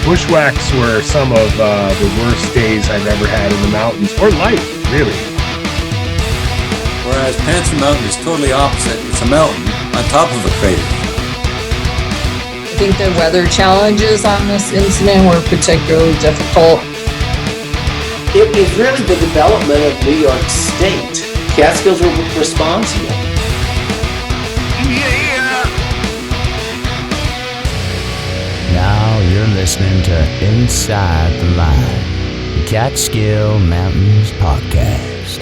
Bushwhacks were some of the worst days I've ever had in the mountains, or life, really. Whereas Panther Mountain is totally opposite. It's a mountain on top of a crater. I think the weather challenges on this incident were particularly difficult. It was really the development of New York State. Catskills were responsible. Now you're listening to Inside the Line, the Catskill Mountains Podcast.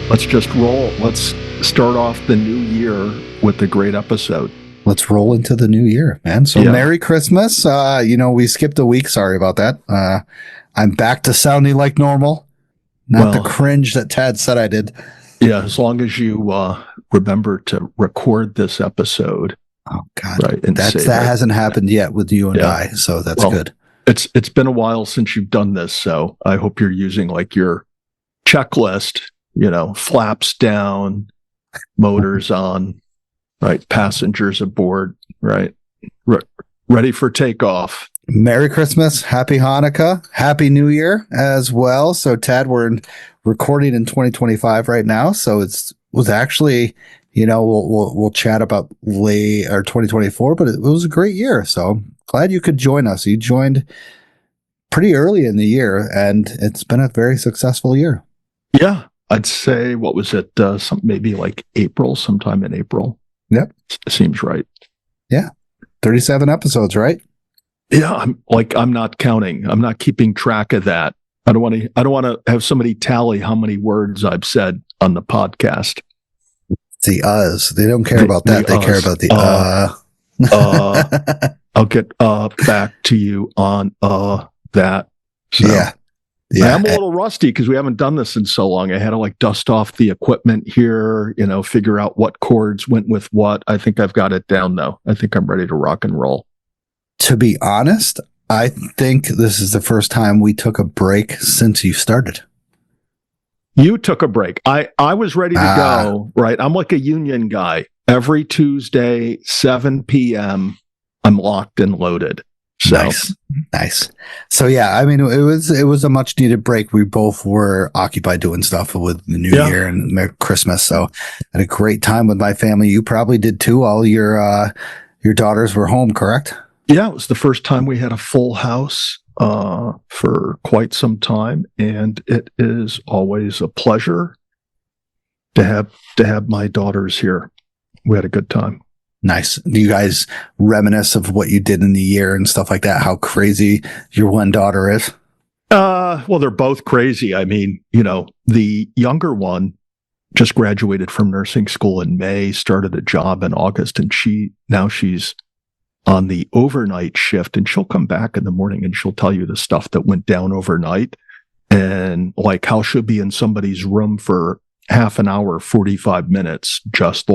Let's just roll. Let's start off the new year with a great episode. Let's roll into the new year, man. So Merry Christmas. We skipped a week. Sorry about that. I'm back to sounding like normal. Not the cringe that Tad said I did. Yeah, as long as you remember to record this episode. Oh God, right, that hasn't happened yet with you and I, so that's good. It's been a while since you've done this, so I hope you're using like your checklist. Flaps down, motors on, right? Passengers aboard, right? Ready for takeoff. Merry Christmas, Happy Hanukkah, Happy New Year as well. So, Tad, we're recording in 2025 right now. So was actually, we'll chat about late or 2024, but it was a great year. So glad you could join us. You joined pretty early in the year, and it's been a very successful year. Yeah, I'd say, what was it? Maybe like April, sometime in April. Yep, seems right. Yeah, 37 episodes, right? Yeah, I'm not counting. I'm not keeping track of that. I don't want to have somebody tally how many words I've said on the podcast. The us. They don't care about that. They care about the I'll get back to you on that. So, yeah. I'm a little rusty because we haven't done this in so long. I had to dust off the equipment here, figure out what chords went with what. I think I've got it down though. I think I'm ready to rock and roll. To be honest, I think this is the first time we took a break since you started. You took a break. I was ready to go, right? I'm like a union guy. Every Tuesday, 7 p.m., I'm locked and loaded. So. Nice. So yeah, it was a much needed break. We both were occupied doing stuff with the New Year and Christmas. So I had a great time with my family. You probably did too. All your daughters were home, correct? Yeah, it was the first time we had a full house for quite some time, and it is always a pleasure to have my daughters here. We had a good time. Nice. Do you guys reminisce of what you did in the year and stuff like that? How crazy your one daughter is? Well, they're both crazy. The younger one just graduated from nursing school in May, started a job in August, and she's on the overnight shift, and she'll come back in the morning and she'll tell you the stuff that went down overnight, and how she'll be in somebody's room for half an hour, 45 minutes, just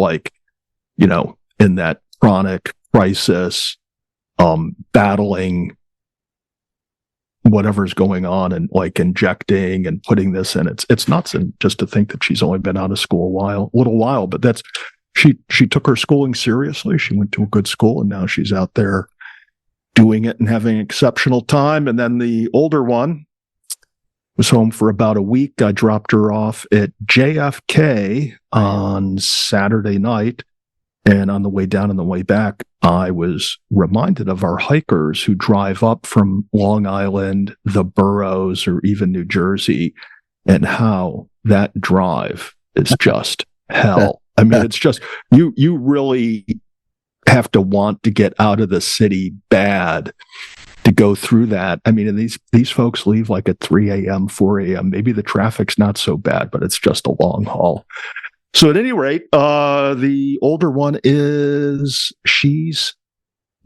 in that chronic crisis, battling whatever's going on, and injecting and putting this in. It's nuts. And just to think that she's only been out of school a little while, but that's, she took her schooling seriously. She went to a good school, and now she's out there doing it and having an exceptional time. And then the older one was home for about a week. I dropped her off at JFK on Saturday night. And on the way down and the way back, I was reminded of our hikers who drive up from Long Island, the boroughs, or even New Jersey, and how that drive is just hell. It's just, you really have to want to get out of the city bad to go through that. And these folks leave at 3 a.m., 4 a.m. Maybe the traffic's not so bad, but it's just a long haul. So at any rate, the older one she's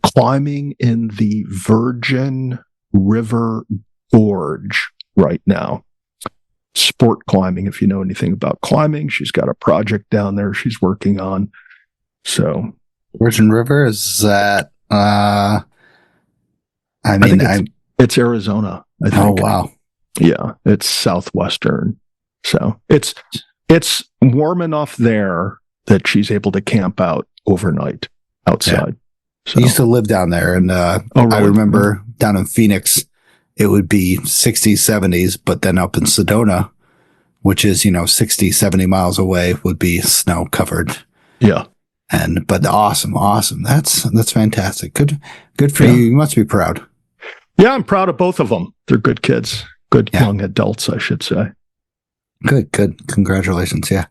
climbing in the Virgin River Gorge right now. Sport climbing, if you know anything about climbing. She's got a project down there she's working on. So Virgin River, is that it's Arizona, I think. Oh wow. Yeah, it's southwestern. So it's warm enough there that she's able to camp out overnight outside. I used to live down there, and really? I remember down in Phoenix, it would be 60s, 70s, but then up in Sedona, which is, 60, 70 miles away, would be snow covered. Yeah. But awesome. That's fantastic. Good for you. You must be proud. Yeah, I'm proud of both of them. They're good kids, good young adults, I should say. Good. Congratulations. Yeah.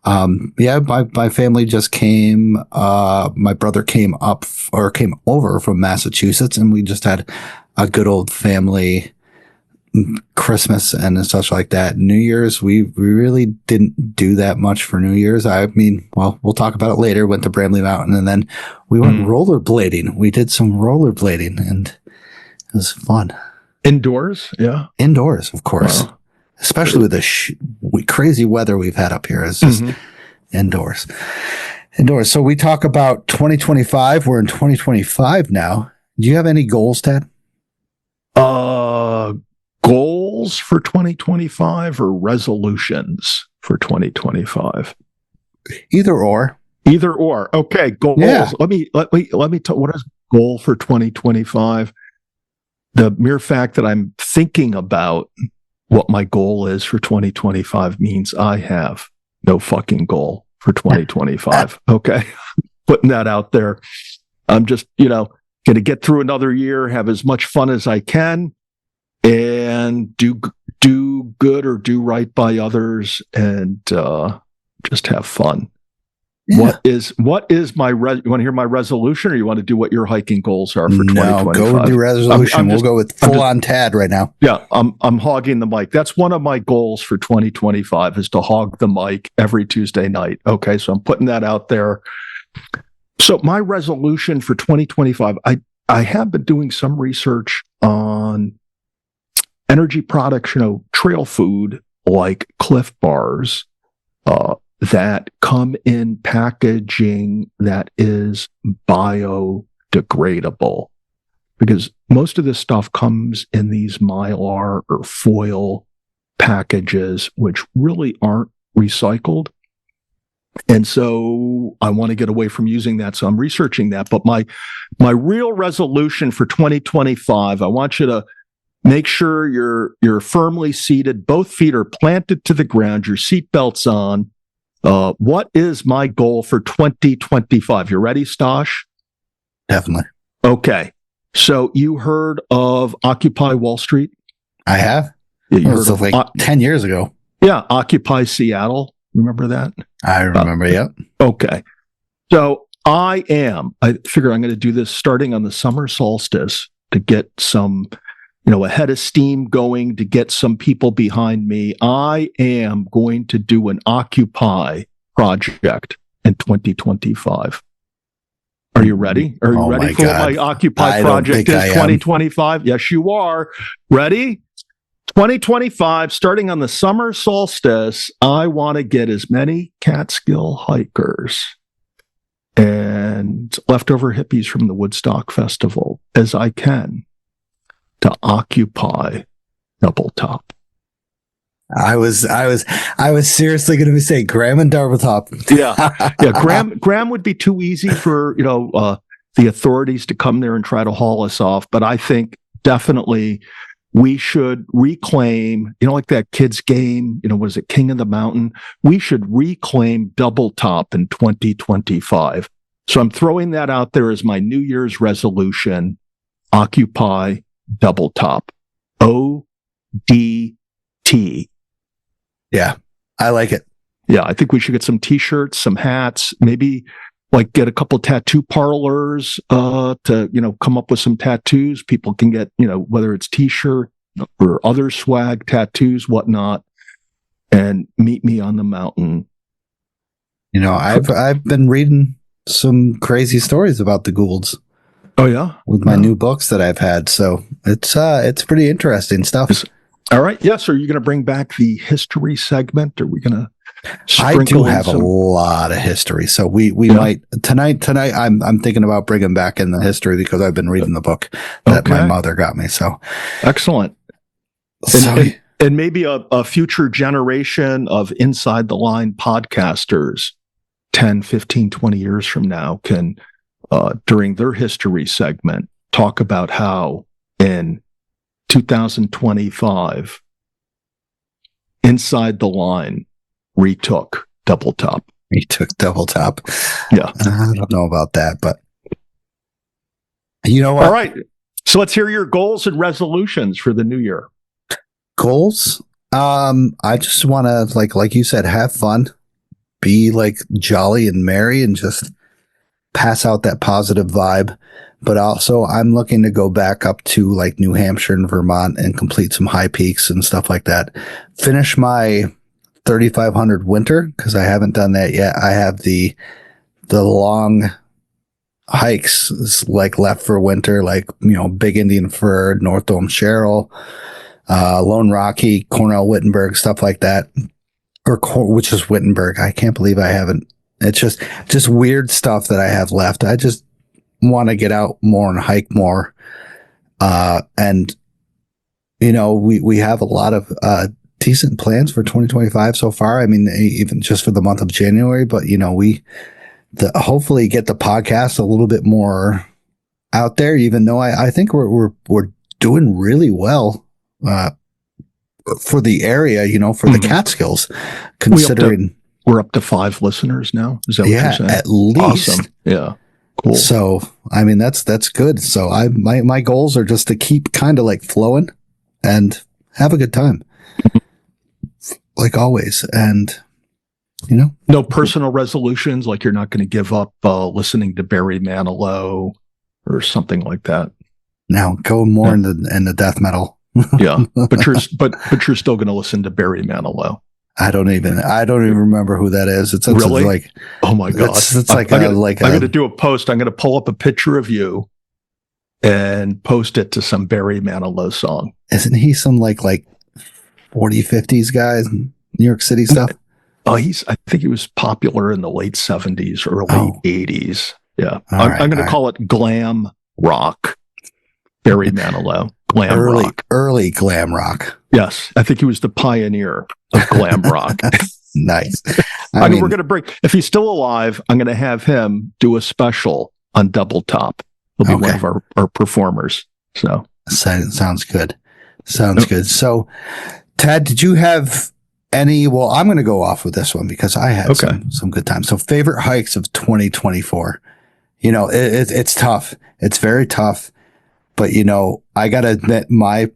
My family just came, my brother came over from Massachusetts, and we just had a good old family Christmas and such like that. New Year's, we really didn't do that much for New Year's. I mean, well, we'll talk about it later. Went to Bramley Mountain, and then we went rollerblading. We did some rollerblading, and it was fun. Indoors? Yeah. Indoors, of course. Wow. Especially with the crazy weather we've had up here. It's just indoors. So we talk about 2025. We're in 2025 now. Do you have any goals, Ted? Goals for 2025 or resolutions for 2025? Either or. Okay, goals. Yeah. Let me tell what is goal for 2025. The mere fact that I'm thinking about what my goal is for 2025 means I have no fucking goal for 2025. Okay. Putting that out there. I'm just, going to get through another year, have as much fun as I can, and do good or do right by others, and just have fun. Yeah. What is my you want to hear my resolution, or you want to do what your hiking goals are for 2025? No, go with your resolution. We'll go with full on Tad right now. Yeah, I'm hogging the mic. That's one of my goals for 2025 is to hog the mic every Tuesday night. Okay, so I'm putting that out there. So my resolution for 2025, I have been doing some research on energy products, trail food like Cliff Bars, that come in packaging that is biodegradable, because most of this stuff comes in these Mylar or foil packages, which really aren't recycled. And so I want to get away from using that. So I'm researching that. But my real resolution for 2025, I want you to make sure you're firmly seated. Both feet are planted to the ground. Your seatbelt's on. What is my goal for 2025? You ready, Stosh? Definitely. Okay. So you heard of Occupy Wall Street? I have. Yeah, you heard of like 10 years ago. Yeah, Occupy Seattle. Remember that? I remember, yep. Okay. So I figure I'm going to do this starting on the summer solstice to get some a head of steam going, to get some people behind me. I am going to do an Occupy project in 2025. Are you ready? Are you ready for what my Occupy project is 2025? Yes, you are. Ready? 2025, starting on the summer solstice, I want to get as many Catskill hikers and leftover hippies from the Woodstock Festival as I can to occupy Double Top. I was seriously going to say Graham and Double Top. Yeah. Graham would be too easy for the authorities to come there and try to haul us off. But I think definitely we should reclaim, like that kids game. Was it King of the Mountain? We should reclaim Double Top in 2025. So I'm throwing that out there as my New Year's resolution. Occupy Double Top. ODT. Yeah, I like it. Yeah, I think we should get some t-shirts, some hats, maybe like get a couple tattoo parlors to, come up with some tattoos. People can get, whether it's t-shirt or other swag, tattoos, whatnot, and meet me on the mountain. I've been reading some crazy stories about the Goulds. Oh yeah, with my new books that I've had, so it's pretty interesting stuff. All right, yes. Are you going to bring back the history segment? Are we going to? I do have a lot of history, so we might tonight. I'm thinking about bringing back in the history because I've been reading the book that my mother got me. So excellent. And maybe a future generation of Inside the Line podcasters 10, 15, 20 years from now can during their history segment, talk about how in 2025, Inside the Line retook Double Top. He took Double Top. Yeah. I don't know about that, but you know what? All right. So let's hear your goals and resolutions for the new year. Goals? I just want to, like you said, have fun, be like jolly and merry, and just pass out that positive vibe. But also, I'm looking to go back up to like New Hampshire and Vermont and complete some high peaks and stuff like that. Finish my 3,500 winter, because I haven't done that yet. I have the long hikes like left for winter, like, Big Indian Fir, North Dome Sherrill, Lone Rocky, Cornell Wittenberg, stuff like that, which is Wittenberg. I can't believe I haven't. It's just weird stuff that I have left. I just want to get out more and hike more. And we have a lot of decent plans for 2025 so far. I mean, even just for the month of January, but hopefully get the podcast a little bit more out there, even though I think we're doing really well for the area, for the Catskills, considering we're up to 5 listeners now. Is that what you're saying? At least. Awesome. Yeah. Cool. So, I mean, that's good. So my goals are just to keep kind of like flowing and have a good time, like always. And, no personal resolutions, like you're not going to give up listening to Barry Manilow or something like that. Now going more in the death metal. Yeah, but you're still going to listen to Barry Manilow. I don't even remember who that is. It's really like, oh my god! It's like I'm going to do a post. I'm going to pull up a picture of you and post it to some Barry Manilow song. Isn't he some like 40s, 50s guy, New York City stuff? Oh, I think he was popular in the late 70s, early 80s. Yeah, I'm going to call it glam rock. Barry Manilow, glam rock, early glam rock. Yes, I think he was the pioneer of glam rock. Nice. We're going to bring, if he's still alive, I'm going to have him do a special on Double Top. He'll be one of our performers. So sounds good. Sounds good. So, Tad, did you have any? Well, I'm going to go off with this one because I had some good times. So, favorite hikes of 2024. It's tough. It's very tough. But, I got to admit, my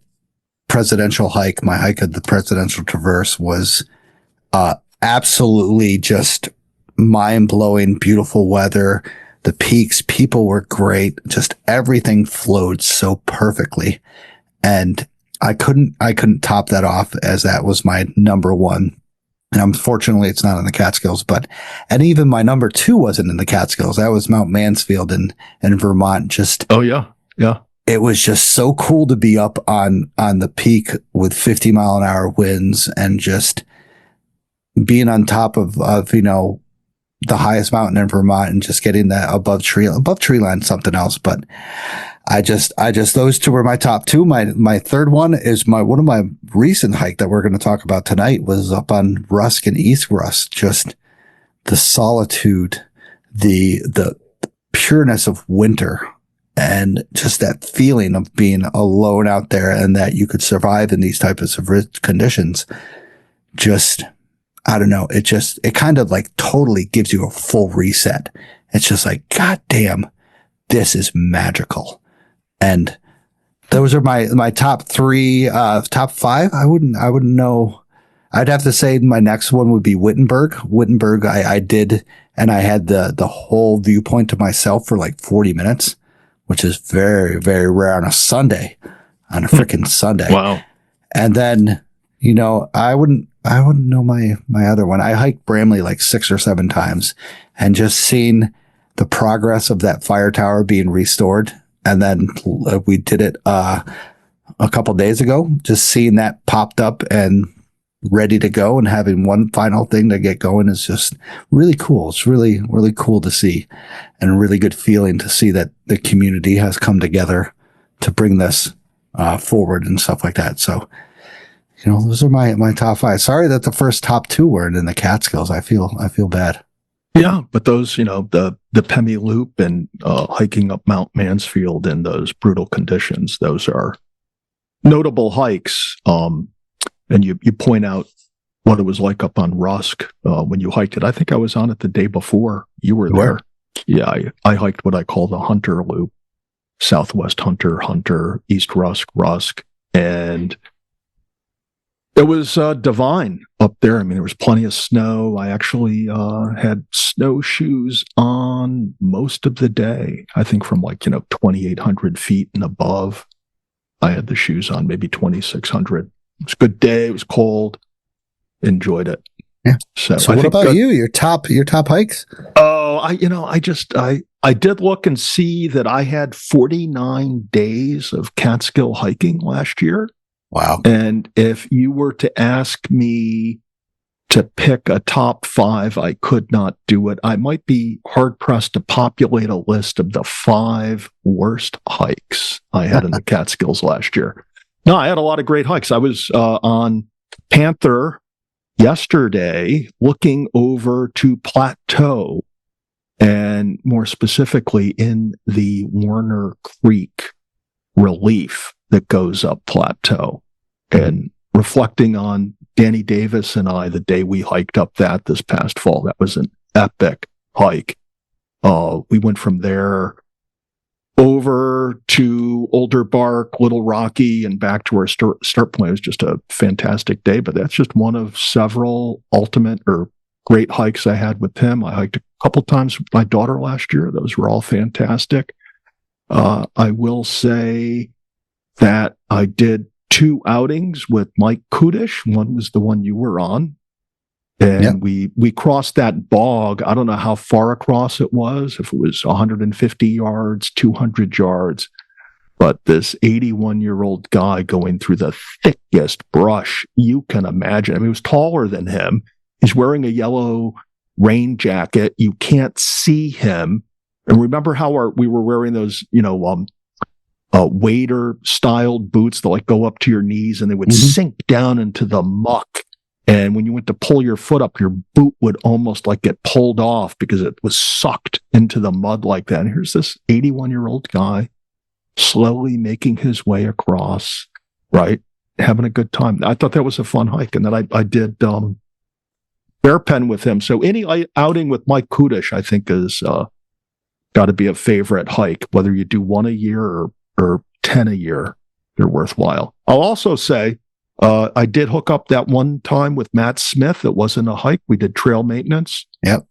presidential hike, my hike of the Presidential Traverse was absolutely just mind-blowing, beautiful weather. The peaks, people were great. Just everything flowed so perfectly. And I couldn't top that off, as that was my number one. And unfortunately, it's not in the Catskills, and even my number 2 wasn't in the Catskills. That was Mount Mansfield in Vermont. Just, oh yeah. Yeah. It was just so cool to be up on the peak with 50-mile-an-hour winds and just being on top of the highest mountain in Vermont and just getting that above tree line, something else. But I just those 2 were my top 2. My third one is one of my recent hike that we're going to talk about tonight was up on Rusk and East Rusk. Just the solitude, the pureness of winter. And just that feeling of being alone out there and that you could survive in these types of conditions. Just, I don't know. It kind of like totally gives you a full reset. It's just like, God damn, this is magical. And those are my top 3, top 5. I wouldn't know. I'd have to say my next one would be Wittenberg. Wittenberg, I did, and I had the whole viewpoint to myself for like 40 minutes. Which is very, very rare on a Sunday, on a freaking Sunday. Wow. And then, I wouldn't know my other one. I hiked Bramley like 6 or 7 times, and just seeing the progress of that fire tower being restored. And then we did it a couple days ago, just seeing that popped up and ready to go, and having one final thing to get going is just really cool. It's really, really cool to see, and a really good feeling to see that the community has come together to bring this forward and stuff like that. So, those are my top 5. Sorry that the first top 2 weren't in the Catskills. I feel bad. Yeah, but those, the Pemmy Loop and hiking up Mount Mansfield in those brutal conditions, those are notable hikes. And you point out what it was like up on Rusk when you hiked it. I think I was on it the day before you were there. Yeah, I hiked what I call the Hunter Loop, Southwest Hunter, East Rusk, and it was divine up there. I mean, there was plenty of snow. I actually had snowshoes on most of the day. I think from 2,800 feet and above, I had the shoes on, maybe 2,600. It was a good day. It was cold. Enjoyed it. Yeah. So what about you? Your top hikes? Oh, I did look and see that I had 49 days of Catskill hiking last year. Wow. And if you were to ask me to pick a top 5, I could not do it. I might be hard pressed to populate a list of the 5 worst hikes I had in the Catskills last year. No, I had a lot of great hikes. I was on Panther yesterday looking over to Plateau, and more specifically in the Warner Creek relief that goes up Plateau, and reflecting on Danny Davis and I the day we hiked up that this past fall. That was an epic hike. We went from there over to Older Bark, Little Rocky, and back to our start point. It was just a fantastic day, but that's just one of several ultimate or great hikes I had with him. I hiked a couple times with my daughter last year. Those were all fantastic. I will say that I did 2 outings with Mike Kudish. One was the one you were on. And we crossed that bog. I don't know how far across it was, if it was 150 yards, 200 yards. But this 81-year-old guy going through the thickest brush you can imagine. I mean, he was taller than him. He's wearing a yellow rain jacket. You can't see him. And remember how we were wearing those, wader-styled boots that go up to your knees, and they would sink down into the muck. And when you went to pull your foot up, your boot would almost get pulled off because it was sucked into the mud like that. And here's this 81-year-old guy slowly making his way across, right? Having a good time. I thought that was a fun hike. And then I did bear pen with him. So any outing with Mike Kudish, I think, is got to be a favorite hike. Whether you do 1 a year or 10 a year, they're worthwhile. I'll also say, I did hook up that one time with Matt Smith. It wasn't a hike. We did trail maintenance. Yep.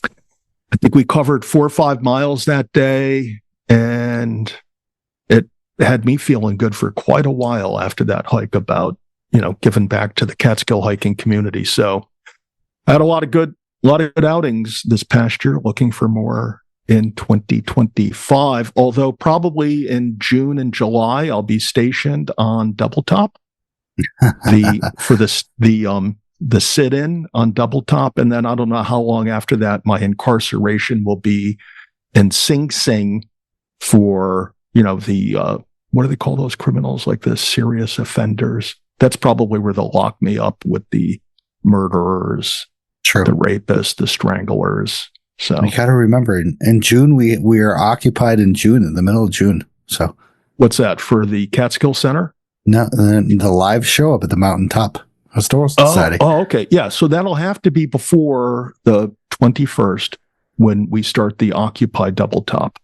I think we covered 4 or 5 miles that day, and it had me feeling good for quite a while after that hike about, giving back to the Catskill hiking community. So I had a lot of good outings this past year, looking for more in 2025, although probably in June and July, I'll be stationed on Double Top. The sit-in on Double Top, and then I don't know how long after that my incarceration will be in Sing Sing for the what do they call those criminals, the serious offenders? That's probably where they'll lock me up with the murderers, the rapists, the stranglers. So you got to remember, in June we are occupied in June, in the middle of June. So what's that for the Catskill Center? No, the live show up at the Mountaintop Historical Society. Oh, okay. Yeah. So that'll have to be before the 21st when we start the Occupy Double Top.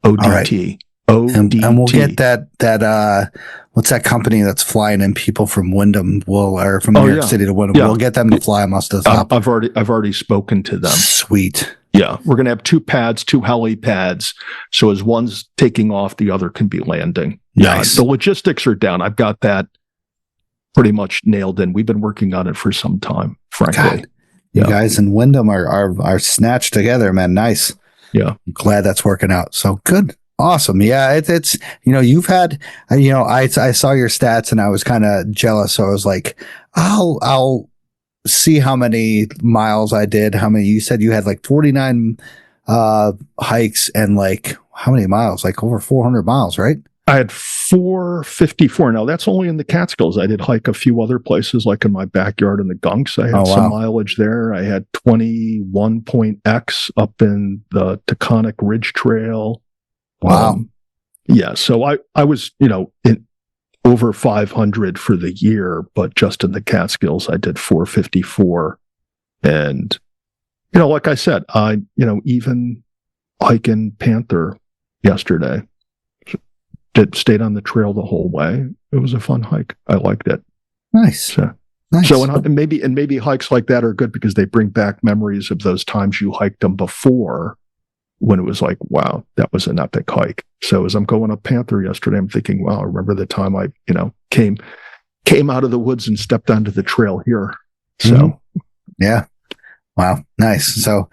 ODT. ODT. And we'll get that what's that company that's flying in people from Wyndham, from New York City to Wyndham? Yeah. We'll get them to fly them us to the top. I've already spoken to them. Sweet. Yeah, we're going to have 2 pads, 2 helipads. So as one's taking off, the other can be landing. Nice. The logistics are down. I've got that pretty much nailed in. We've been working on it for some time, frankly. God, you guys in Wyndham are snatched together, man. Nice. Yeah. I'm glad that's working out. So good. Awesome. Yeah. It's you've had, I saw your stats and I was kind of jealous. So I was like, I'll see how many miles I did. How many? You said you had 49 hikes and how many miles? Over 400 miles, right? I had 454. Now that's only in the Catskills. I did hike a few other places, like in my backyard in the Gunks. I had some mileage there. I had 21.x up in the Taconic Ridge Trail. Wow. Yeah. So I was, in over 500 for the year, but just in the Catskills, I did 454. And, like I said, even hiking Panther yesterday, stayed on the trail the whole way. It was a fun hike. I liked it. Nice. Nice. So and maybe hikes like that are good because they bring back memories of those times you hiked them before, when it was like, wow, that was an epic hike. So as I'm going up Panther yesterday, I'm thinking, wow, I remember the time I came out of the woods and stepped onto the trail here. So yeah, wow, nice. So.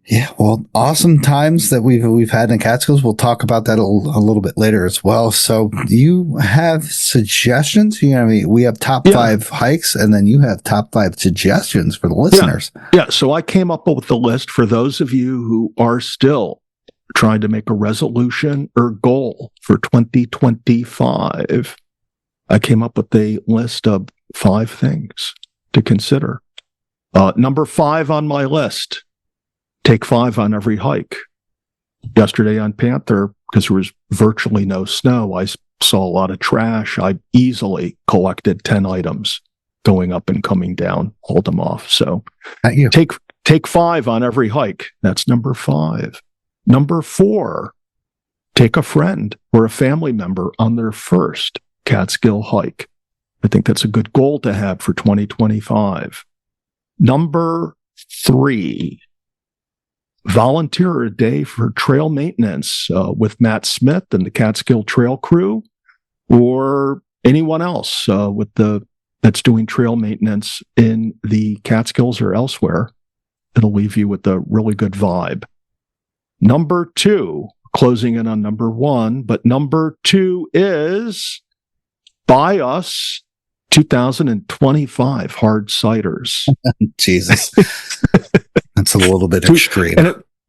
Yeah, well, awesome times that we've had in Catskills. We'll talk about that a little bit later as well. So, do you have suggestions? We have top 5 hikes, and then you have top 5 suggestions for the listeners. Yeah. So I came up with the list for those of you who are still trying to make a resolution or goal for 2025. I came up with a list of 5 things to consider. Number 5 on my list. Take 5 on every hike. Yesterday on Panther, because there was virtually no snow, I saw a lot of trash. I easily collected 10 items going up and coming down, hold them off. So take 5 on every hike. That's number 5. Number 4, take a friend or a family member on their first Catskill hike. I think that's a good goal to have for 2025. Number 3, volunteer a day for trail maintenance with Matt Smith and the Catskill Trail Crew, or anyone else that's doing trail maintenance in the Catskills or elsewhere. It'll leave you with a really good vibe. Number 2, closing in on number 1, but number 2 is buy us 2025 hard ciders. Jesus. That's a little bit extreme.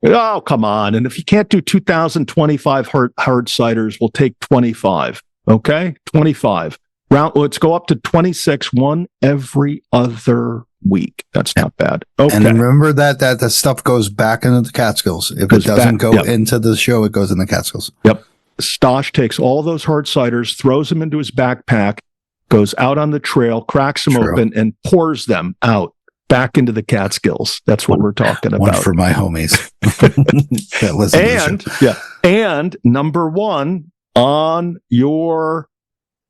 Oh, come on. And if you can't do 2025 hard ciders, we'll take 25. Okay? 25. Let's go up to 26, one every other week. That's not bad. Okay. And remember that the stuff goes back into the Catskills. If it doesn't go into the show, it goes in the Catskills. Yep. Stosh takes all those hard ciders, throws them into his backpack, goes out on the trail, cracks them open, and pours them out back into the Catskills. That's what we're talking about. One for my homies that listen to the show. And number 1 on your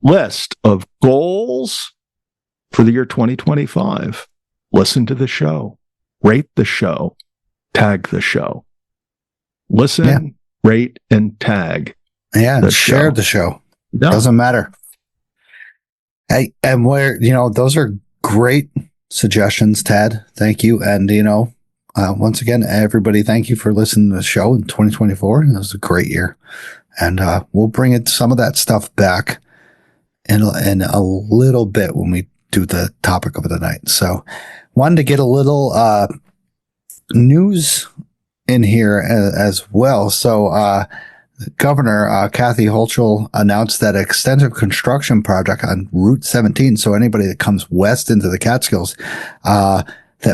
list of goals for the year 2025, listen to the show, rate the show, tag the show. Listen, rate, and tag. Yeah, share the show. No. Doesn't matter. Hey, and those are great suggestions, Tad. Thank you. And, once again, everybody, thank you for listening to the show in 2024. It was a great year. And we'll bring some of that stuff back in a little bit when we do the topic of the night. So wanted to get a little news in here as well. So Governor Kathy Hochul announced that extensive construction project on Route 17. So anybody that comes west into the Catskills, that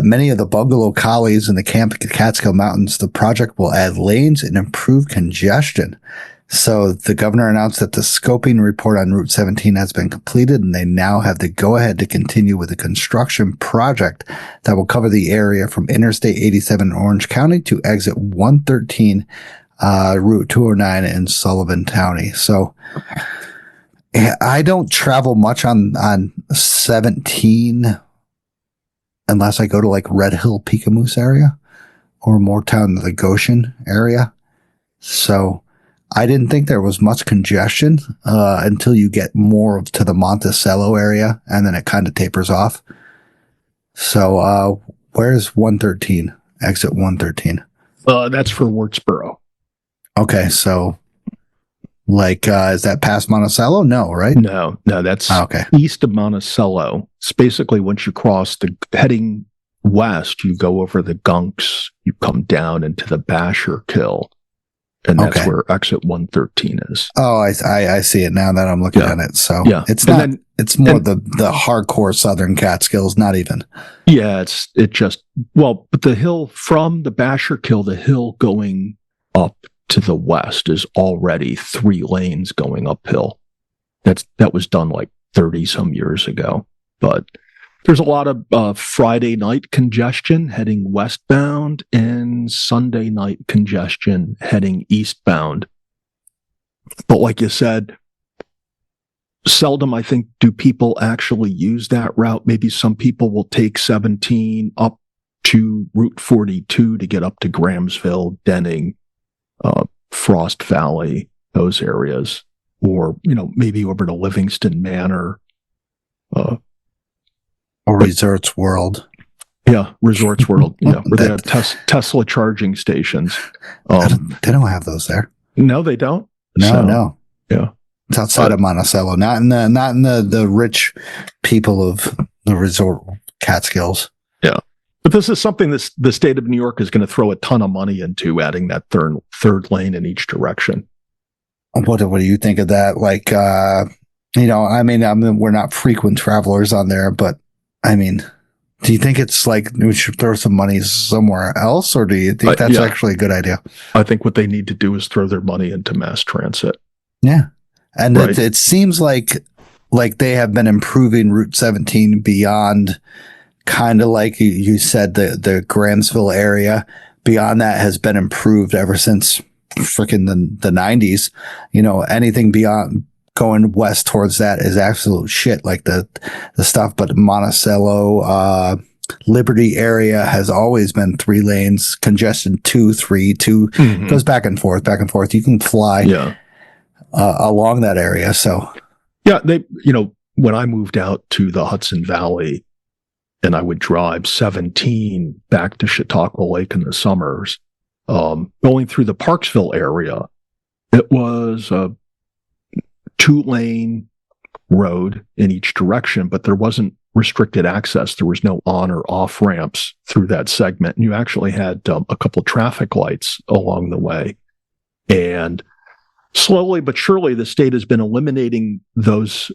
many of the bungalow collies in the Catskill Mountains, the project will add lanes and improve congestion. So the governor announced that the scoping report on Route 17 has been completed, and they now have the go-ahead to continue with the construction project that will cover the area from Interstate 87 in Orange County to exit 113 Route 209 in Sullivan County. So I don't travel much on 17 unless I go to like Red Hill, Peekamoose area or Moortown, the Goshen area. So I didn't think there was much congestion until you get more to the Monticello area, and then it kind of tapers off. So where's 113? Exit 113. That's for Wurtsboro. Okay, so like, is that past Monticello? No, right? No, that's east of Monticello. It's basically once you cross heading west, you go over the Gunks, you come down into the Basher Kill, And that's Okay. where exit 113 is. Oh, I see it now that I'm looking at it. So it's not. It's more the hardcore Southern Catskills. Not even. Yeah, but the hill from the Basher Kill, the hill going up to the west is already 3 lanes going uphill. That was done like 30 some years ago. But there's a lot of Friday night congestion heading westbound and Sunday night congestion heading eastbound. But like you said, seldom, I think, do people actually use that route. Maybe some people will take 17 up to Route 42 to get up to Grahamsville, Denning, Frost Valley, those areas. Or, maybe over to Livingston Manor. Or Resorts World. Yeah, Resorts World. Where they have Tesla charging stations. They don't have those there. No, they don't. No. Yeah, it's outside of Monticello, not in the rich people of the resort Catskills. Yeah, but this is something the state of New York is going to throw a ton of money into, adding that third lane in each direction. What do you think of that? Like, we're not frequent travelers on there, but do you think it's like we should throw some money somewhere else, or do you think that's actually a good idea? I think what they need to do is throw their money into mass transit. Yeah. And it seems like they have been improving Route 17 beyond kind of like you said, the Grahamsville area. Beyond that has been improved ever since freaking the 90s. Anything beyond going west towards that is absolute shit, like the stuff. But Monticello, Liberty area has always been 3 lanes, congestion 2, 3, 2, goes back and forth. You can fly along that area. So yeah, when I moved out to the Hudson Valley and I would drive 17 back to Chautauqua Lake in the summers, going through the Parksville area, it was a 2-lane road in each direction, but there wasn't restricted access. There was no on or off ramps through that segment. And you actually had a couple traffic lights along the way. And slowly but surely, the state has been eliminating those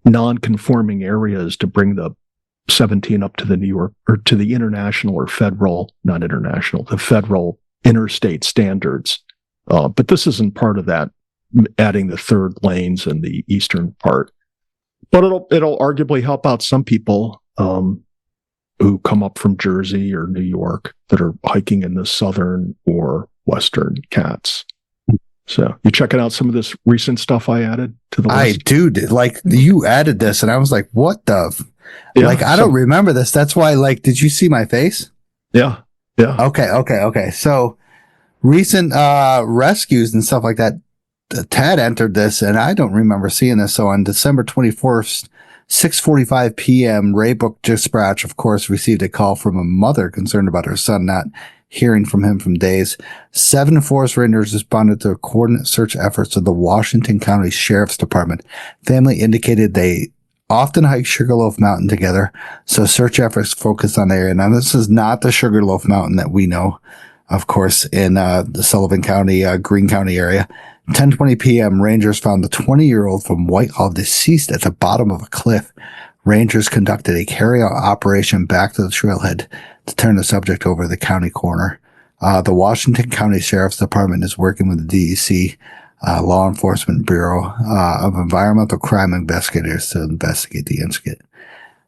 non-conforming areas to bring the 17 up to the New York or to the international or federal, not international, the federal interstate standards. But this isn't part of that, adding the 3rd lanes in the eastern part. But it'll arguably help out some people who come up from Jersey or New York that are hiking in the southern or western Cats. So you checking out some of this recent stuff I added to the list? I do. Like, you added this and I was like, what the? I don't remember this. That's why, did you see my face? Yeah. Yeah. Okay. So recent rescues and stuff like that. Tad entered this and I don't remember seeing this. So on December 24th, 6:45 p.m., Raybook Dispatch, of course, received a call from a mother concerned about her son not hearing from him from days. 7 forest rangers responded to coordinate search efforts of the Washington County Sheriff's Department. Family indicated they often hike Sugarloaf Mountain together, so search efforts focused on the area. Now, this is not the Sugarloaf Mountain that we know, of course, in the Sullivan County, Greene County area. 10:20 p.m., rangers found the 20-year-old from Whitehall deceased at the bottom of a cliff. Rangers conducted a carry-out operation back to the trailhead to turn the subject over to the county coroner. The Washington County Sheriff's Department is working with the DEC, Law Enforcement Bureau of Environmental Crime Investigators to investigate the incident.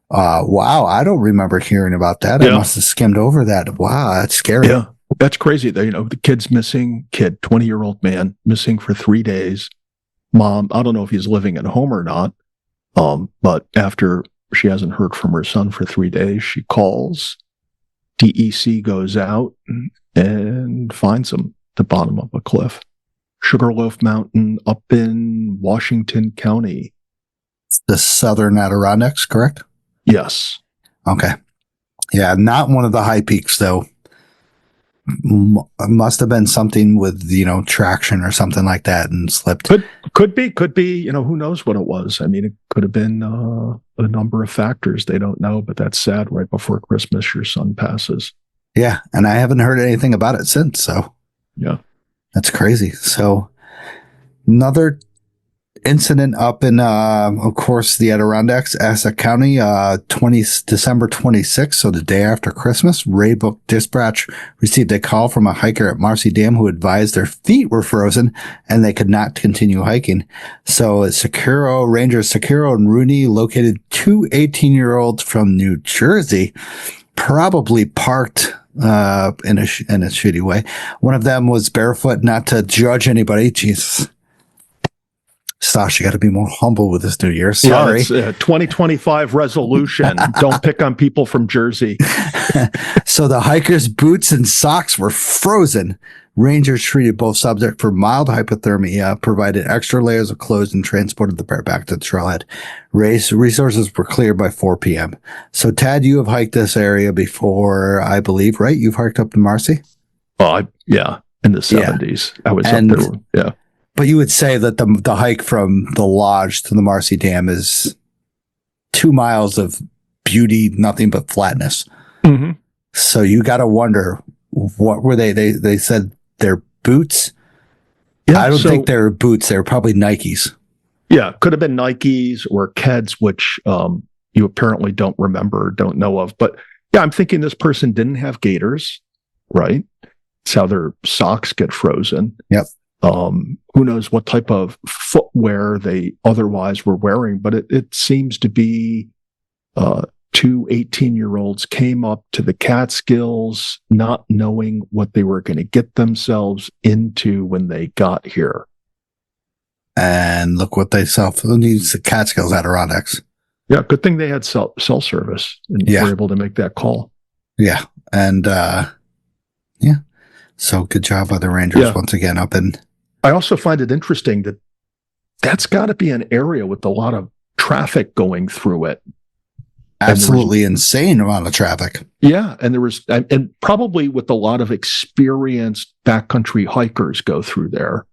Wow, I don't remember hearing about that. I must have skimmed over that. Wow, that's scary. Yeah, that's crazy. The kid's missing, 20-year-old man, missing for 3 days. Mom, I don't know if he's living at home or not, but after she hasn't heard from her son for 3 days, she calls. DEC goes out and finds him at the bottom of a cliff. Sugarloaf Mountain up in Washington County. The southern Adirondacks, correct? Yes. Okay. Yeah, not one of the high peaks, though. Must have been something with, traction or something like that and slipped. Could be, who knows what it was. I mean, it could have been a number of factors. They don't know, but that's sad. Right before Christmas, your son passes. Yeah, and I haven't heard anything about it since, so. Yeah. That's crazy. So another incident up in, of course, the Adirondacks, Essex County, December 26th, so the day after Christmas. Raybook Dispatch received a call from a hiker at Marcy Dam who advised their feet were frozen and they could not continue hiking. So Rangers Securo and Rooney located two 18-year-olds from New Jersey, probably parked in a shitty way. One of them was barefoot, not to judge anybody. Jesus. Sash, you got to be more humble with this New Year. Sorry. Yeah, 2025 resolution. Don't pick on people from Jersey. So the hikers' boots and socks were frozen. Rangers treated both subjects for mild hypothermia, provided extra layers of clothes, and transported the pair back to the trailhead. Resources were cleared by 4 p.m. So, Tad, you have hiked this area before, I believe, right? You've hiked up to Marcy? Yeah, in the 70s. Yeah. I was up there. Yeah. But you would say that the hike from the lodge to the Marcy Dam is 2 miles of beauty, nothing but flatness. Mm-hmm. So you got to wonder, what were they? They said they're boots. Yeah, I don't think they're boots. They were probably Nikes. Yeah, could have been Nikes or Keds, which you apparently don't remember or don't know of. But yeah, I'm thinking this person didn't have gaiters, right? It's how their socks get frozen. Yep. Who knows what type of footwear they otherwise were wearing, but it seems to be two 18-year-olds came up to the Catskills not knowing what they were going to get themselves into when they got here. And look what they sell for the Catskills Adirondacks. Yeah, good thing they had cell service and were able to make that call. Yeah, and so good job by the Rangers once again up in. I also find it interesting that that's got to be an area with a lot of traffic going through it. Absolutely insane amount of traffic. Yeah, and there was, and probably with a lot of experienced backcountry hikers go through there,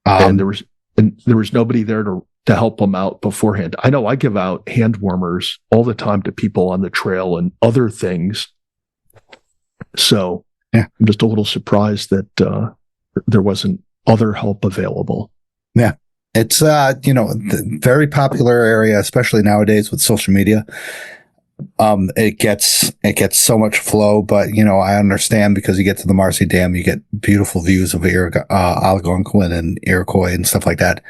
and there was nobody there to help them out beforehand. I know I give out hand warmers all the time to people on the trail and other things. So I'm just a little surprised that there wasn't other help available. Yeah. It's, very popular area, especially nowadays with social media. It gets so much flow, but, I understand because you get to the Marcy Dam, you get beautiful views of Algonquin and Iroquois and stuff like that.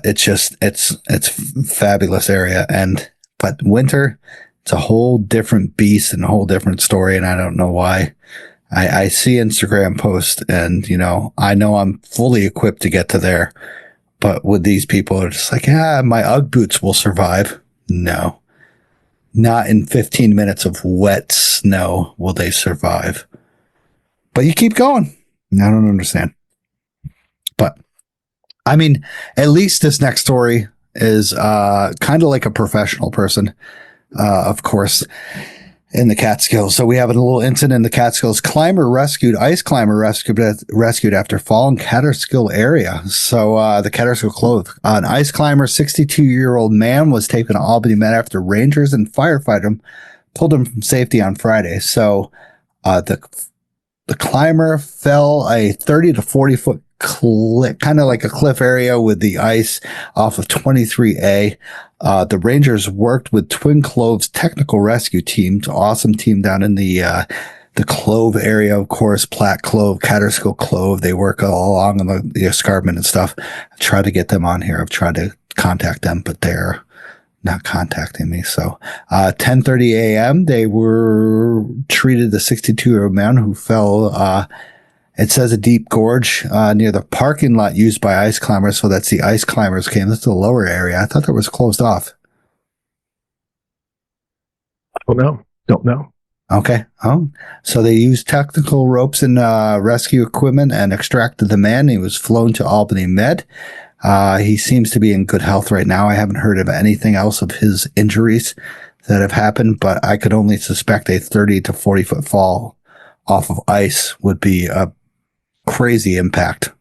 It's fabulous area. But winter, it's a whole different beast and a whole different story. And I don't know why. I see Instagram posts and, I know I'm fully equipped to get to there. But with these people, are just like, my Ugg boots will survive. No, not in 15 minutes of wet snow will they survive. But you keep going. I don't understand. But, I mean, at least this next story is kind of like a professional person, of course, in the Catskills. So we have a little incident in the Catskills. Ice climber rescued after falling Catskill area. So the Catskill Clove. An ice climber, 62-year-old man, was taken to Albany Med after rangers and firefighters pulled him from safety on Friday. So the climber fell a 30 to 40 foot cliff, kind of like a cliff area with the ice off of 23A. The Rangers worked with Twin Clove's technical rescue team, awesome team down in the Clove area, of course, Platte Clove, Catskill Clove. They work all along on the escarpment and stuff. I tried to get them on here. I've tried to contact them, but they're not contacting me. So, 10:30 a.m., they were treated the 62-year-old man who fell, it says a deep gorge near the parking lot used by ice climbers. So that's the ice climbers came. That's the lower area. I thought that was closed off. Don't know. Okay. So they used technical ropes and rescue equipment and extracted the man. He was flown to Albany Med. He seems to be in good health right now. I haven't heard of anything else of his injuries that have happened, but I could only suspect a 30 to 40 foot fall off of ice would be a crazy impact.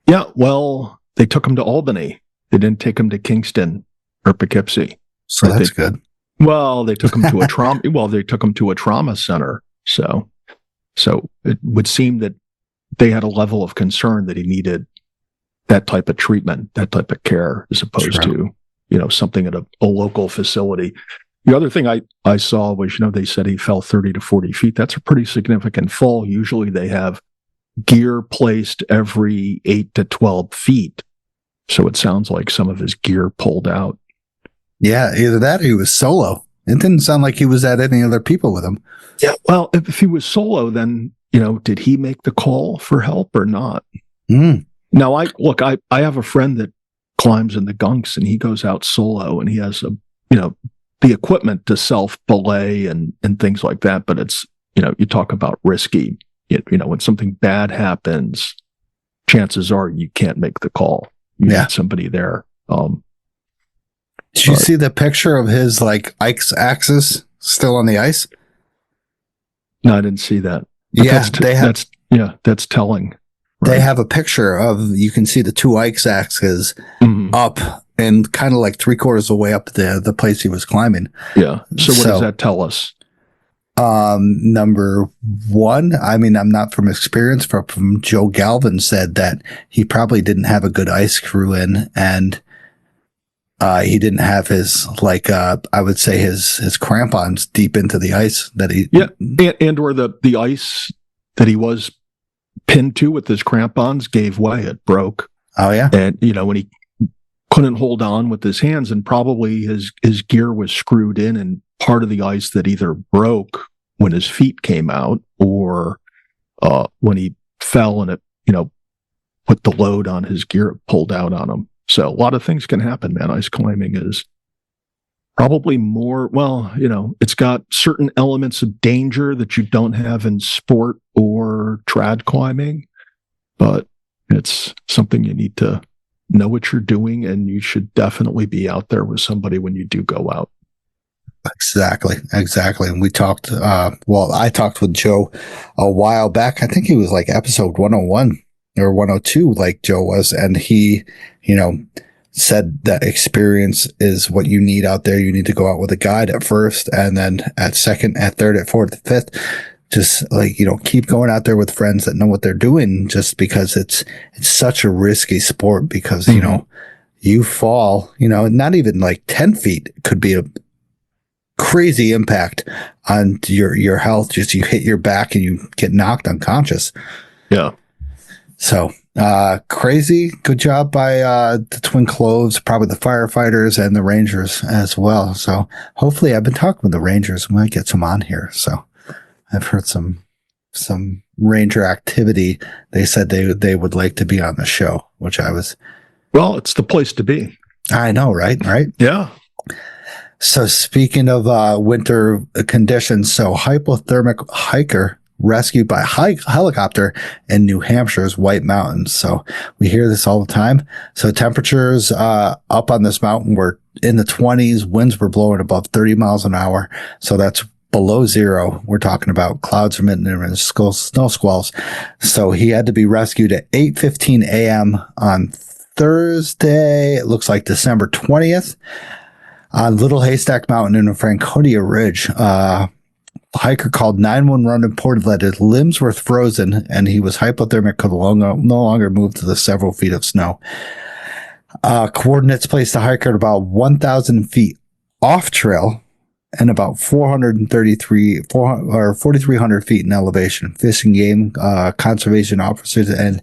Yeah, well, they took him to Albany. They didn't take him to Kingston or Poughkeepsie. So that's good. Well, they took him to a trauma. They took him to a trauma center. So it would seem that they had a level of concern that he needed that type of treatment, that type of care, as opposed to, something at a local facility. The other thing I saw was, they said he fell 30 to 40 feet. That's a pretty significant fall. Usually they have gear placed every 8 to 12 feet. So it sounds like some of his gear pulled out. Yeah, either that or he was solo. It didn't sound like he was at any other people with him. Yeah, well, if he was solo, then, did he make the call for help or not? Now, I have a friend that climbs in the gunks, and he goes out solo, and he has the equipment to self-belay and things like that. But it's, you talk about risky, when something bad happens, chances are you can't make the call. You need somebody there. Did you see the picture of his Ike's axis still on the ice? No, I didn't see that. But that's telling. Right? They have a picture of, you can see the two Ike's axes up and kind of like 3/4 of the way up the place he was climbing. Yeah. So what does that tell us? Number one, I mean, I'm not from experience, but from Joe Galvin said that he probably didn't have a good ice crew in, and he didn't have his, I would say his crampons deep into the ice that he... Yeah, and or the ice that he was pinned to with his crampons gave way. It broke. Oh, yeah. And, when he couldn't hold on with his hands, and probably his gear was screwed in, and part of the ice that either broke when his feet came out, or when he fell and it, put the load on his gear, it pulled out on him. So a lot of things can happen, man. Ice climbing is probably more, it's got certain elements of danger that you don't have in sport or trad climbing, but it's something you need to know what you're doing, and you should definitely be out there with somebody when you do go out. Exactly. And we talked, I talked with Joe a while back. I think he was episode 101 or 102, like Joe was. And he, said that experience is what you need out there. You need to go out with a guide at first, and then at second, at third, at fourth, at fifth, just keep going out there with friends that know what they're doing, just because it's such a risky sport, because, you fall, not even 10 feet could be a crazy impact on your health. Just you hit your back and you get knocked unconscious. Yeah. So crazy. Good job by the Twin Cloves, probably the firefighters and the Rangers as well. So hopefully, I've been talking with the Rangers. We might get some on here. So I've heard some Ranger activity. They said they would like to be on the show, which I was. Well, it's the place to be. I know, right? Yeah. So speaking of winter conditions, so hypothermic hiker rescued by helicopter in New Hampshire's White Mountains. So we hear this all the time. So temperatures up on this mountain were in the 20s. Winds were blowing above 30 miles an hour. So that's below zero. We're talking about clouds emitting and snow squalls. So he had to be rescued at 8:15 a.m. on Thursday. It looks like December 20th. On Little Haystack Mountain in Franconia Ridge. The hiker called 911 and reported that his limbs were frozen and he was hypothermic, could no longer move to the several feet of snow. Coordinates placed the hiker at about 1,000 feet off trail and about 4,300 feet in elevation. Fishing game, conservation officers, and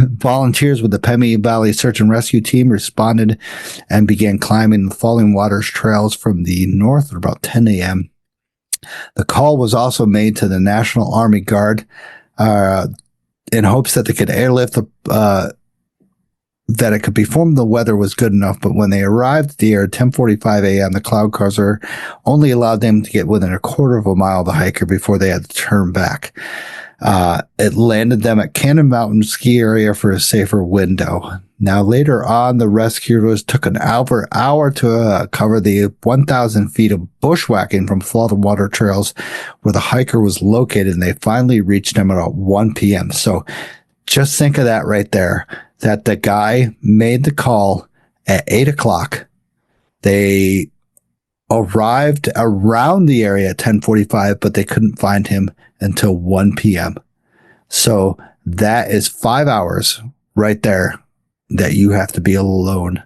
volunteers with the Pemi Valley Search and Rescue Team responded and began climbing the Falling Waters trails from the north at about 10 a.m. The call was also made to the National Army Guard in hopes that they could airlift that it could be formed. The weather was good enough, but when they arrived at the air at 10:45 a.m., the cloud cover only allowed them to get within a quarter of a mile of the hiker before they had to turn back. It landed them at Cannon Mountain ski area for a safer window. Now, later on, the rescuers took an hour to cover the 1,000 feet of bushwhacking from flood and water trails where the hiker was located, and they finally reached him at about 1 p.m. So just think of that right there, that the guy made the call at 8 o'clock. They arrived around the area at 10:45, but they couldn't find him until 1 p.m. So that is 5 hours right there that you have to be alone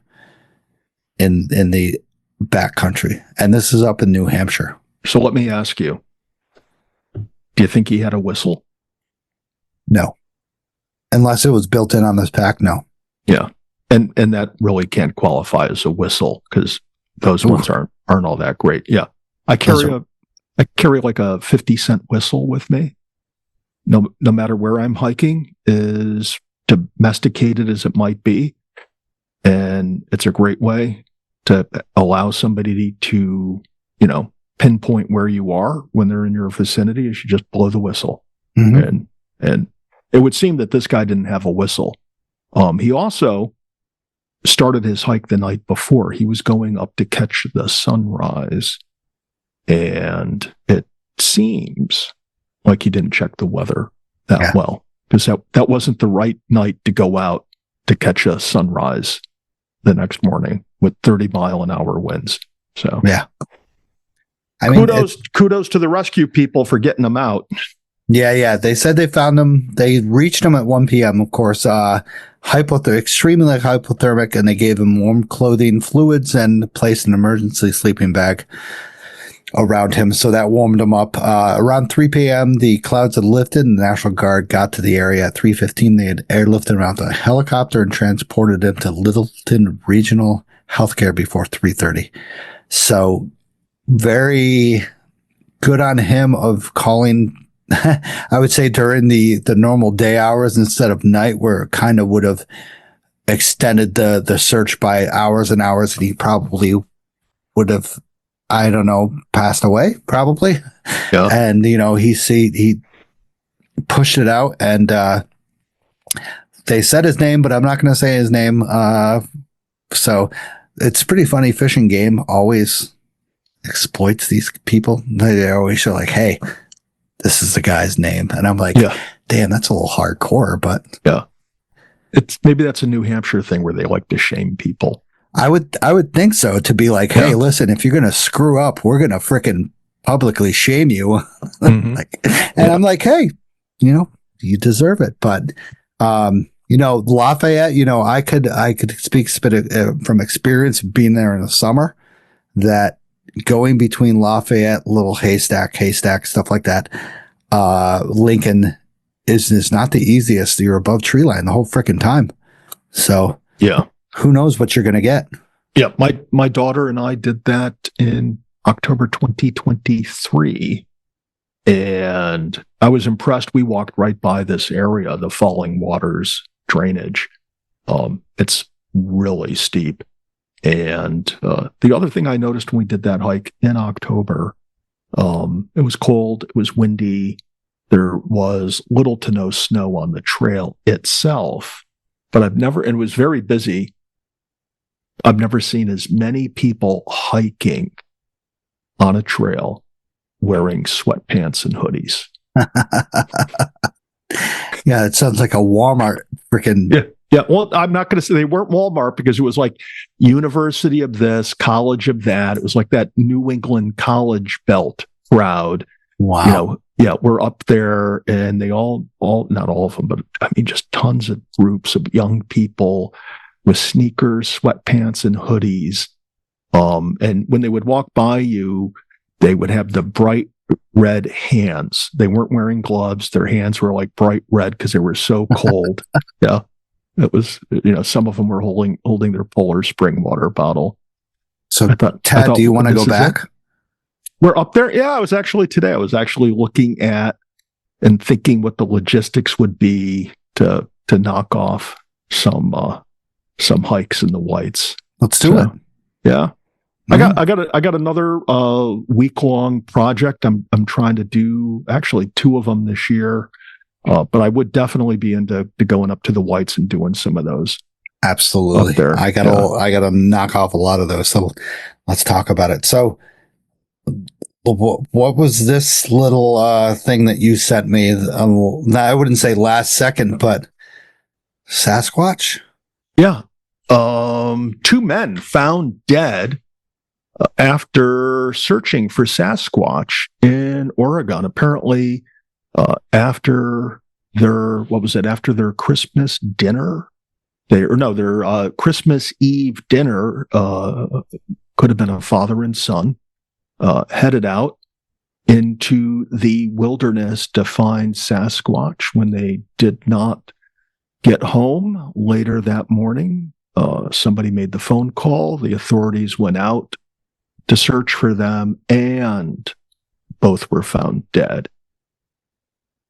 in the backcountry. And this is up in New Hampshire. So let me ask you, do you think he had a whistle? No. Unless it was built in on this pack, no. Yeah. And that really can't qualify as a whistle because those ones aren't all that great. Yeah. I carry like a 50-cent whistle with me. No matter where I'm hiking, as domesticated as it might be. And it's a great way to allow somebody to, pinpoint where you are when they're in your vicinity. You should just blow the whistle. Mm-hmm. And it would seem that this guy didn't have a whistle. He also started his hike the night before. He was going up to catch the sunrise. And it seems like he didn't check the weather that well, because that wasn't the right night to go out to catch a sunrise the next morning with 30-mile-an-hour winds. So yeah, kudos to the rescue people for getting them out. Yeah. They said they found him. They reached him at 1 p.m. Of course, extremely hypothermic, and they gave him warm clothing, fluids, and placed an emergency sleeping bag around him. So that warmed him up. Around 3 p.m., the clouds had lifted and the National Guard got to the area at 3:15. They had airlifted around a helicopter and transported him to Littleton Regional Healthcare before 3:30. So very good on him of calling, I would say, during the normal day hours instead of night, where it kind of would have extended the search by hours and hours, and he probably would have, I don't know, passed away probably. Yeah. And, he pushed it out, and they said his name, but I'm not going to say his name. So it's a pretty funny. Fishing game always exploits these people. They always show like, hey, this is the guy's name. And I'm like, damn, that's a little hardcore, but yeah, maybe that's a New Hampshire thing where they like to shame people. I would think so, to be like, hey, listen, if you're going to screw up, we're going to frickin' publicly shame you. Mm-hmm. I'm like, hey, you deserve it. But, Lafayette, I could speak from experience being there in the summer, that going between Lafayette, Little Haystack, stuff like that, Lincoln is not the easiest. You're above tree line the whole frickin' time. So, yeah. Who knows what you're going to get? Yeah, my daughter and I did that in October 2023, and I was impressed. We walked right by this area, the Falling Waters drainage. It's really steep. And the other thing I noticed when we did that hike in October, it was cold, it was windy, there was little to no snow on the trail itself, but and it was very busy. I've never seen as many people hiking on a trail wearing sweatpants and hoodies. Yeah, it sounds like a Walmart freaking. Yeah. Well, I'm not going to say they weren't Walmart, because it was like University of this, College of that. It was like that New England college belt crowd. Wow. We're up there, and they all, not all of them, but I mean, just tons of groups of young people with sneakers, sweatpants, and hoodies. And when they would walk by you, they would have the bright red hands. They weren't wearing gloves. Their hands were like bright red because they were so cold. Yeah. It was, some of them were holding their Polar Spring water bottle. So, Tad, do you want to go back? We're up there. Yeah, I was actually looking at and thinking what the logistics would be to knock off some hikes in the Whites. Let's do it. Yeah. Mm-hmm. I got another week-long project. I'm trying to do actually 2 of them this year. But I would definitely be into going up to the Whites and doing some of those. Absolutely. I gotta knock off a lot of those. So let's talk about it. So what was this little thing that you sent me? I wouldn't say last second, but Sasquatch? Yeah. 2 men found dead after searching for Sasquatch in Oregon. Apparently, after after their Christmas dinner? Their Christmas Eve dinner, could have been a father and son, headed out into the wilderness to find Sasquatch. When they did not get home later that morning, somebody made the phone call. The authorities went out to search for them, and both were found dead.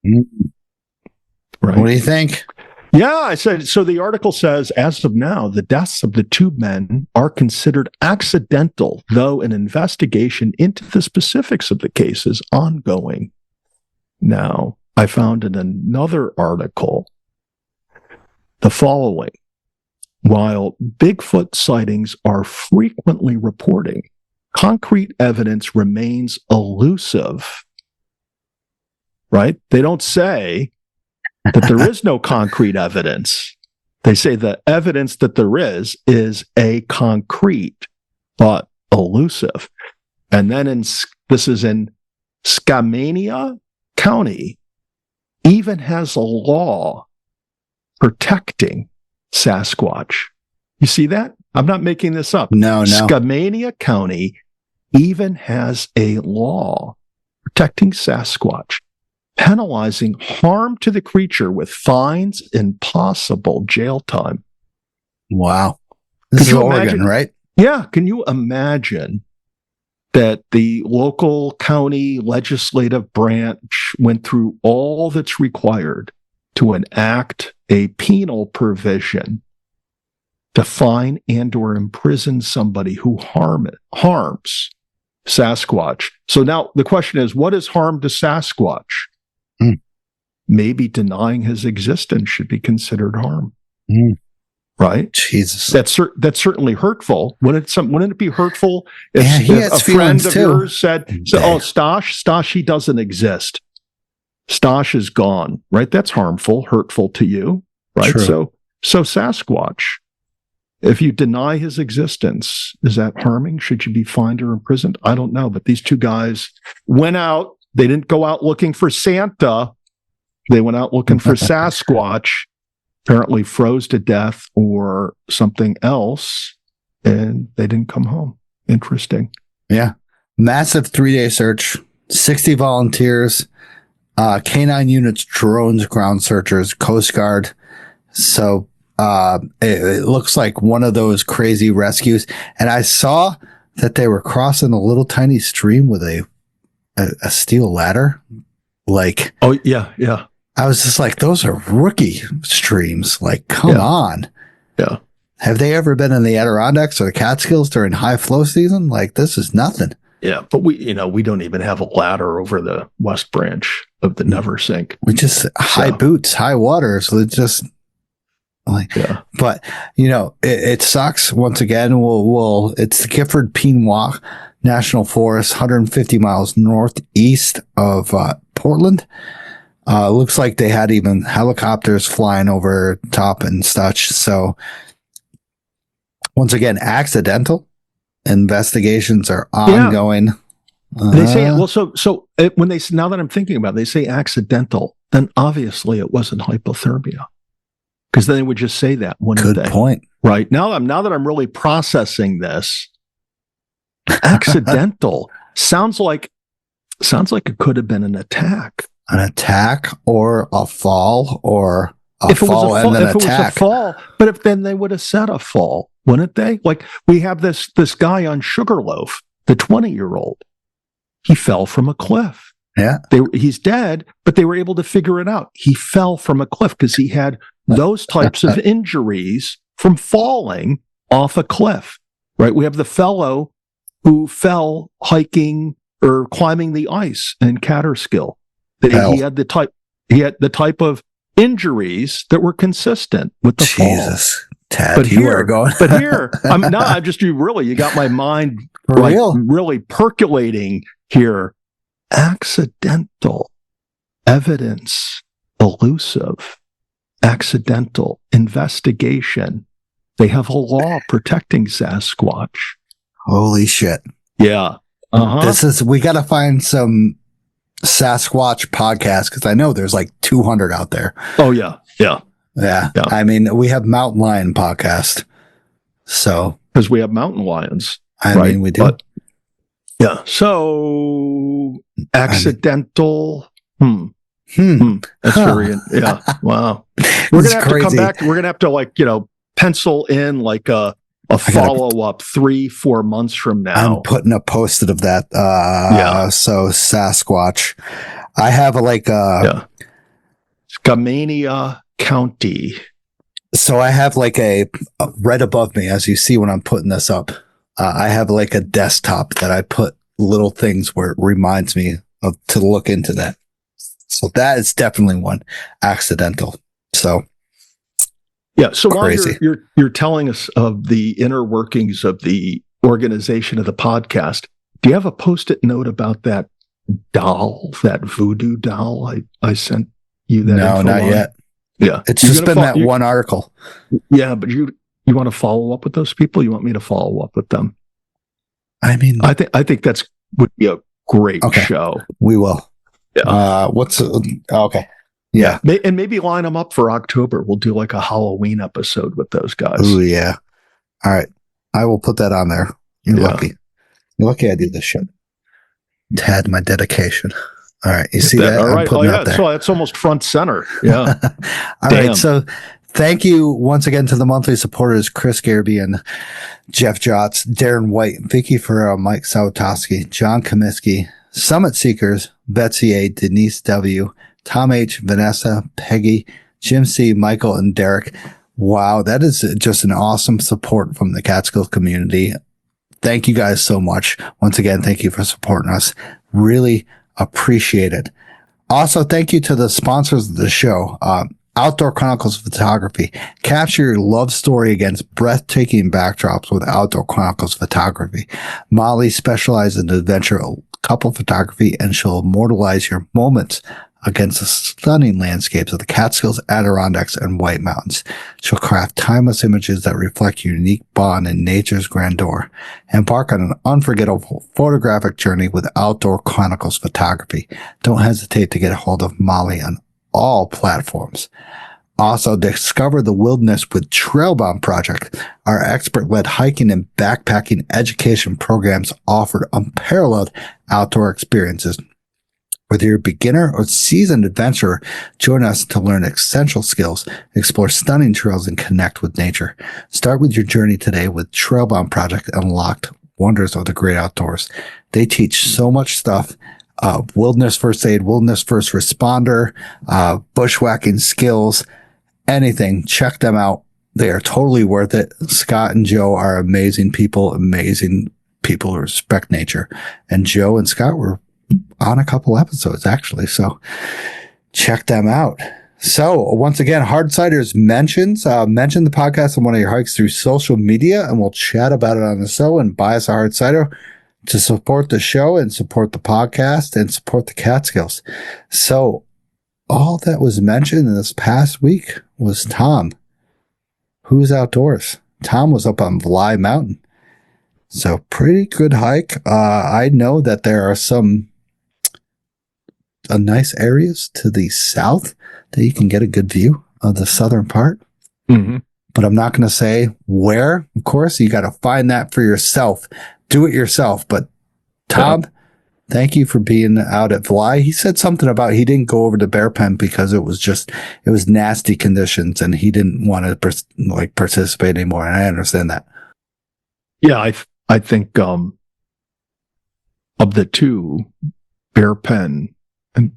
Right. What do you think? Yeah, I said, so the article says, as of now, the deaths of the two men are considered accidental, though an investigation into the specifics of the case is ongoing. Now, I found in another article the following. While Bigfoot sightings are frequently reporting, concrete evidence remains elusive. Right? They don't say that there is no concrete evidence. They say the evidence that there is a concrete but elusive. And then this is in Skamania County, even has a law protecting Sasquatch. You see that? I'm not making this up. No. Skamania County even has a law protecting Sasquatch, penalizing harm to the creature with fines and possible jail time. Wow. This is Oregon, right? Yeah. Can you imagine that the local county legislative branch went through all that's required to enact a penal provision to fine and or imprison somebody who harms Sasquatch? So now the question is, what is harm to Sasquatch? Maybe denying his existence should be considered harm. Right? Jesus. That's certainly hurtful. Wouldn't it be hurtful if, if a friend of yours said, oh, Stosh, he doesn't exist. Stosh is gone, right? That's harmful, hurtful to you, right? True. So Sasquatch, if you deny his existence, is that harming? Should you be fined or imprisoned? I don't know. But these two guys went out. They didn't go out looking for Santa. They went out looking for Sasquatch, apparently froze to death or something else, and they didn't come home. Interesting. Yeah. Massive 3-day search, 60 volunteers, K9 units, drones, ground searchers, Coast Guard. So it looks like one of those crazy rescues. And I saw that they were crossing a little tiny stream with a steel ladder. Like, oh, yeah. I was just like, those are rookie streams. Like, come on. Yeah. Have they ever been in the Adirondacks or the Catskills during high flow season? Like, this is nothing. Yeah, but we don't even have a ladder over the west branch of the Neversink. We just high boots, high water. So it's just like, but it sucks. Once again, it's the Gifford Pinois National Forest, 150 miles northeast of Portland. Looks like they had even helicopters flying over top and such. So once again, accidental investigations are ongoing. They say, now that I'm thinking about it, they say accidental, then obviously it wasn't hypothermia. Because then they would just say that, wouldn't they? Good point. Right. Now that I'm really processing this, accidental sounds like it could have been an attack. An attack or a fall or a fall and then attack. It was a fall, but if then they would have said a fall, wouldn't they? Like we have this guy on Sugarloaf, the 20-year-old. He fell from a cliff. Yeah. He's dead, but they were able to figure it out. He fell from a cliff because he had those types of injuries from falling off a cliff, right? We have the fellow who fell hiking or climbing the ice in Catskill. He had the type of injuries that were consistent with the fall. Jesus, Tad, but you are going. But here, you got my mind really percolating here. Accidental evidence, elusive, accidental investigation. They have a law protecting Sasquatch. Holy shit. Yeah. We got to find some Sasquatch podcast, because I know there's like 200 out there. Oh yeah. Yeah. I mean, we have Mountain Lion podcast. So, because we have mountain lions. I mean, we do. But, yeah. So accidental. That's very, yeah. Wow. We're going to have to come back. We're going to have to pencil in like a follow up 3-4 months from now. I'm putting a post-it of that. So Sasquatch. I have Skamania County. So I have like a right above me, as you see when I'm putting this up. I have like a desktop that I put little things where it reminds me of to look into that. So that is definitely one accidental. So yeah. So crazy. While you're telling us of the inner workings of the organization of the podcast, do you have a post-it note about that doll, that voodoo doll I sent you? That no, not yet. Yeah, it's just been that one article. Yeah, but you want to follow up with those people? You want me to follow up with them? I mean, I think that's would be a great show. We will. Yeah. Okay. Yeah. And maybe line them up for October. We'll do like a Halloween episode with those guys. Oh yeah. All right. I will put that on there. You're lucky. You're lucky I did this shit. Tad, my dedication. All right. You see that? All right. Oh, yeah. So that's almost front center. Yeah. All right. So thank you once again to the monthly supporters, Chris Garby and Jeff Jotz, Darren White, Vicky Ferrell, Mike Sawatowski, John Comiskey, Summit Seekers, Betsy A, Denise W, Tom H, Vanessa, Peggy, Jim C, Michael, and Derek. Wow. That is just an awesome support from the Catskill community. Thank you guys so much. Once again, thank you for supporting us. Really appreciate it. Also, thank you to the sponsors of the show. Outdoor Chronicles Photography. Capture your love story against breathtaking backdrops with Outdoor Chronicles Photography. Molly specializes in adventure couple photography, and she'll immortalize your moments against the stunning landscapes of the Catskills, Adirondacks, and White Mountains. She'll craft timeless images that reflect your unique bond in nature's grandeur. Embark on an unforgettable photographic journey with Outdoor Chronicles Photography. Don't hesitate to get a hold of Molly on all platforms. Also, discover the wilderness with Trailbound Project. Our expert-led hiking and backpacking education programs offer unparalleled outdoor experiences. Whether you're a beginner or seasoned adventurer, join us to learn essential skills, explore stunning trails, and connect with nature. Start with your journey today with Trailbound Project Unlocked Wonders of the Great Outdoors. They teach so much stuff. Wilderness first aid, wilderness first responder, bushwhacking skills, anything. Check them out. They are totally worth it. Scott and Joe are amazing people who respect nature. And Joe and Scott were on a couple episodes, actually. So check them out. So once again, Hardsiders mention the podcast on one of your hikes through social media, and we'll chat about it on the show and buy us a hard cider to support the show and support the podcast and support the Catskills. So all that was mentioned in this past week was Tom. Who's outdoors? Tom was up on Bly Mountain. So pretty good hike. I know that there are some nice areas to the south that you can get a good view of the southern part. Mm-hmm. But I'm not going to say where. Of course, you got to find that for yourself. Do it yourself. But Tom, thank you for being out at Bly. He said something about he didn't go over to Bear Pen because it was nasty conditions and he didn't want to participate anymore. And I understand that. Yeah, I think of the two, Bear Pen, and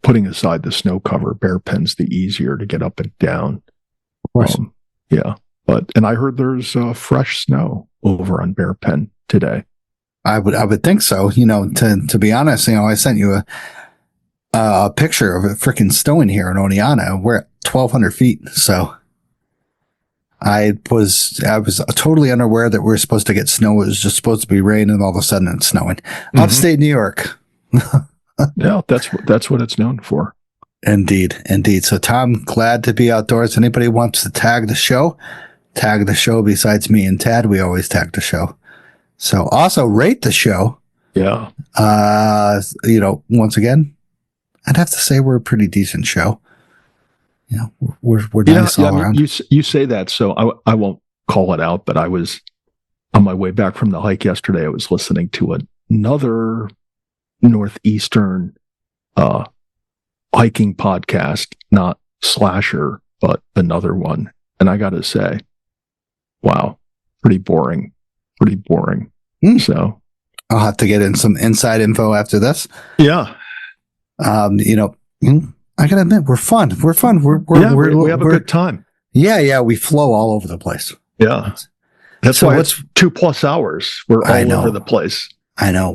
putting aside the snow cover, Bear Pen's the easier to get up and down. Of course. Yeah. And I heard there's fresh snow over on Bear Pen today. I would think so. To be honest, I sent you a picture of it freaking snowing here in Oneonta. We're at 1,200 feet. So I was totally unaware that we were supposed to get snow. It was just supposed to be rain, and all of a sudden it's snowing. Mm-hmm. Upstate New York. Yeah, that's what it's known for. Indeed. So Tom, glad to be outdoors. Anybody wants to tag the show besides me and Tad, we always tag the show. So also rate the show. Yeah. Once again, I'd have to say we're a pretty decent show. We're nice all around. You say that, so I won't call it out, but I was on my way back from the hike yesterday. I was listening to another Northeastern hiking podcast, not Slasher, but another one. And I got to say, wow, pretty boring. So I'll have to get in some inside info after this. Yeah. I gotta admit, we're fun. We have a good time. Yeah. We flow all over the place. Yeah. That's why it's 2+ hours. We're all over the place. I know.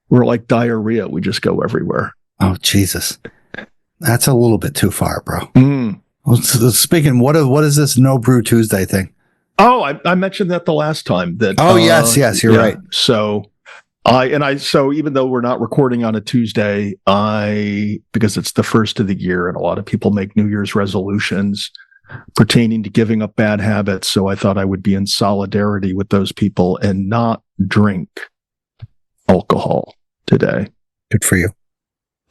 We're like diarrhea. We just go everywhere. Oh, Jesus. That's a little bit too far, bro. Well, speaking, what is this No Brew Tuesday thing? Oh, I mentioned that the last time. Yes, you're right. So so even though we're not recording on a Tuesday, because it's the first of the year and a lot of people make New Year's resolutions pertaining to giving up bad habits. So I thought I would be in solidarity with those people and not drink alcohol today. Good for you.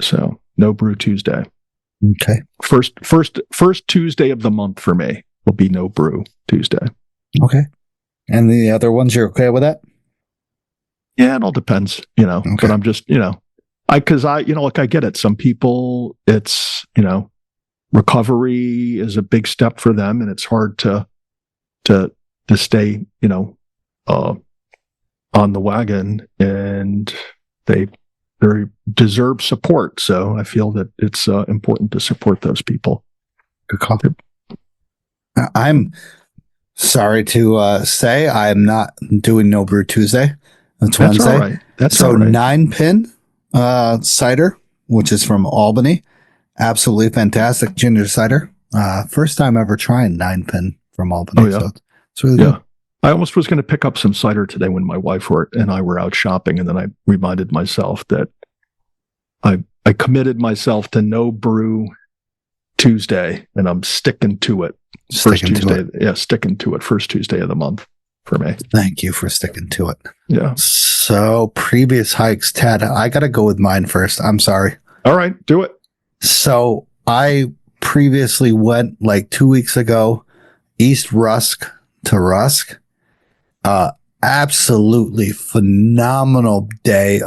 So No Brew Tuesday. Okay. First Tuesday of the month for me will be No Brew Tuesday. Okay. And the other ones, you're okay with that? Yeah, it all depends, okay. But I'm just, I get it. Some people, it's, recovery is a big step for them, and it's hard to stay, on the wagon, and they very deserve support. So I feel that it's important to support those people. Good call. I'm sorry to say I'm not doing No Brew Tuesday. That's Wednesday. All right. That's so all right. 9-pin cider, which is from Albany. Absolutely fantastic ginger cider. First time ever trying 9-pin from Albany. Oh, yeah. So it's really good. I almost was going to pick up some cider today when my wife and I were out shopping, and then I reminded myself that I committed myself to No Brew Tuesday, and I'm sticking to it. Sticking to it. First Tuesday of the month for me. Thank you for sticking to it. Yeah. So previous hikes, Tad, I got to go with mine first. I'm sorry. All right, do it. So I previously went like 2 weeks ago, East Rusk to Rusk. Absolutely phenomenal day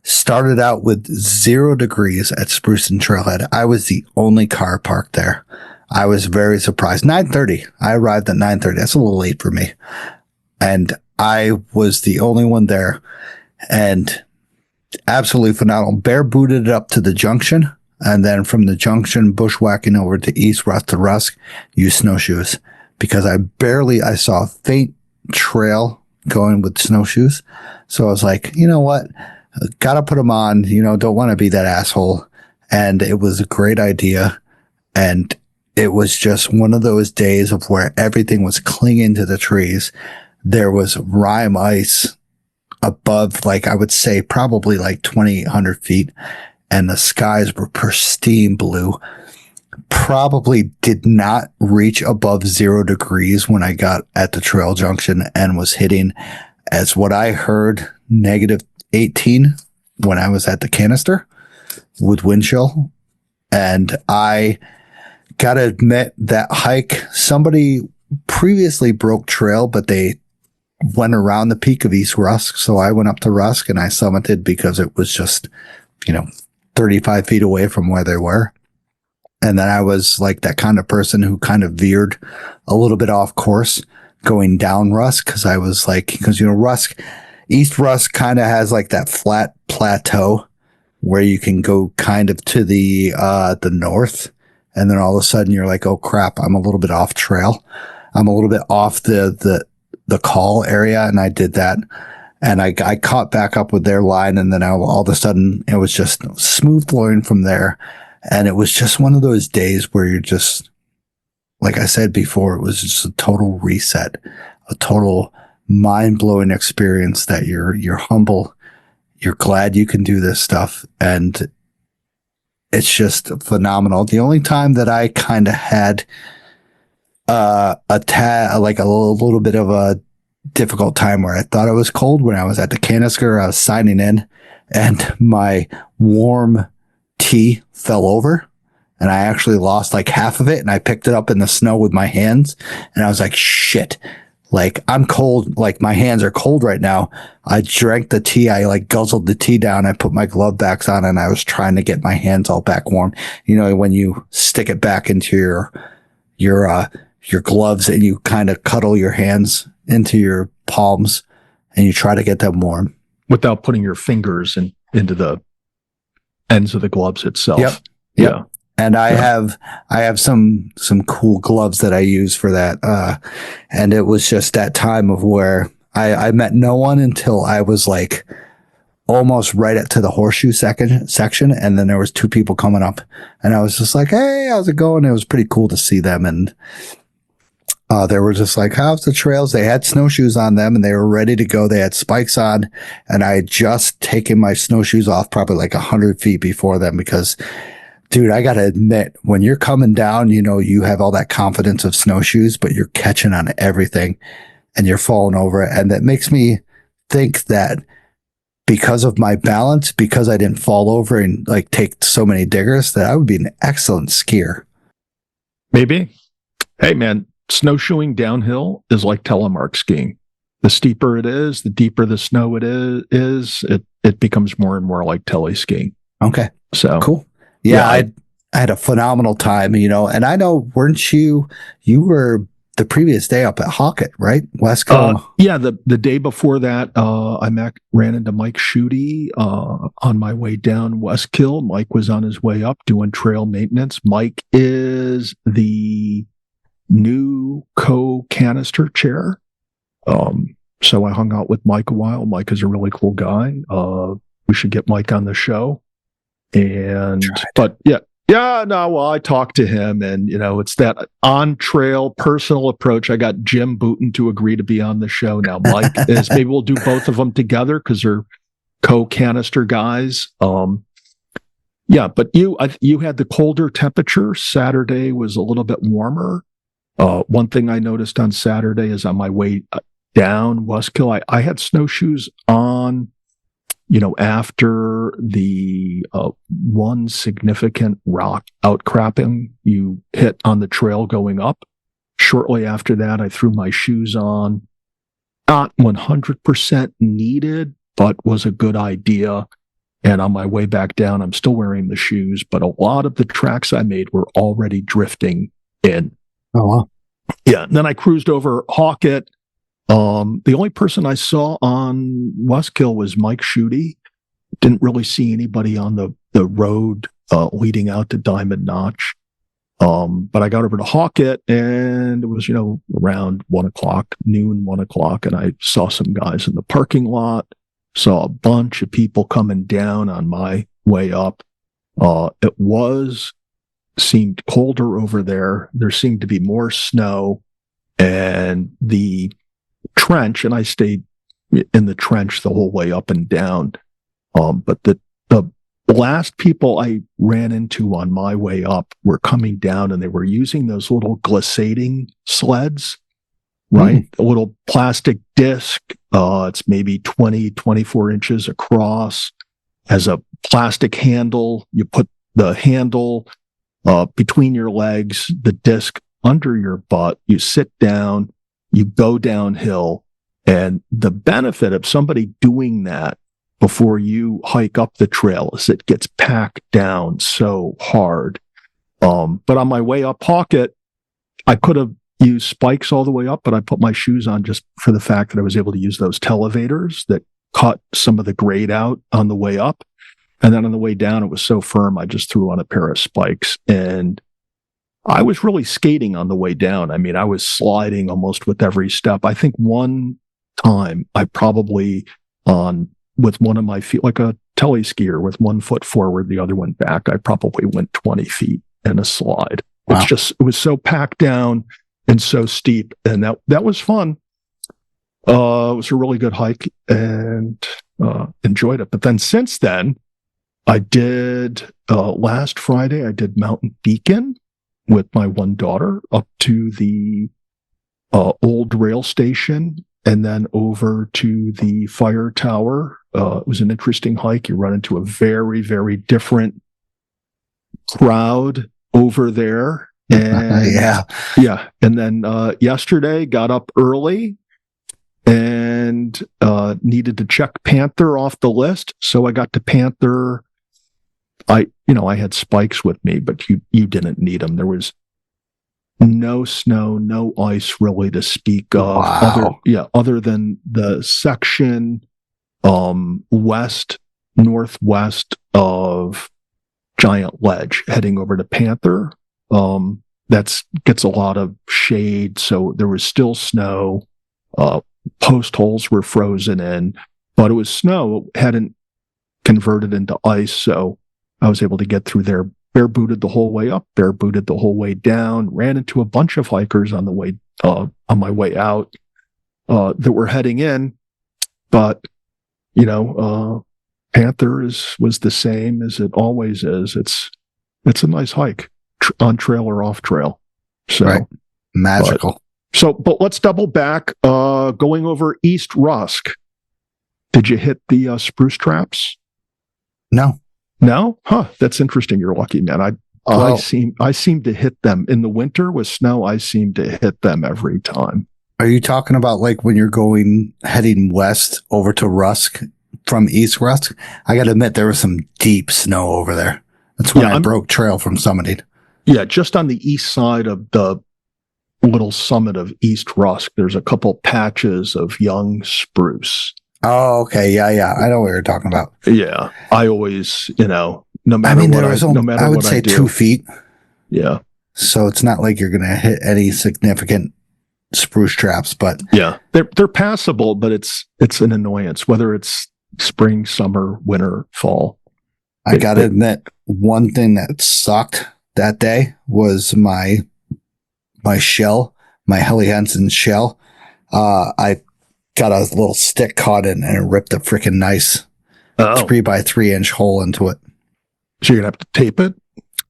started out with 0 degrees at Spruce and Trailhead. I was the only car parked there. I was very surprised. 9:30. I arrived at 9:30. That's a little late for me. And I was the only one there, and absolutely phenomenal. Bare booted it up to the junction. And then from the junction, bushwhacking over to East Rusk to Rusk, use snowshoes, because I saw a faint trail going with snowshoes. So I was like, you know what? Gotta put them on, don't want to be that asshole. And it was a great idea. And it was just one of those days of where everything was clinging to the trees. There was rime ice above, I would say probably 2,800 feet. And the skies were pristine blue. Probably did not reach above 0 degrees when I got at the trail junction, and was hitting, as what I heard, -18 when I was at the canister with wind chill. And I gotta admit, that hike, somebody previously broke trail, but they went around the peak of East Rusk. So I went up to Rusk and I summited because it was just, 35 feet away from where they were. And then I was like that kind of person who kind of veered a little bit off course going down Rusk, because I was East Rusk kind of has that flat plateau where you can go kind of to the north, and then all of a sudden you're like, oh crap, I'm a little bit off trail. I'm a little bit off the call area, and I did that. And I caught back up with their line, and then all of a sudden it was just smooth flowing from there. And it was just one of those days where you're just, like I said before, it was just a total reset, a total mind-blowing experience that you're humble. You're glad you can do this stuff. And it's just phenomenal. The only time that I kind of had a little bit of a difficult time where I thought it was cold when I was at the canister. I was signing in, and my warm tea fell over, and I actually lost like half of it. And I picked it up in the snow with my hands, and I was like, "Shit!" Like, I'm cold. Like, my hands are cold right now. I drank the tea. I like guzzled the tea down. I put my glove backs on, and I was trying to get my hands all back warm. You know, when you stick it back into your gloves and you kind of cuddle your hands into your palms and you try to get them warm without putting your fingers into the ends of the gloves itself. Yep. Yeah. And I have some cool gloves that I use for that. And it was just that time of where I met no one until I was like almost right up to the horseshoe section. And then there was 2 people coming up, and I was just like, "Hey, how's it going?" It was pretty cool to see them. And they were just like, "How's the trails?" They had snowshoes on them and they were ready to go. They had spikes on, and I had just taken my snowshoes off probably like 100 feet before them because, dude, I got to admit, when you're coming down, you know, you have all that confidence of snowshoes, but you're catching on everything and you're falling over it. And that makes me think that because of my balance, because I didn't fall over and like take so many diggers, that I would be an excellent skier. Maybe. Hey, man, snowshoeing downhill is like telemark skiing. The steeper it is, the deeper the snow it it becomes more and more like tele skiing. Okay. So cool. Yeah, I had a phenomenal time, you know, and I know, weren't you were the previous day up at Hawkett, right? Westco. Yeah, the day before that, I ran into Mike Schutte on my way down Westkill. Mike was on his way up doing trail maintenance. Mike is the new co-canister chair. So I hung out with Mike a while. Mike is a really cool guy. We should get Mike on the show. But I talked to him, and you know, it's that on trail personal approach. I got Jim Booten to agree to be on the show. Now Mike is, maybe we'll do both of them together because they're co-canister guys. But you had the colder temperature. Saturday was a little bit warmer. One thing I noticed on Saturday is on my way down Westkill, I had snowshoes on, you know, after the one significant rock outcropping you hit on the trail going up. Shortly after that, I threw my shoes on. Not 100% needed, but was a good idea. And on my way back down, I'm still wearing the shoes, but a lot of the tracks I made were already drifting in. Oh, wow. Yeah. And then I cruised over Hawkett. The only person I saw on Westkill was Mike Schutte. Didn't really see anybody on the road leading out to Diamond Notch. But I got over to Hawkett, and it was, you know, around 1 o'clock, 1 o'clock, and I saw some guys in the parking lot, saw a bunch of people coming down on my way up. It seemed colder over there. There seemed to be more snow, and the trench, and I stayed in the trench the whole way up and down. But the last people I ran into on my way up were coming down, and they were using those little glissading sleds, right? A little plastic disc. It's maybe 24 inches across, has a plastic handle. You put the handle between your legs, the disc under your butt. You sit down, you go downhill. And the benefit of somebody doing that before you hike up the trail is it gets packed down so hard. But on my way up Hawkett, I could have used spikes all the way up, but I put my shoes on just for the fact that I was able to use those televators that cut some of the grade out on the way up. And then on the way down, it was so firm, I just threw on a pair of spikes. And I was really skating on the way down. I mean, I was sliding almost with every step. I think one time I probably with one of my feet, like a tele skier with one foot forward, the other one back, I probably went 20 feet in a slide. Wow. It was so packed down and so steep. And that was fun. It was a really good hike, and enjoyed it. But then since then, I did, last Friday, I did Mountain Beacon with my one daughter up to the old rail station and then over to the fire tower. It was an interesting hike. You run into a very, very different crowd over there. And yeah. And then yesterday got up early and needed to check Panther off the list. So I got to Panther. I had spikes with me, but you didn't need them. There was no snow, no ice really to speak of. Wow. Other than the section northwest of Giant Ledge heading over to Panther. That gets a lot of shade, so there was still snow. Post holes were frozen in, but it was snow. It hadn't converted into ice, so I was able to get through there bare booted the whole way up, bare booted the whole way down, ran into a bunch of hikers on the way, on my way out, that were heading in. But, Panther was the same as it always is. It's a nice hike on trail or off trail. So right. Magical. But let's double back, going over East Rusk. Did you hit the spruce traps? No. No? Huh. That's interesting. You're lucky, man. I seem to hit them in the winter with snow. I seem to hit them every time. Are you talking about like when you're heading west over to Rusk from East Rusk? I got to admit, there was some deep snow over there. That's when I broke trail from summiting. Yeah, just on the east side of the little summit of East Rusk, there's a couple patches of young spruce. Oh, okay. Yeah. I know what you're talking about. Yeah. I always, no matter I would say 2 feet. Yeah. So it's not like you're going to hit any significant spruce traps, but yeah, they're passable, but it's an annoyance, whether it's spring, summer, winter, fall. I got to admit, one thing that sucked that day was my shell, my Helly Hansen shell. I got a little stick caught in and it ripped a freaking nice 3 by 3 inch hole into it. So you're going to have to tape it?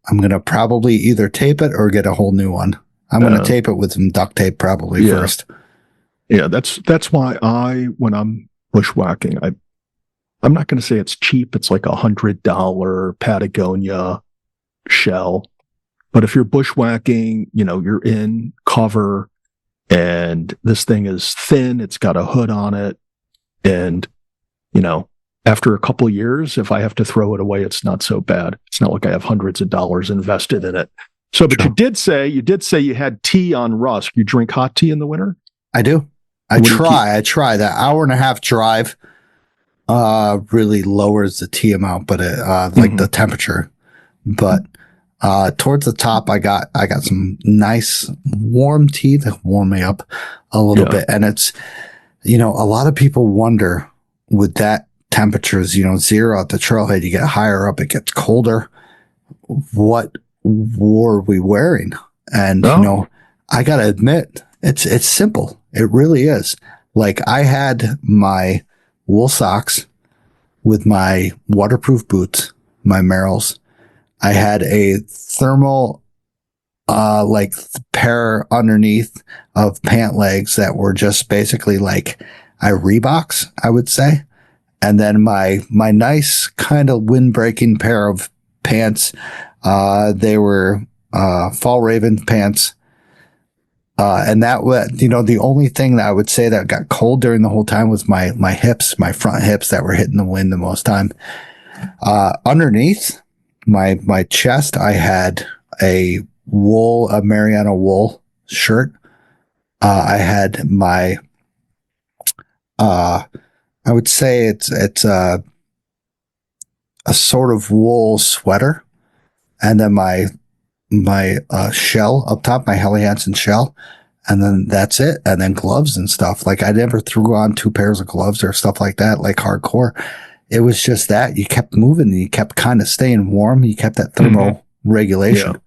I'm going to probably either tape it or get a whole new one. I'm going to tape it with some duct tape probably first. Yeah, that's why when I'm bushwhacking, I'm not going to say it's cheap. It's like $100 Patagonia shell. But if you're bushwhacking, you're in cover and this thing is thin, it's got a hood on it. And, after a couple of years, if I have to throw it away, it's not so bad. It's not like I have hundreds of dollars invested in it. So, but you did say you had tea on Rusk. You drink hot tea in the winter? I do. I try. That hour and a half drive really lowers the tea amount, but like the temperature. But towards the top, I got some nice warm tea to warm me up a little bit. And it's, a lot of people wonder with that temperatures, 0 at the trailhead, you get higher up, it gets colder. What were we wearing? And, I got to admit, it's simple. It really is. Like I had my wool socks with my waterproof boots, my Merrells. I had a thermal, pair underneath of pant legs that were just basically like Reeboks, I would say. And then my nice kind of windbreaking pair of pants. They were, Fall Raven pants. And that was, the only thing that I would say that got cold during the whole time was my hips, my front hips that were hitting the wind the most time. Underneath my chest, I had a Mariana wool shirt. I had my, I would say it's a sort of wool sweater. And then my shell up top, my Helly Hansen shell. And then that's it. And then gloves and stuff. Like I never threw on 2 pairs of gloves or stuff like that, like hardcore. It was just that you kept moving and you kept kind of staying warm. You kept that thermal regulation. Yeah.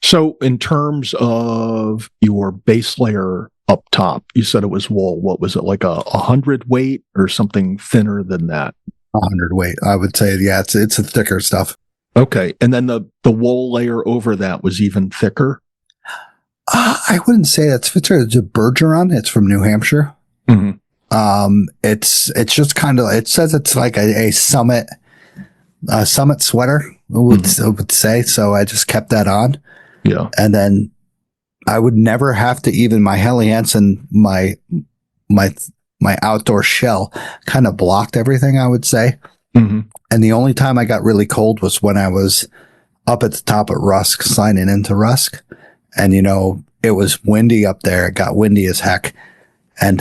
So in terms of your base layer up top, you said it was wool. What was it, like a 100 weight or something thinner than that? 100 weight, I would say. Yeah, it's a thicker stuff. Okay. And then the wool layer over that was even thicker? I wouldn't say that's thicker. It's a Bergeron. It's from New Hampshire. Mm-hmm. It's just kind of, it says it's like a summit sweater, would say. So I just kept that on. Yeah. And then I would never have to even my Helly Hansen, my outdoor shell kind of blocked everything, I would say. Mm-hmm. And the only time I got really cold was when I was up at the top at Rusk, signing into Rusk. And, it was windy up there. It got windy as heck. And,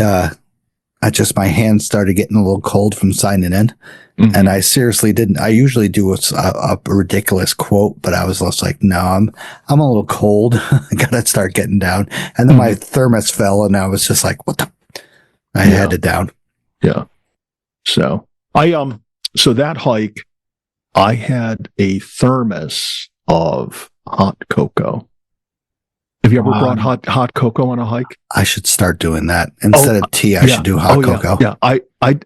my hands started getting a little cold from signing in. Mm-hmm. And I seriously didn't. I usually do a ridiculous quote, but I was just like, no, I'm a little cold. I gotta start getting down. And then my thermos fell, and I was just like, what the? I headed down. Yeah. So so that hike, I had a thermos of hot cocoa. Have you ever brought hot cocoa on a hike? I should start doing that instead of tea. I should do hot cocoa. Yeah,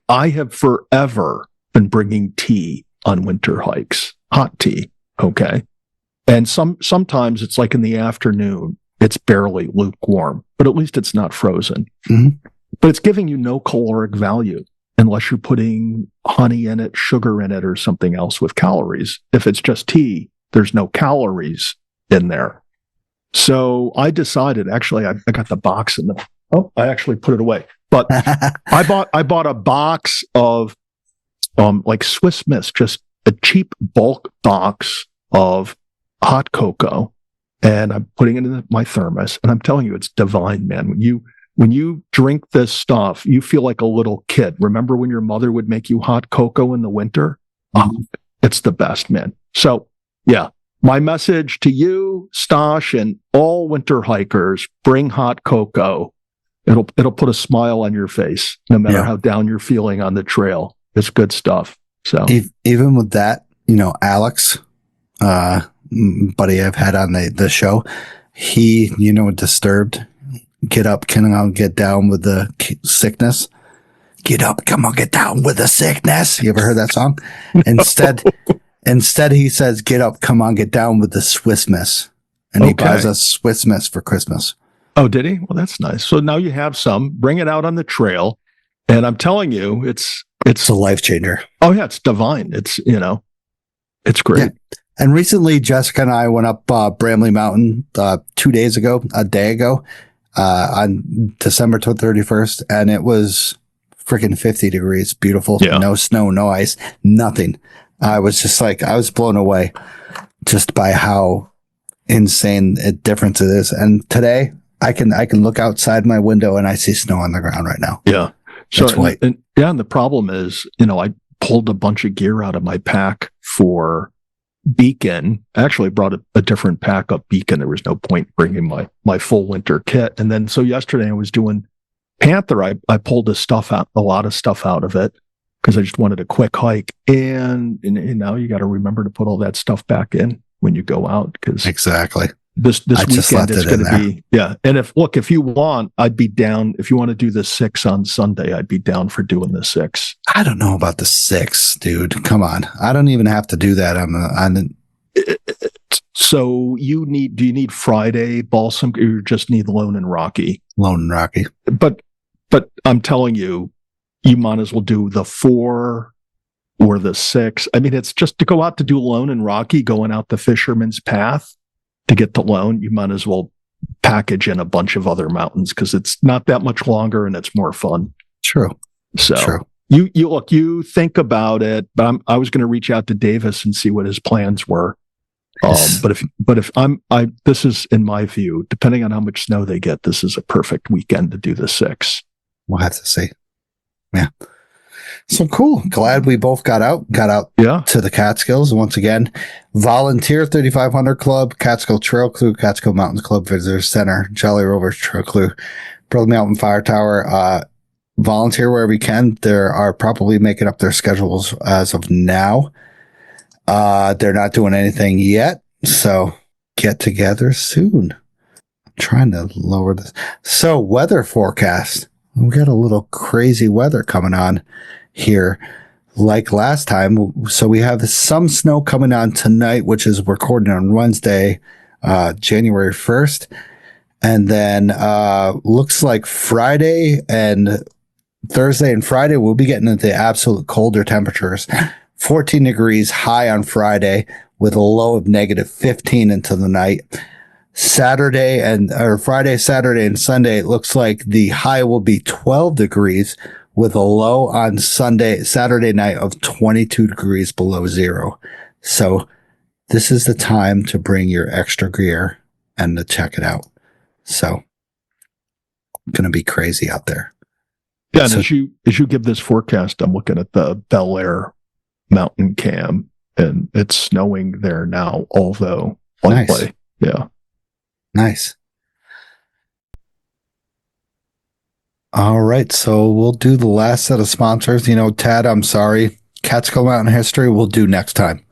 I have forever been bringing tea on winter hikes, hot tea. Okay, and sometimes it's like in the afternoon, it's barely lukewarm, but at least it's not frozen. Mm-hmm. But it's giving you no caloric value unless you're putting honey in it, sugar in it, or something else with calories. If it's just tea, there's no calories in there. So I decided, actually, I got the box I actually put it away. But I bought a box of like Swiss Miss, just a cheap bulk box of hot cocoa, and I'm putting it in my thermos. And I'm telling you, it's divine, man. When you drink this stuff, you feel like a little kid. Remember when your mother would make you hot cocoa in the winter? It's the best, man. So yeah. My message to you, Stosh, and all winter hikers, bring hot cocoa. It'll put a smile on your face, no matter how down you're feeling on the trail. It's good stuff. So even with that, Alex, buddy I've had on the show, he, Disturbed, get up, come on, get down with the sickness. Get up, come on, get down with the sickness. You ever heard that song? Instead, he says, get up, come on, get down with the Swiss Miss. And he buys us Swiss Miss for Christmas. Oh, did he? Well, that's nice. So now you have some. Bring it out on the trail. And I'm telling you, it's a life changer. Oh, yeah, it's divine. It's, it's great. Yeah. And recently, Jessica and I went up Bramley Mountain 2 days ago, a day ago, on December 31st. And it was freaking 50 degrees. Beautiful. Yeah. No snow, no ice, nothing. I was just like, I was blown away just by how insane a difference it is. And today I can look outside my window and I see snow on the ground right now. Yeah. So, it's white. And the problem is, I pulled a bunch of gear out of my pack for Beacon. I actually brought a different pack up Beacon. There was no point bringing my full winter kit. And then, so yesterday I was doing Panther. I pulled a lot of stuff out of it, because I just wanted a quick hike. And now you got to remember to put all that stuff back in when you go out. Because exactly this weekend is going to be, yeah. And if you want, I'd be down. If you want to do the 6 on Sunday, I'd be down for doing the 6. I don't know about the 6, dude. Come on. I don't even have to do that. So do you need Friday Balsam, or you just need Lone and Rocky? Lone and Rocky. But I'm telling you, you might as well do the 4 or the 6. I mean, it's just to go out to do Lone and Rocky, going out the Fisherman's Path to get to Lone. You might as well package in a bunch of other mountains, because it's not that much longer and it's more fun. True. So True. You think about it, but I was going to reach out to Davis and see what his plans were. But if this is, in my view, depending on how much snow they get, this is a perfect weekend to do the 6. We'll have to see. Yeah. So cool. Glad we both got out to the Catskills. And once again, volunteer 3500 Club, Catskill Trail Crew, Catskill Mountains Club Visitor Center, Jolly Rovers Trail Crew, Brother Mountain Fire Tower. Volunteer wherever you can. They are probably making up their schedules as of now. They're not doing anything yet. So get together soon. I'm trying to lower this. So weather forecast. We got a little crazy weather coming on here like last time. So we have some snow coming on tonight, which is recording on Wednesday, January 1st. And then looks like Friday and Thursday and Friday, we'll be getting into absolute colder temperatures. 14 degrees high on Friday with a low of negative 15 into the night. Friday, Saturday, and Sunday, it looks like the high will be 12 degrees with a low on Saturday night of 22 degrees below zero. So this is the time to bring your extra gear and to check it out. So going to be crazy out there. Yeah, and as you give this forecast, I'm looking at the Bel Air mountain cam, and it's snowing there now, although lightly. Nice. Yeah. Nice. All right, so we'll do the last set of sponsors. Tad, I'm sorry. Catskill Mountain History we'll do next time.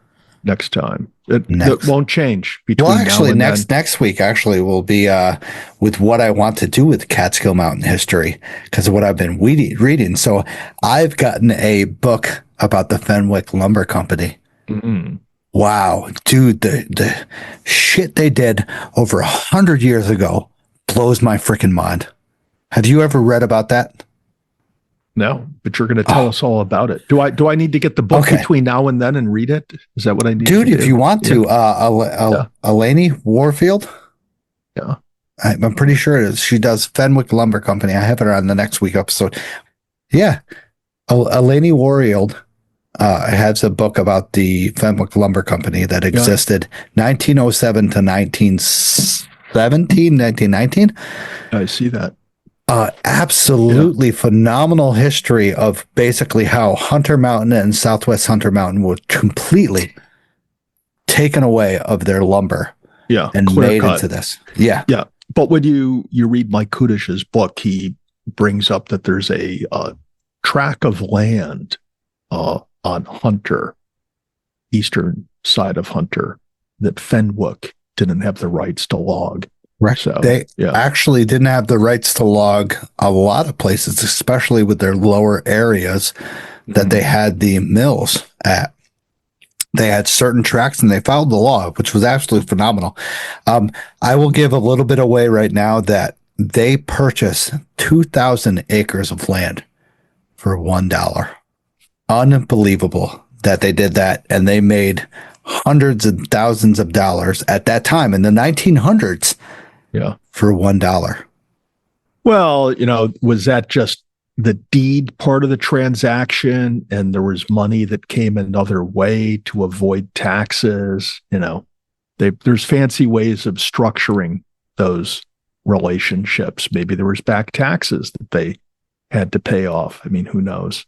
Next time. It won't change between now and next week actually will be with what I want to do with Catskill Mountain History because of what I've been reading. So I've gotten a book about the Fenwick Lumber Company. Mm-hmm. Wow, dude, the shit they did over 100 years ago blows my freaking mind. Have you ever read about that? No, but you're going to tell us all about it. Do I need to get the book between now and then and read it? Is that what I need to do? Dude, if you want to, Elaine Warrfield. Yeah. I'm pretty sure it is. She does Fenwick Lumber Company. I have her on the next week episode. Yeah. Elaine Warrfield has a book about the Fenwick Lumber Company that existed 1907 to 1919. I see that. Absolutely phenomenal history of basically how Hunter Mountain and Southwest Hunter Mountain were completely taken away of their lumber and made into this. Yeah. Yeah. But when you read Mike Kudish's book, he brings up that there's a tract of land on Hunter, eastern side of Hunter, that Fenwick didn't have the rights to log. Right. So, they actually didn't have the rights to log a lot of places, especially with their lower areas that they had the mills at. They had certain tracts and they followed the law, which was absolutely phenomenal. I will give a little bit away right now that they purchased 2,000 acres of land for $1. Unbelievable that they did that. And they made hundreds of thousands of dollars at that time in the 1900s. Yeah. For $1. Well, was that just the deed part of the transaction and there was money that came another way to avoid taxes? There's fancy ways of structuring those relationships. Maybe there was back taxes that they had to pay off. I mean, who knows?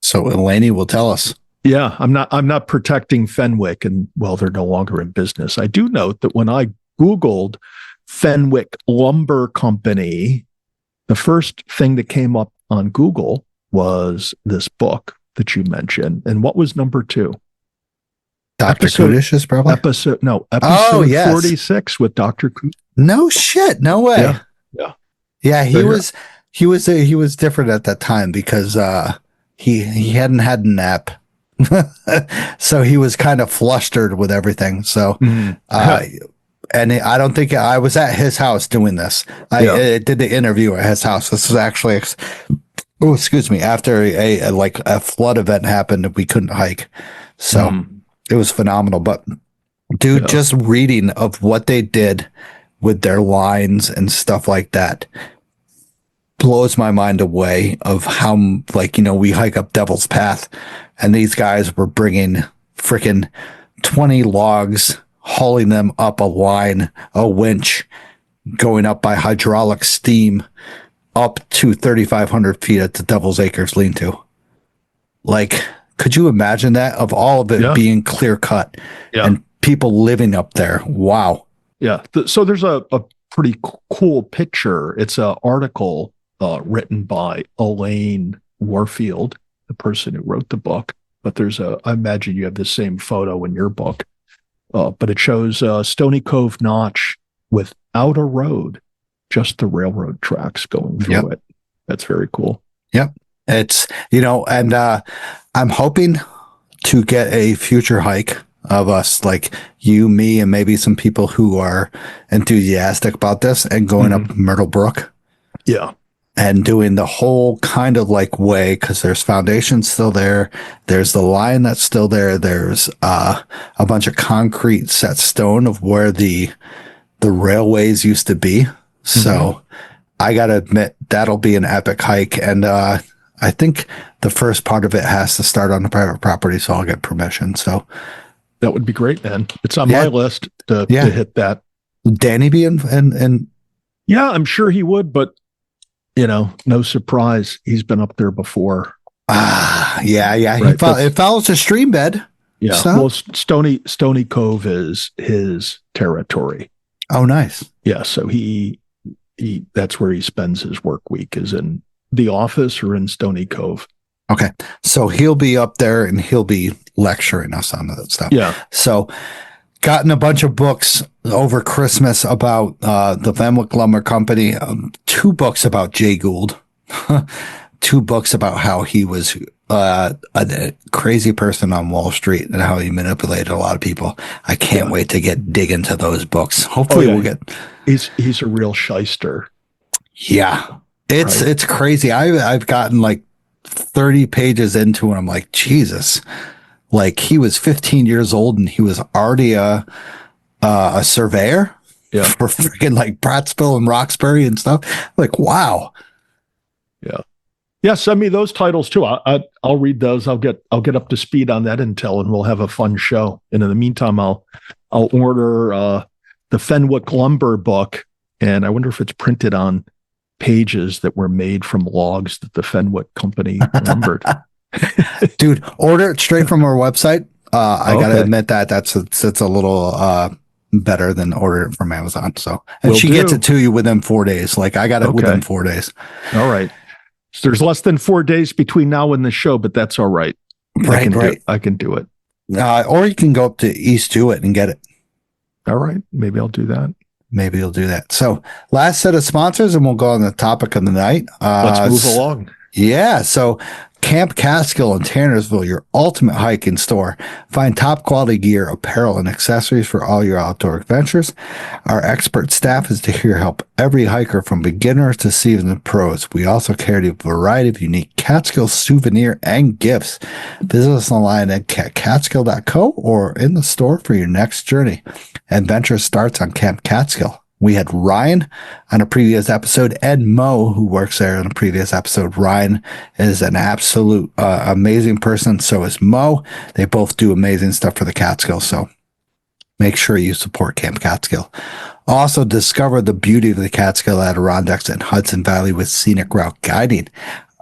So Elaine will tell us. Yeah, I'm not protecting Fenwick, and they're no longer in business. I do note that when I Googled Fenwick Lumber Company, the first thing that came up on Google was this book that you mentioned. And what was number 2? Dr. Kudish's probably? Episode 46 with Dr. Kudish. No shit. No way. Yeah. He was different at that time because he hadn't had a nap. So he was kind of flustered with everything. So and I don't think I was at his house doing this. I did the interview at his house. This was actually, after a flood event happened and we couldn't hike. So it was phenomenal. But dude, just reading of what they did with their lines and stuff like that blows my mind away of how, we hike up Devil's Path and these guys were bringing freaking 20 logs, hauling them up a line, a winch, going up by hydraulic steam up to 3,500 feet at the Devil's Acres lean-to. Could you imagine that? Of all of it being clear cut and people living up there. Wow. Yeah. So there's a pretty cool picture. It's an article written by Elaine Warrfield, the person who wrote the book. But I imagine you have the same photo in your book. But it shows Stony Cove Notch without a road, just the railroad tracks going through it. That's very cool. Yep. It's, and I'm hoping to get a future hike of us, like you, me, and maybe some people who are enthusiastic about this and going up Myrtle Brook. Yeah. and doing the whole kind of like way, because there's foundation still there. There's the line that's still there. There's a bunch of concrete set stone of where the railways used to be. So I got to admit, that'll be an epic hike. And I think the first part of it has to start on the private property, so I'll get permission. So that would be great, man. It's on my list to hit that. Danny be and yeah, I'm sure he would, but no surprise. He's been up there before. Yeah. Right, It follows the stream bed. Yeah. So? Well, Stony Cove is his territory. Oh, nice. Yeah. So he that's where he spends his work week, is in the office or in Stony Cove. Okay. So he'll be up there and he'll be lecturing us on that stuff. Yeah. So gotten a bunch of books over Christmas about the Fenwick Lumber Company, 2 books about Jay Gould, 2 books about how he was a crazy person on Wall Street and how he manipulated a lot of people. I can't wait to dig into those books. Hopefully we'll get... He's a real shyster. Yeah. It's crazy. I've gotten like 30 pages into it. I'm like, Jesus. Like, he was 15 years old and he was already a surveyor for freaking like Prattsville and Roxbury and stuff. Like, wow. Yeah. Yeah. Send me those titles too. I'll read those. I'll get up to speed on that intel, and we'll have a fun show. And in the meantime, I'll order the Fenwick Lumber book, and I wonder if it's printed on pages that were made from logs that the Fenwick Company lumbered. Dude, order it straight from our website. I gotta admit that's a little better than order it from Amazon. So, and she gets it to you within 4 days. Like, I got it within 4 days. All right. So there's less than 4 days between now and the show, but that's all right. Right. I can do it. Or you can go up to East Jewett and get it. All right. Maybe I'll do that. Maybe you'll do that. So, last set of sponsors, and we'll go on the topic of the night. Let's move along. Yeah. So, Camp Catskill in Tannersville, your ultimate hiking store. Find top quality gear, apparel, and accessories for all your outdoor adventures. Our expert staff is to here help every hiker from beginners to seasoned pros. We also carry a variety of unique Catskill souvenir and gifts. Visit us online at catskill.co or in the store for your next journey. Adventure starts on Camp Catskill. We had Ryan on a previous episode, and Mo, who works there in a previous episode. Ryan is an absolute amazing person. So is Mo. They both do amazing stuff for the Catskill. So make sure you support Camp Catskill. Also, discover the beauty of the Catskill Adirondacks and Hudson Valley with Scenic Route Guiding.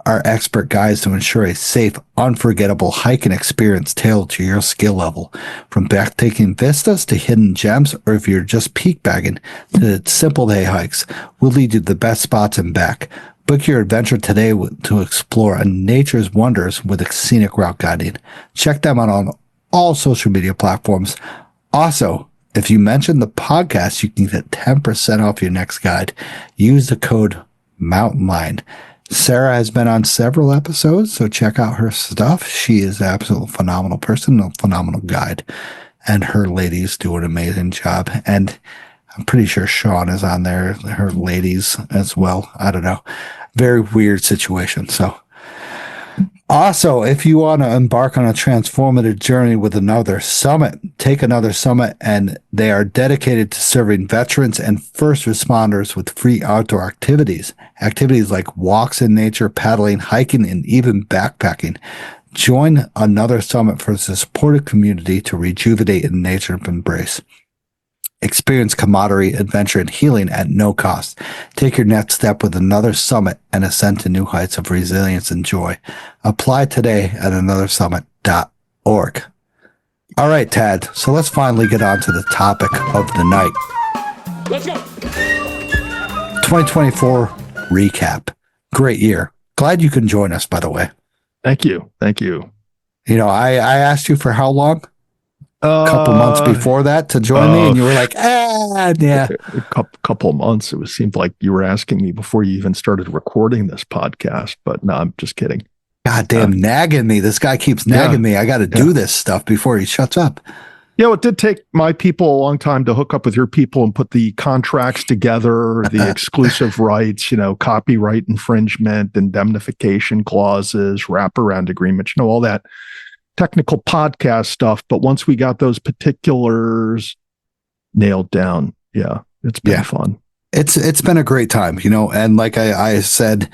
Our expert guides to ensure a safe, unforgettable hiking experience tailored to your skill level. From breathtaking vistas to hidden gems, or if you're just peak bagging to simple day hikes, we'll lead you to the best spots and back. Book your adventure today to explore nature's wonders with Scenic Route Guiding. Check them out on all social media platforms. Also, if you mention the podcast, you can get 10% off your next guide. Use the code MOUNTAINLINE. Sarah has been on several episodes, so check out her stuff. She is an absolute phenomenal person, a phenomenal guide, and her ladies do an amazing job. And I'm pretty sure Sean is on there, her ladies as well. I don't know. Very weird situation. So, also, if you want to embark on a transformative journey with Another Summit, take Another Summit, and they are dedicated to serving veterans and first responders with free outdoor activities. Activities like walks in nature, paddling, hiking, and even backpacking. Join Another Summit for the supportive community to rejuvenate in nature and embrace. Experience camaraderie, adventure, and healing at no cost. Take your next step with Another Summit and ascend to new heights of resilience and joy. Apply today at anothersummit.org. All right, Tad. So let's finally get on to the topic of the night. Let's go. 2024 recap. Great year. Glad you can join us, by the way. Thank you. Thank you. You know, I asked you for how long? A couple months before that to join me, and you were like, yeah. A couple months. Seemed like you were asking me before you even started recording this podcast, but no, I'm just kidding. God damn, nagging me. This guy keeps nagging me. I got to do this stuff before he shuts up. It did take my people a long time to hook up with your people and put the contracts together, the exclusive rights, copyright infringement, indemnification clauses, wraparound agreements, all that technical podcast stuff. But once we got those particulars nailed down, it's been fun. It's been a great time, and like I said,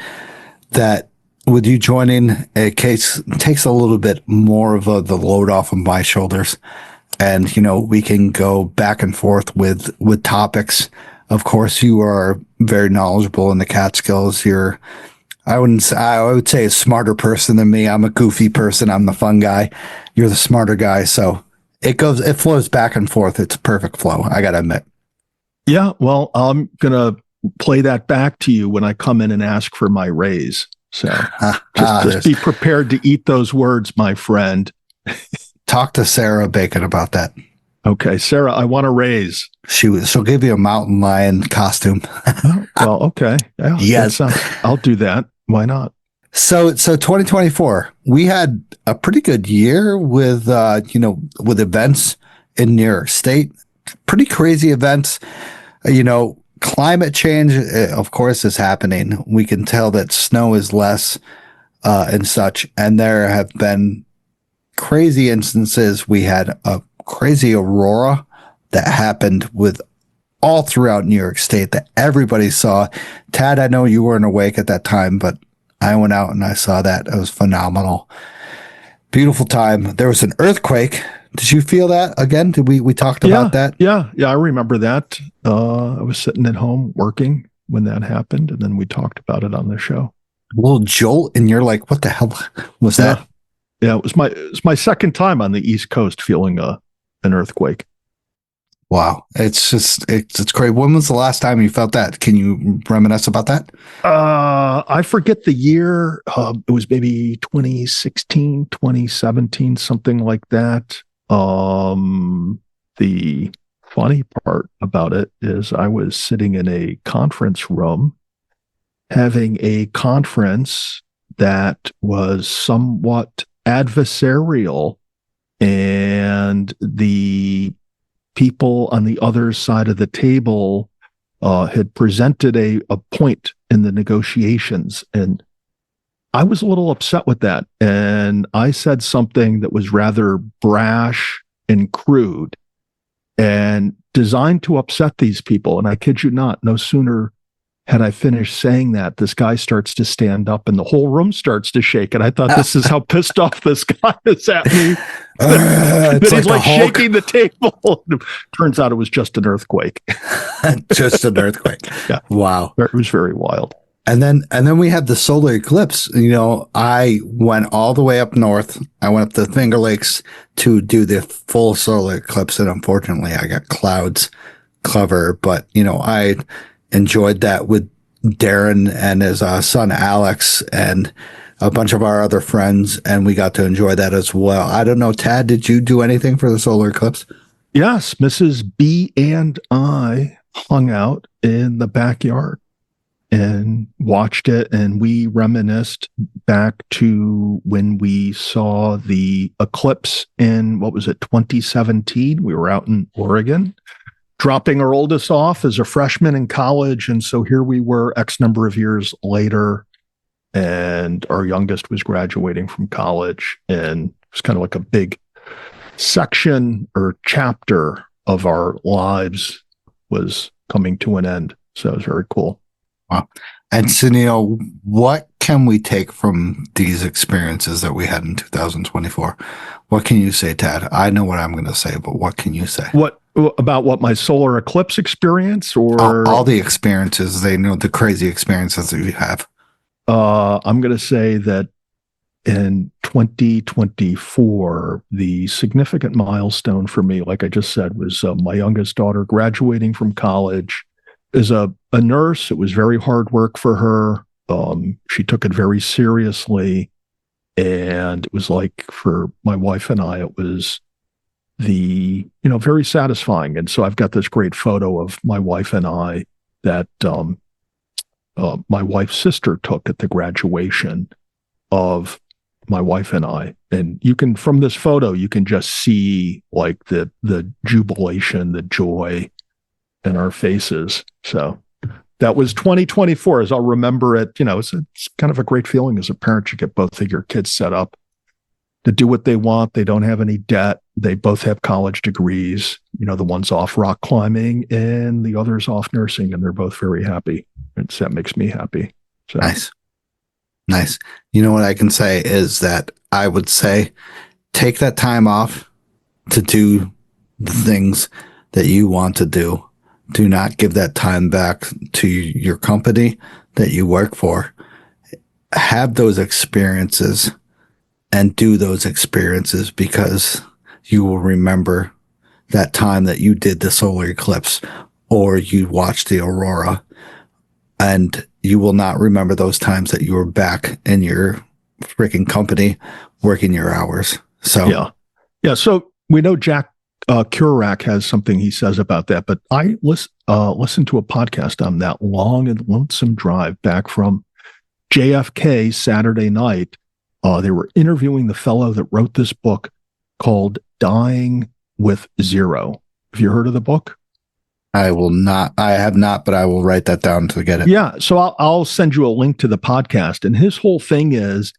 that with you joining, it takes a little bit more of the load off of my shoulders. And, we can go back and forth with topics. Of course, you are very knowledgeable in the Catskills. I would say a smarter person than me. I'm a goofy person. I'm the fun guy. You're the smarter guy. So it flows back and forth. It's a perfect flow. I got to admit. Yeah. Well, I'm going to play that back to you when I come in and ask for my raise. So just be prepared to eat those words, my friend. Talk to Sarah Bacon about that. Okay, Sarah, I want a raise. She'll give you a mountain lion costume. Well, okay. Yeah, yes, I'll do that. Why not? So 2024, we had a pretty good year with with events in New York State. Pretty crazy events. Climate change, of course, is happening. We can tell that snow is less and such, and there have been crazy instances. We had a crazy aurora that happened with all throughout New York State that everybody saw. Tad, I know you weren't awake at that time, but I went out and I saw that. It was phenomenal. Beautiful time. There was an earthquake. Did you feel that again? Did we talked about that? Yeah, I remember that. I was sitting at home working when that happened, and then we talked about it on the show. A little jolt, and you're like, what the hell was that? Yeah, it was my second time on the East Coast feeling an earthquake. Wow, it's great. When was the last time you felt that? Can you reminisce about that? I forget the year. It was maybe 2016, 2017, something like that. The funny part about it is I was sitting in a conference room having a conference that was somewhat adversarial, and the people on the other side of the table had presented a point in the negotiations, and I was a little upset with that. And I said something that was rather brash and crude and designed to upset these people. And I kid you not, no sooner had I finished saying that, this guy starts to stand up and the whole room starts to shake. And I thought, this is how pissed off this guy is at me. That he's like shaking the table. Turns out it was just an earthquake. Just an earthquake. Yeah. Wow. It was very wild. And then we had the solar eclipse. I went all the way up north. I went up to the Finger Lakes to do the full solar eclipse. And unfortunately, I got clouds cover. But, I enjoyed that with Darren and his son, Alex, and a bunch of our other friends. And we got to enjoy that as well. I don't know, Tad, did you do anything for the solar eclipse? Yes. Mrs. B and I hung out in the backyard and watched it, and we reminisced back to when we saw the eclipse in, 2017? We were out in Oregon, dropping our oldest off as a freshman in college, and so here we were X number of years later, and our youngest was graduating from college, and it was kind of like a big section or chapter of our lives was coming to an end. So it was very cool. Wow. And so, what can we take from these experiences that we had in 2024? What can you say, Tad? I know what I'm going to say, but what can you say? What about my solar eclipse experience, or all the experiences? The crazy experiences that you have. I'm going to say that in 2024, the significant milestone for me, like I just said, was my youngest daughter graduating from college. As a nurse, it was very hard work for her. She took it very seriously. And it was like, for my wife and I, it was very satisfying. And so I've got this great photo of my wife and I that my wife's sister took at the graduation of my wife and I. And you can, from this photo, you can just see like the jubilation, the joy in our faces. So that was 2024, as I'll remember it. It's kind of a great feeling as a parent. You get both of your kids set up to do what they want. They don't have any debt. They both have college degrees. The one's off rock climbing and the other's off nursing, and they're both very happy. That makes me happy. So. Nice. You know what I can say is that I would say take that time off to do the things that you want to do. Do not give that time back to your company that you work for. Have those experiences and do those experiences, because you will remember that time that you did the solar eclipse or you watched the aurora, and you will not remember those times that you were back in your freaking company working your hours. So yeah. So we know Jack Kerouac has something he says about that, but I listened to a podcast on that long and lonesome drive back from JFK Saturday night. They were interviewing the fellow that wrote this book called Dying with Zero. Have you heard of the book? I have not, but I will write that down to get it. Yeah. So I'll send you a link to the podcast. And his whole thing is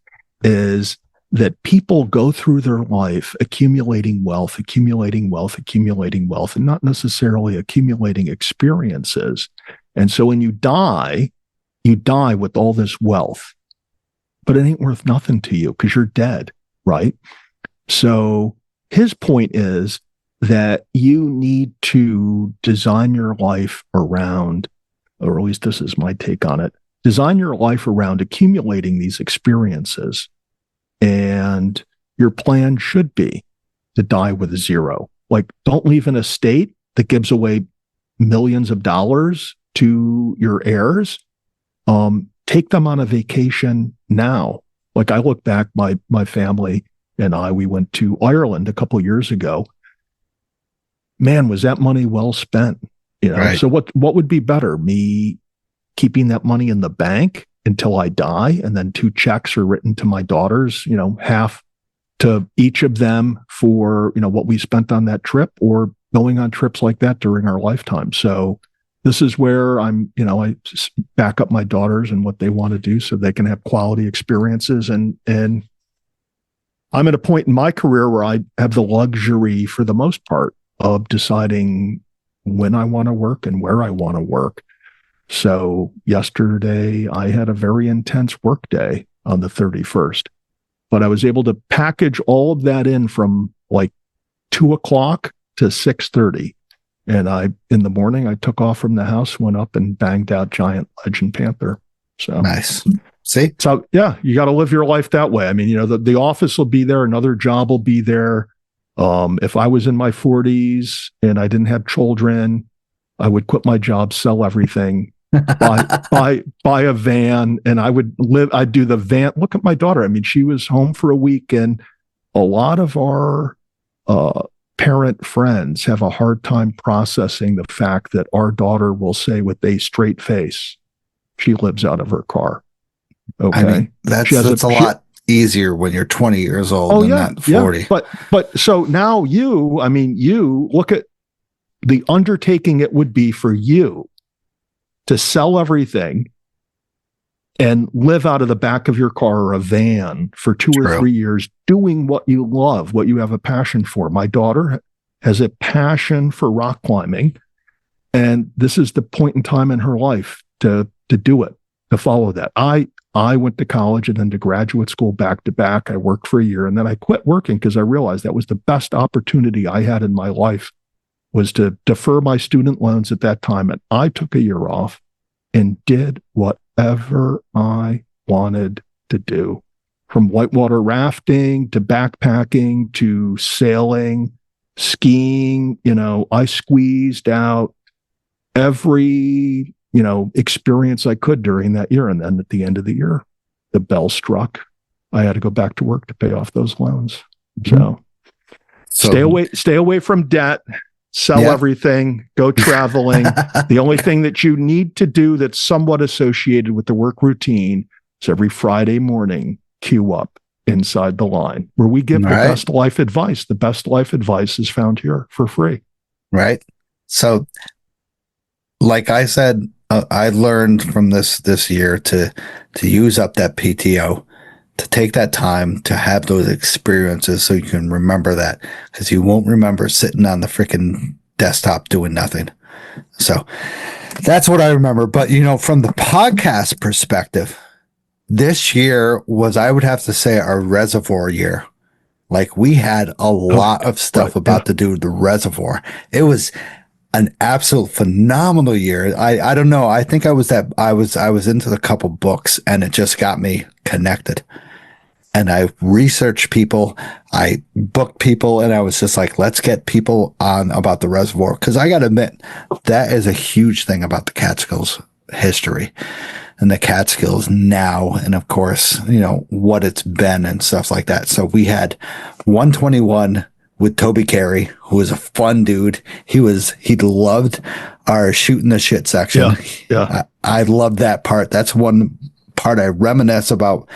that people go through their life accumulating wealth, and not necessarily accumulating experiences. And so when you die with all this wealth, but it ain't worth nothing to you because you're dead, right? So his point is that you need to design your life around, or at least this is my take on it, design your life around accumulating these experiences. And your plan should be to die with zero. Like, don't leave an estate that gives away millions of dollars to your heirs. Take them on a vacation now. Like, I look back, my family and we went to Ireland a couple of years ago. Man, was that money well spent? Right. So what would be better? Me keeping that money in the bank until I die, and then 2 checks are written to my daughters, half to each of them for, what we spent on that trip, or going on trips like that during our lifetime. So this is where I back up my daughters and what they want to do so they can have quality experiences. And I'm at a point in my career where I have the luxury, for the most part, of deciding when I want to work and where I want to work. So yesterday I had a very intense work day on the 31st, but I was able to package all of that in from like 2:00 to 6:30. And in the morning, I took off from the house, went up and banged out Giant Legend Panther. So nice. See? So yeah, you got to live your life that way. I mean, the office will be there. Another job will be there. If I was in my 40s and I didn't have children, I would quit my job, sell everything, buy a van, and I'd do the van. Look at my daughter. I mean, she was home for a week, and a lot of our parent friends have a hard time processing the fact that our daughter will say with a straight face, she lives out of her car. Okay. I mean, that's a lot easier when you're 20 years old than not 40. Yeah. But so now you look at the undertaking it would be for you to sell everything and live out of the back of your car or a van for 2 or 3 years, doing what you love, what you have a passion for. My daughter has a passion for rock climbing, and this is the point in time in her life to do it, to follow that. I went to college and then to graduate school back to back. I worked for a year, and then I quit working because I realized that was the best opportunity I had in my life, was to defer my student loans at that time. And I took a year off and did whatever I wanted to do, from whitewater rafting to backpacking to sailing, skiing. I squeezed out every experience I could during that year. And then at the end of the year, the bell struck. I had to go back to work to pay off those loans. So stay away from debt, sell everything, go traveling. The only thing that you need to do that's somewhat associated with the work routine is every Friday morning, queue up Inside the Line, where we give the Right. best life advice. The best life advice is found here for free. Right. So, like I said, I learned from this year to use up that PTO, to take that time to have those experiences so you can remember that, because you won't remember sitting on the freaking desktop doing nothing. So that's what I remember. But, from the podcast perspective, this year was, I would have to say, our reservoir year. Like, we had a lot of stuff about to do with the reservoir. It was an absolute phenomenal year. I don't know. I think I was into the couple books, and it just got me connected. And I researched people, I booked people, and I was just like, let's get people on about the reservoir. Because I got to admit, that is a huge thing about the Catskills history and the Catskills now. And of course, what it's been and stuff like that. So we had 121 with Toby Carey, who was a fun dude. He loved our shooting the shit section. Yeah. I loved that part. That's one part I reminisce about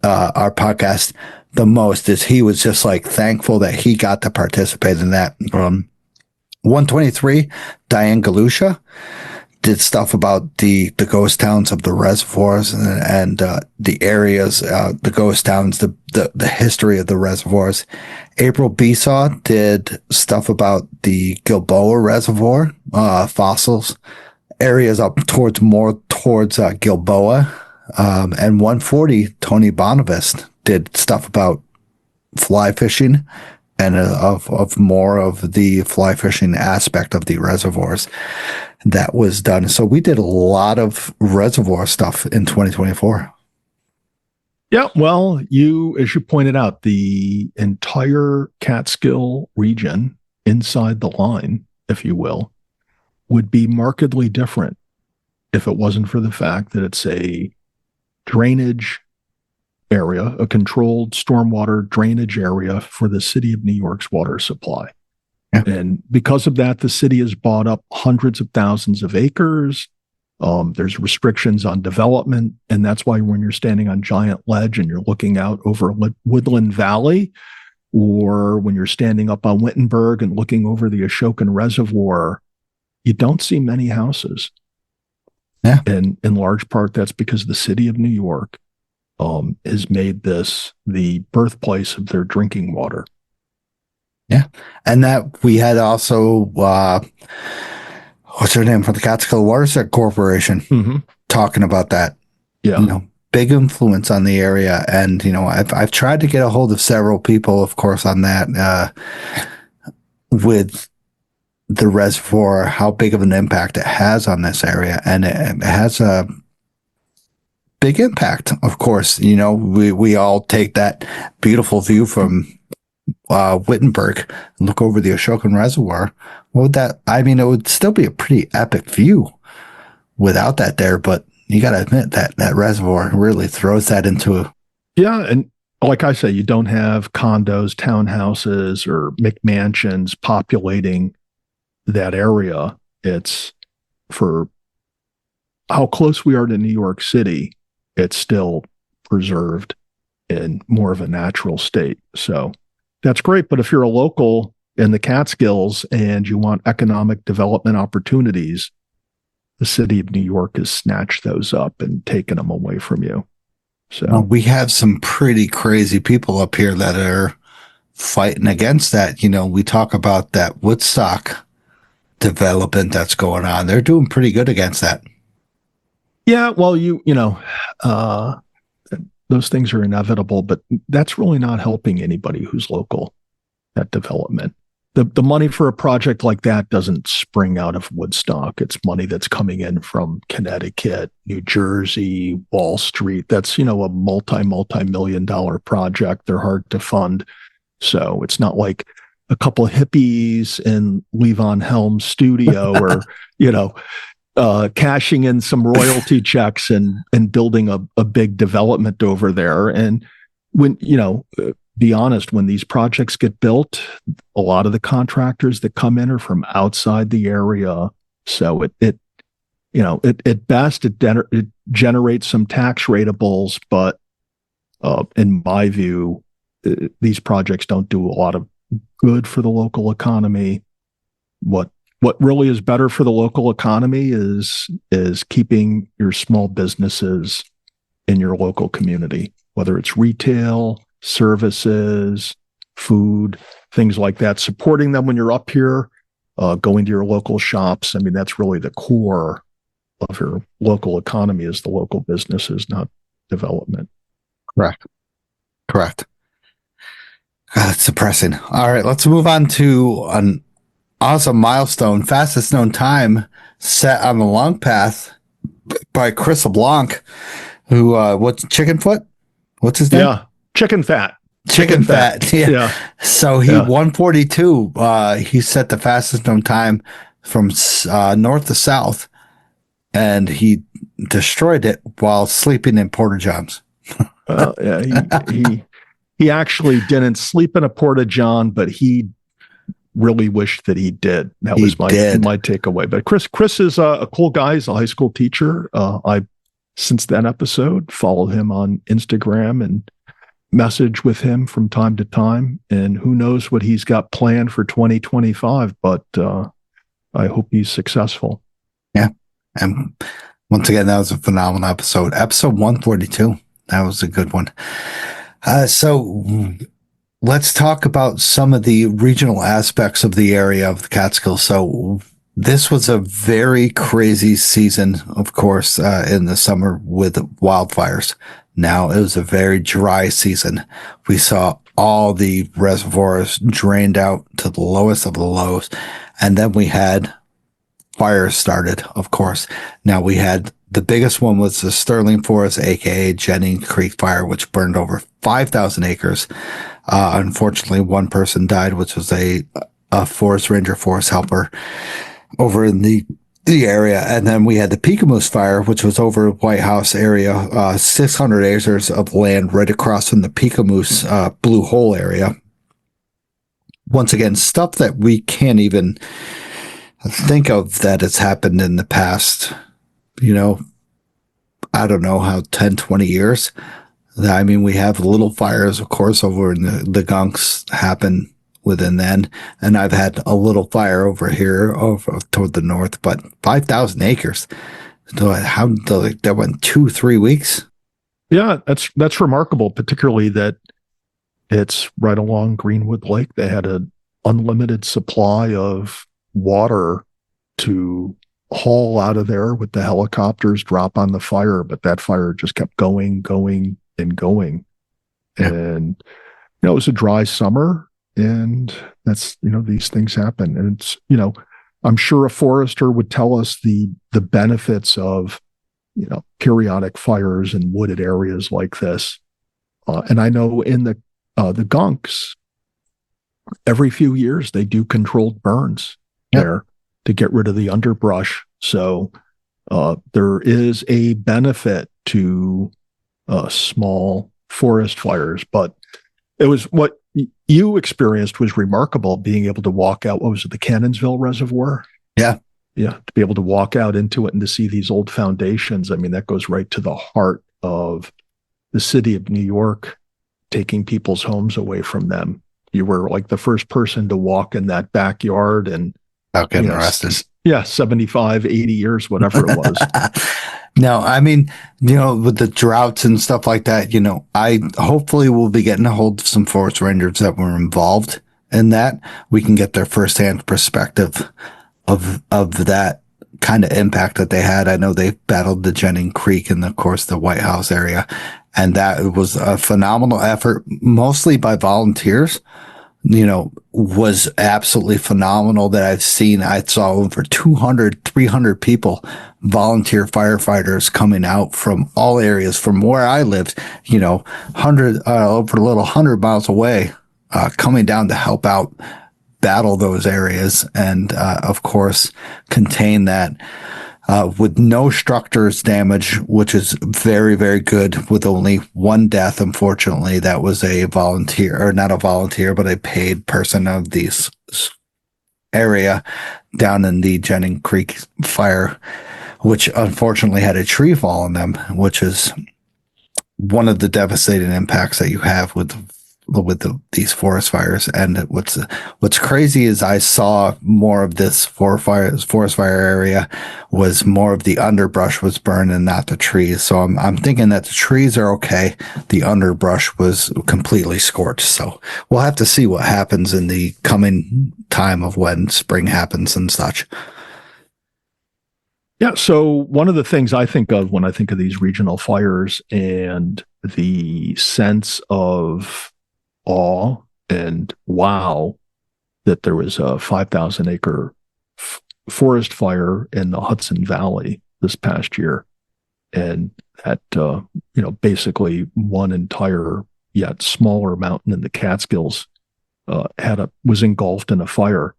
our podcast the most, is he was just like thankful that he got to participate in that. 123, Diane Galusha did stuff about the ghost towns of the reservoirs and the areas, the ghost towns, the history of the reservoirs. April Besaw did stuff about the Gilboa Reservoir, fossils, areas up towards Gilboa. And 140, Tony Bonavist did stuff about fly fishing and of more of the fly fishing aspect of the reservoirs that was done. So we did a lot of reservoir stuff in 2024. Yeah, well, as you pointed out, the entire Catskill region, inside the line, if you will, would be markedly different if it wasn't for the fact that it's a drainage area, a controlled stormwater drainage area for the city of New York's water supply. Yeah. And because of that, the city has bought up hundreds of thousands of acres. There's restrictions on development. And that's why when you're standing on Giant Ledge and you're looking out over Woodland Valley, or when you're standing up on Wittenberg and looking over the Ashokan Reservoir, you don't see many houses. Yeah. And in large part, that's because the city of New York has made this the birthplace of their drinking water. Yeah. And that we had also, what's her name, from the Catskill Watershed Corporation, talking about that. Yeah. Big influence on the area. And, I've tried to get a hold of several people, of course, on that, with the reservoir, how big of an impact it has on this area. And it has a big impact, of course. We all take that beautiful view from Wittenberg and look over the Ashokan Reservoir. What would that, it would still be a pretty epic view without that there, but you got to admit that reservoir really throws that into Yeah, and like I say, you don't have condos, townhouses, or McMansions populating that area. It's, for how close we are to New York City, it's still preserved in more of a natural state. So that's great. But if you're a local in the Catskills and you want economic development opportunities, the city of New York has snatched those up and taken them away from you. So we have some pretty crazy people up here that are fighting against that. We talk about that Woodstock development that's going on. They're doing pretty good against that. Yeah, well, those things are inevitable, but that's really not helping anybody who's local, that development. The money for a project like that doesn't spring out of Woodstock. It's money that's coming in from Connecticut, New Jersey, Wall Street. That's, a multi-million dollar project. They're hard to fund. So it's not like a couple of hippies in Levon Helm's studio or, cashing in some royalty checks and building a big development over there. And when, be honest, when these projects get built, a lot of the contractors that come in are from outside the area. So at best, it generates some tax ratables, but in my view, these projects don't do a lot of good for the local economy. What really is better for the local economy is keeping your small businesses in your local community, whether it's retail, services, food, things like that, supporting them when you're up here, going to your local shops. I mean, that's really the core of your local economy, is the local businesses, not development. Correct. God, it's depressing. All right, let's move on to an awesome milestone, fastest known time set on the long path by Chris LeBlanc, who, what's Chickenfoot? What's his name? Yeah, chicken fat. Yeah. So he 142. He set the fastest known time from north to south, and he destroyed it while sleeping in porta johns. He actually didn't sleep in a porta john, but he really wished that he did. That was my takeaway. But Chris is a cool guy. He's a high school teacher. I, since that episode, followed him on Instagram and message with him from time to time. And who knows what he's got planned for 2025, but I hope he's successful. Yeah. And once again, that was a phenomenal episode. Episode 142. That was a good one. So let's talk about some of the regional aspects of the area of the Catskills. So this was a very crazy season, of course, in the summer with wildfires. Now it was a very dry season. We saw all the reservoirs drained out to the lowest of the lows. And then we had fires started, of course. Now we had the biggest one was the Sterling Forest, aka Jennings Creek fire, which burned over 5,000 acres. Unfortunately, one person died, which was a forest ranger, forest helper over in the area. And then we had the Peekamoose fire, which was over White House area, 600 acres of land right across from the Peekamoose Blue Hole area. Once again, stuff that we can't even think of that has happened in the past, I don't know how 10, 20 years. I mean, we have little fires, of course, over in the Gunks happen within then. And I've had a little fire over here over toward the north, but 5,000 acres. So that went 2-3 weeks. Yeah, that's remarkable, particularly that it's right along Greenwood Lake. They had an unlimited supply of water to haul out of there with the helicopters, drop on the fire, but that fire just kept going and going. Yeah. And it was a dry summer, and that's these things happen. And it's I'm sure a forester would tell us the benefits of periodic fires in wooded areas like this. And I know in the Gunks, every few years they do controlled burns there to get rid of the underbrush. So there is a benefit to small forest fires, but it was what you experienced was remarkable, being able to walk out. What was it, the Cannonsville Reservoir? Yeah, to be able to walk out into it and to see these old foundations. I mean, that goes right to the heart of the city of New York, taking people's homes away from them. You were like the first person to walk in that backyard and getting arrested. Yeah, 75, 80 years, whatever it was. No, I mean, with the droughts and stuff like that, I hopefully will be getting a hold of some forest rangers that were involved in that. We can get their firsthand perspective of that kind of impact that they had. I know they battled the Jennings Creek and, of course, the White House area. And that was a phenomenal effort, mostly by volunteers. Was absolutely phenomenal that I've seen. I saw over 200, 300 people, volunteer firefighters coming out from all areas from where I lived, over a little 100 miles away, coming down to help out battle those areas and, of course, contain that. With no structures damage, which is very, very good, with only one death, unfortunately. That was a volunteer, or not a volunteer, but a paid person of this area down in the Jennings Creek fire, which unfortunately had a tree fall on them, which is one of the devastating impacts that you have with these forest fires. And what's crazy is I saw more of this forest fire area was more of the underbrush was burned and not the trees. So I'm thinking that the trees are okay. The underbrush was completely scorched. So we'll have to see what happens in the coming time of when spring happens and such. Yeah. So one of the things I think of when I think of these regional fires and the sense of awe and wow that there was a 5,000 acre forest fire in the Hudson Valley this past year. And that, basically one entire yet smaller mountain in the Catskills was engulfed in a fire.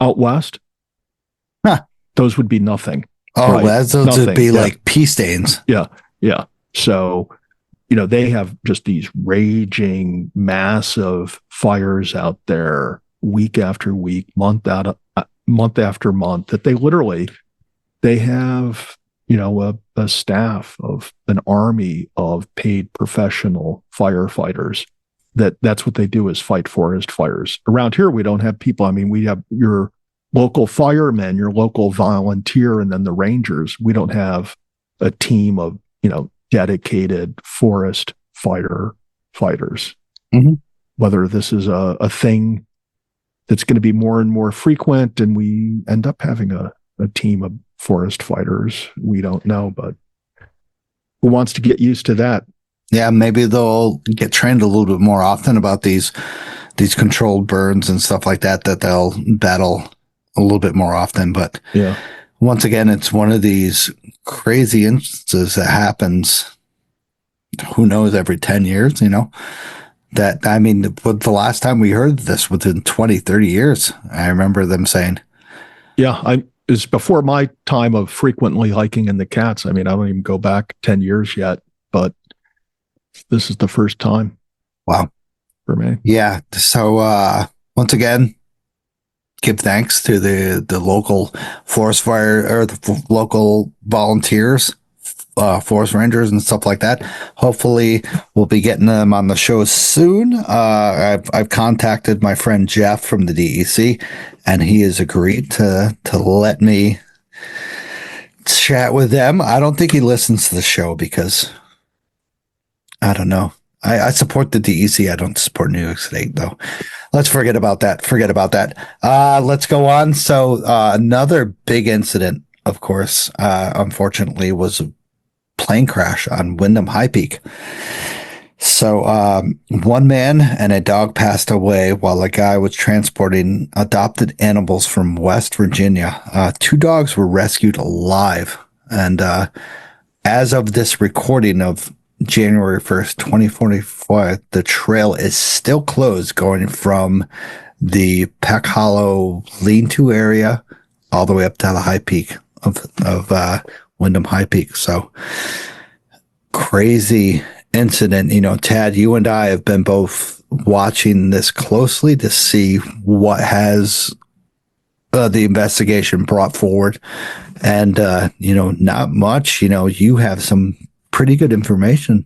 Out west, those would be nothing. Oh, right? those would be like pea stains. Yeah. Yeah. So, they have just these raging, massive fires out there week after week, month after month, that they have, a staff of an army of paid professional firefighters that's what they do, is fight forest fires. Around here, we don't have people. I mean, we have your local firemen, your local volunteer, and then the rangers. We don't have a team of, dedicated forest fire fighters. Mm-hmm. Whether this is a thing that's going to be more and more frequent and we end up having a team of forest fighters, we don't know, but who wants to get used to that? Yeah, maybe they'll get trained a little bit more often about these controlled burns and stuff like that they'll battle a little bit more often. But yeah, once again, it's one of these crazy instances that happens, who knows, every 10 years, that, I mean, the last time we heard this within 20, 30 years, I remember them saying. Yeah, it's before my time of frequently hiking in the Cats. I mean, I don't even go back 10 years yet, but this is the first time. Wow. For me. Yeah. So, once again, give thanks to the local forest fire or the local volunteers, forest rangers and stuff like that. Hopefully we'll be getting them on the show soon. I've contacted my friend Jeff from the DEC, and he has agreed to let me chat with them. I don't think he listens to the show because I don't know. I support the DEC. I don't support New York State, though. Let's forget about that. Let's go on. So another big incident, of course, unfortunately, was a plane crash on Wyndham High Peak. So one man and a dog passed away while a guy was transporting adopted animals from West Virginia. 2 dogs were rescued alive. And as of this recording of January 1st, 2044, the trail is still closed going from the Peck Hollow lean-to area all the way up to the high peak of Wyndham High Peak. So crazy incident. Tad, you and I have been both watching this closely to see what has the investigation brought forward. And, not much. You have some pretty good information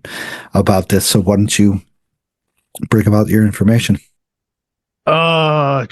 about this. So why don't you bring about your information? I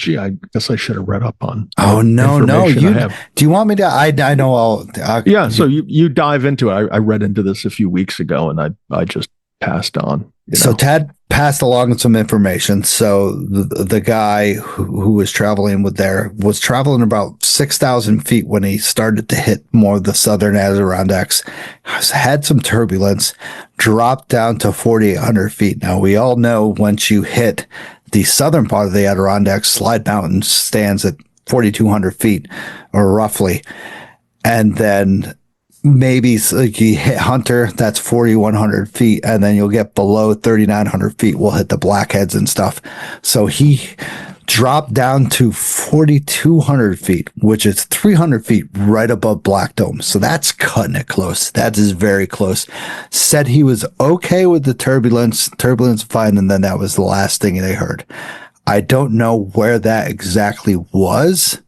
guess I should have read up on. Oh, no. Do you want me to? I know I'll. Yeah. So you dive into it. I read into this a few weeks ago and I just passed on. So Tad passed along some information. So the guy who was traveling was traveling about 6,000 feet when he started to hit more of the southern Adirondacks, had some turbulence, dropped down to 4,800 feet. Now, we all know once you hit the southern part of the Adirondacks, Slide Mountain stands at 4,200 feet or roughly. And then maybe like you hit Hunter, that's 4,100 feet, and then you'll get below 3,900 feet. We'll hit the Blackheads and stuff. So he dropped down to 4,200 feet, which is 300 feet right above Black Dome. So that's cutting it close. That is very close. Said he was okay with the turbulence fine, and then that was the last thing they heard. I don't know where that exactly was,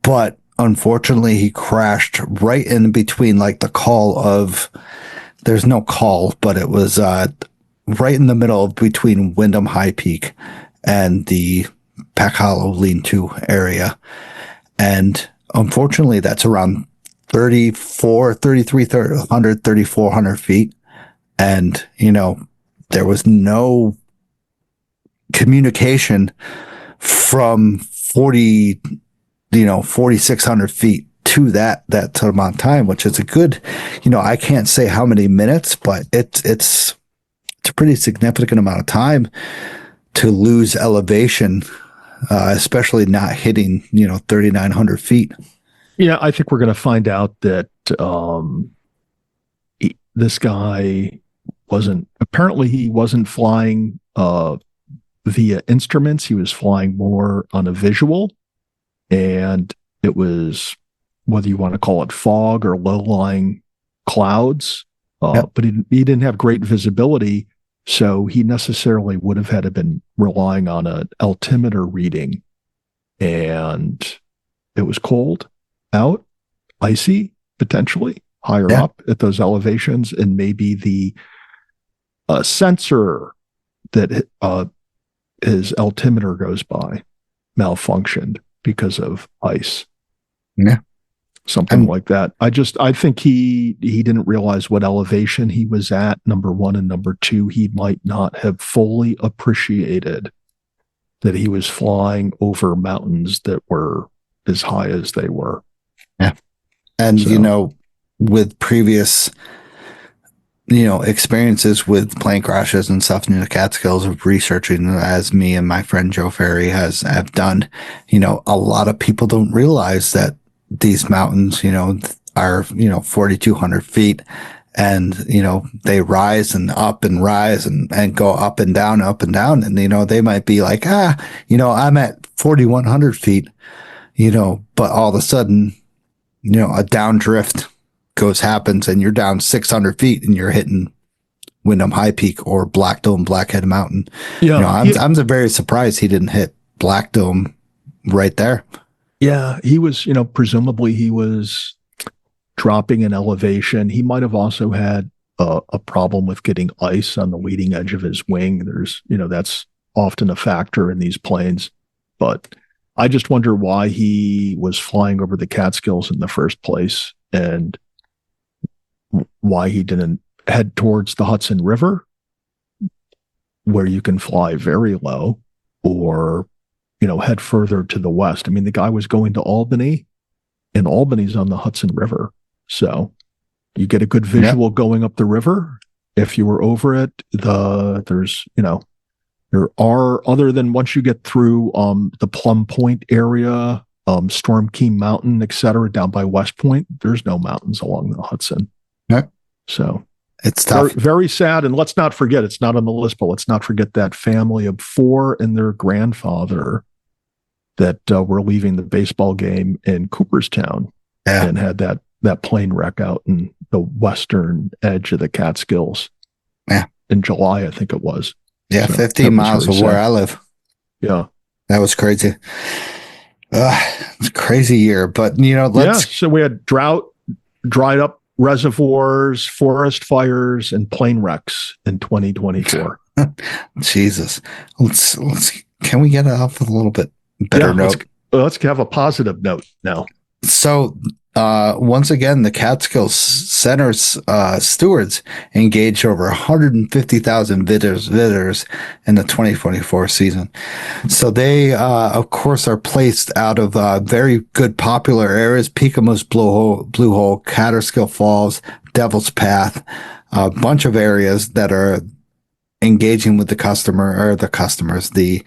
but unfortunately, he crashed right in between like the call of there's no call, but it was right in the middle between Wyndham High Peak and the Pack Hollow Lean-To area. And unfortunately, that's around 3,400 feet. And, there was no communication from 4,600 feet to that amount of time, which is a good, I can't say how many minutes, but it's a pretty significant amount of time to lose elevation, especially not hitting, 3,900 feet. Yeah, I think we're going to find out that this guy he wasn't flying via instruments. He was flying more on a visual, and it was, whether you want to call it fog or low-lying clouds, but he didn't have great visibility, so he necessarily would have had to been relying on an altimeter reading, and it was cold out, icy, potentially higher up at those elevations, and maybe the sensor that his altimeter goes by malfunctioned because of ice. Yeah. Something like that. I think he didn't realize what elevation he was at, number one, and number two, he might not have fully appreciated that he was flying over mountains that were as high as they were. Yeah. And, with previous, experiences with plane crashes and stuff in the Catskills, of researching, as me and my friend Joe Ferry have done, a lot of people don't realize that these mountains, are, 4,200 feet, and, they rise and up and rise and go up and down. And, they might be like, I'm at 4,100 feet, but all of a sudden, a downdrift happens and you're down 600 feet and you're hitting Wyndham High Peak or Black Dome, Blackhead Mountain. Yeah. I'm very surprised he didn't hit Black Dome right there. Yeah. He was, presumably he was dropping in elevation. He might have also had a problem with getting ice on the leading edge of his wing. There's, that's often a factor in these planes, but I just wonder why he was flying over the Catskills in the first place, and why he didn't head towards the Hudson River, where you can fly very low, or, head further to the west. I mean, the guy was going to Albany, and Albany's on the Hudson River. So you get a good visual going up the river. If you were over it, there's, there are, other than once you get through the Plum Point area, Storm Key Mountain, etc., down by West Point, there's no mountains along the Hudson. Yeah. So it's tough. Very, very sad. And let's not forget, it's not on the list, but let's not forget that family of four and their grandfather that were leaving the baseball game in Cooperstown and had that plane wreck out in the western edge of the Catskills. Yeah. In July, I think it was. Yeah, so 15 miles of where I live. Yeah. That was crazy. It's a crazy year, but so we had drought, dried up reservoirs, forest fires, and plane wrecks in 2024. Jesus. Can we get off with a little bit better note? Let's have a positive note now. So, once again, the Catskill Center's stewards engaged over 150,000 visitors in the 2024 season. So they, of course, are placed out of very good popular areas: Peakamus, Blue Hole, Catskill Falls, Devil's Path, a bunch of areas that are engaging with the the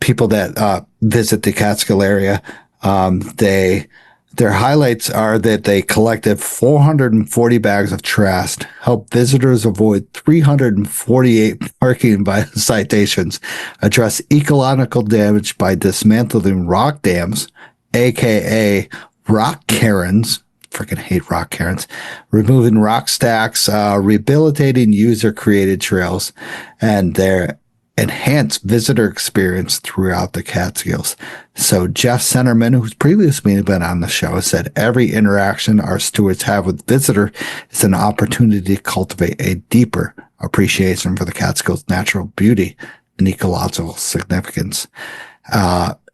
people that visit the Catskill area. Their highlights are that they collected 440 bags of trash, helped visitors avoid 348 parking citations, address ecological damage by dismantling rock dams, aka rock cairns. Freaking hate rock cairns. Removing rock stacks, rehabilitating user-created trails, and enhance visitor experience throughout the Catskills. So Jeff Centerman, who's previously been on the show, said every interaction our stewards have with visitor is an opportunity to cultivate a deeper appreciation for the Catskills' natural beauty and ecological significance.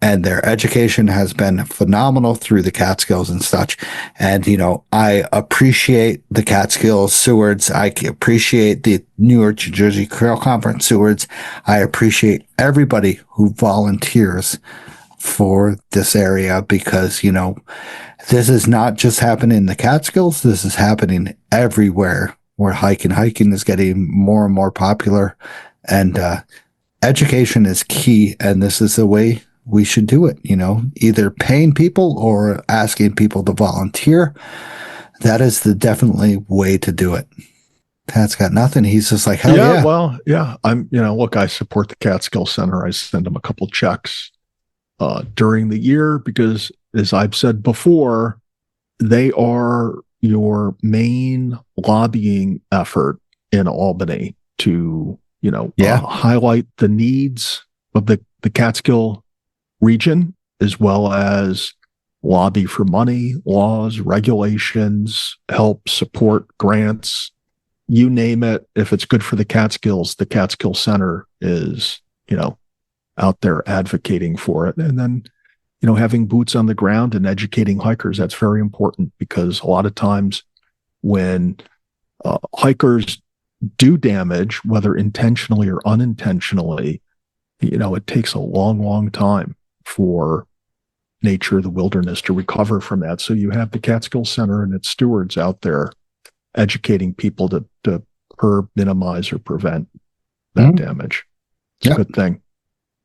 And their education has been phenomenal through the Catskills and such. And, I appreciate the Catskills stewards. I appreciate the New York, New Jersey Trail Conference stewards. I appreciate everybody who volunteers for this area because, this is not just happening in the Catskills. This is happening everywhere where hiking is getting more and more popular. And, education is key. And this is the way we should do it, either paying people or asking people to volunteer. That is the definitely way to do it. Pat's got nothing. He's just like, hell yeah. Well, yeah. Look, I support the Catskill Center. I send them a couple checks during the year because, as I've said before, they are your main lobbying effort in Albany to, highlight the needs of the Catskill region, as well as lobby for money, laws, regulations, help, support, grants, you name it. If it's good for the Catskill Center is, out there advocating for it. And then, having boots on the ground and educating hikers, that's very important because a lot of times when hikers do damage, whether intentionally or unintentionally, it takes a long, long time for nature, the wilderness to recover from that. So you have the Catskill Center and its stewards out there educating people to curb, minimize, or prevent that damage. It's a good thing.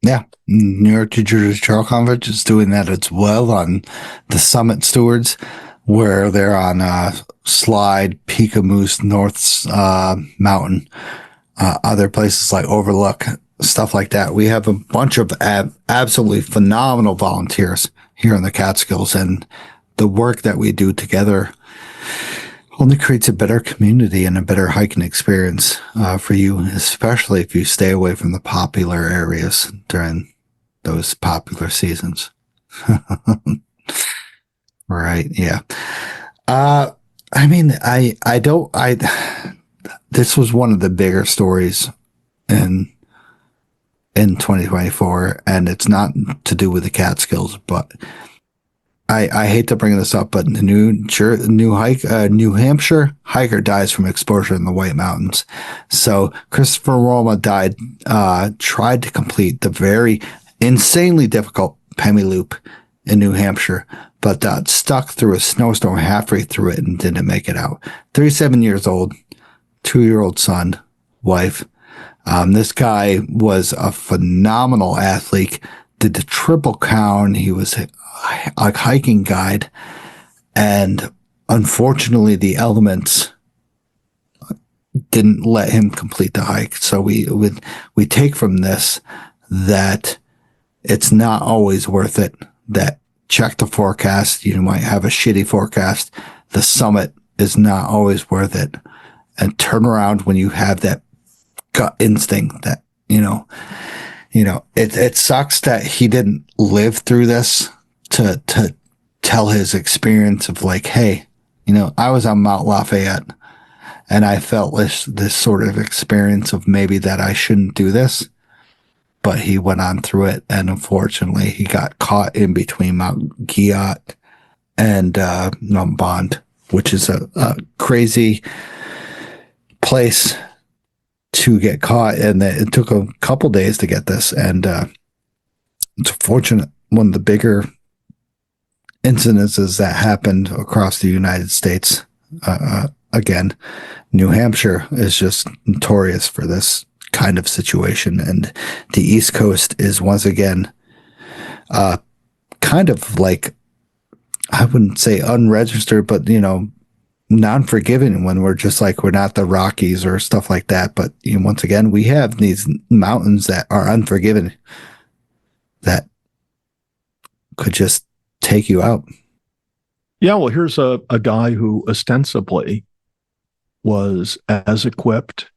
Yeah. New York, New Jersey Trail Conference is doing that as well on the Summit Stewards, where they're on Slide, Peak of Moose, North Mountain, other places like Overlook, stuff like that. We have a bunch of absolutely phenomenal volunteers here in the Catskills, and the work that we do together only creates a better community and a better hiking experience for you, especially if you stay away from the popular areas during those popular seasons. Right. Yeah. This was one of the bigger stories in 2024, and it's not to do with the Catskills, but I hate to bring this up, but the New Hampshire hiker dies from exposure in the White Mountains. So Christopher Roma tried to complete the very insanely difficult Pemmy Loop in New Hampshire, but got stuck through a snowstorm halfway through it and didn't make it out. 37 years old, 2-year-old son, wife. This guy was a phenomenal athlete, did the Triple Crown. He was a hiking guide, and unfortunately the elements didn't let him complete the hike. So we take from this that it's not always worth it. That check the forecast. You might have a shitty forecast. The summit is not always worth it. And turn around when you have that gut instinct that, it sucks that he didn't live through this to tell his experience of like, hey, I was on Mount Lafayette and I felt this sort of experience of maybe that I shouldn't do this. But he went on through it, and unfortunately, he got caught in between Mount Giat and Mount Bond, which is a crazy place to get caught. And it took a couple days to get this, and it's fortunate. One of the bigger incidences that happened across the United States. Again, New Hampshire is just notorious for this kind of situation, and the East Coast is once again kind of like, I wouldn't say unregistered, but non-forgiving when we're just like, we're not the Rockies or stuff like that. But once again, we have these mountains that are unforgiving that could just take you out. Yeah, well, here's a guy who ostensibly was as equipped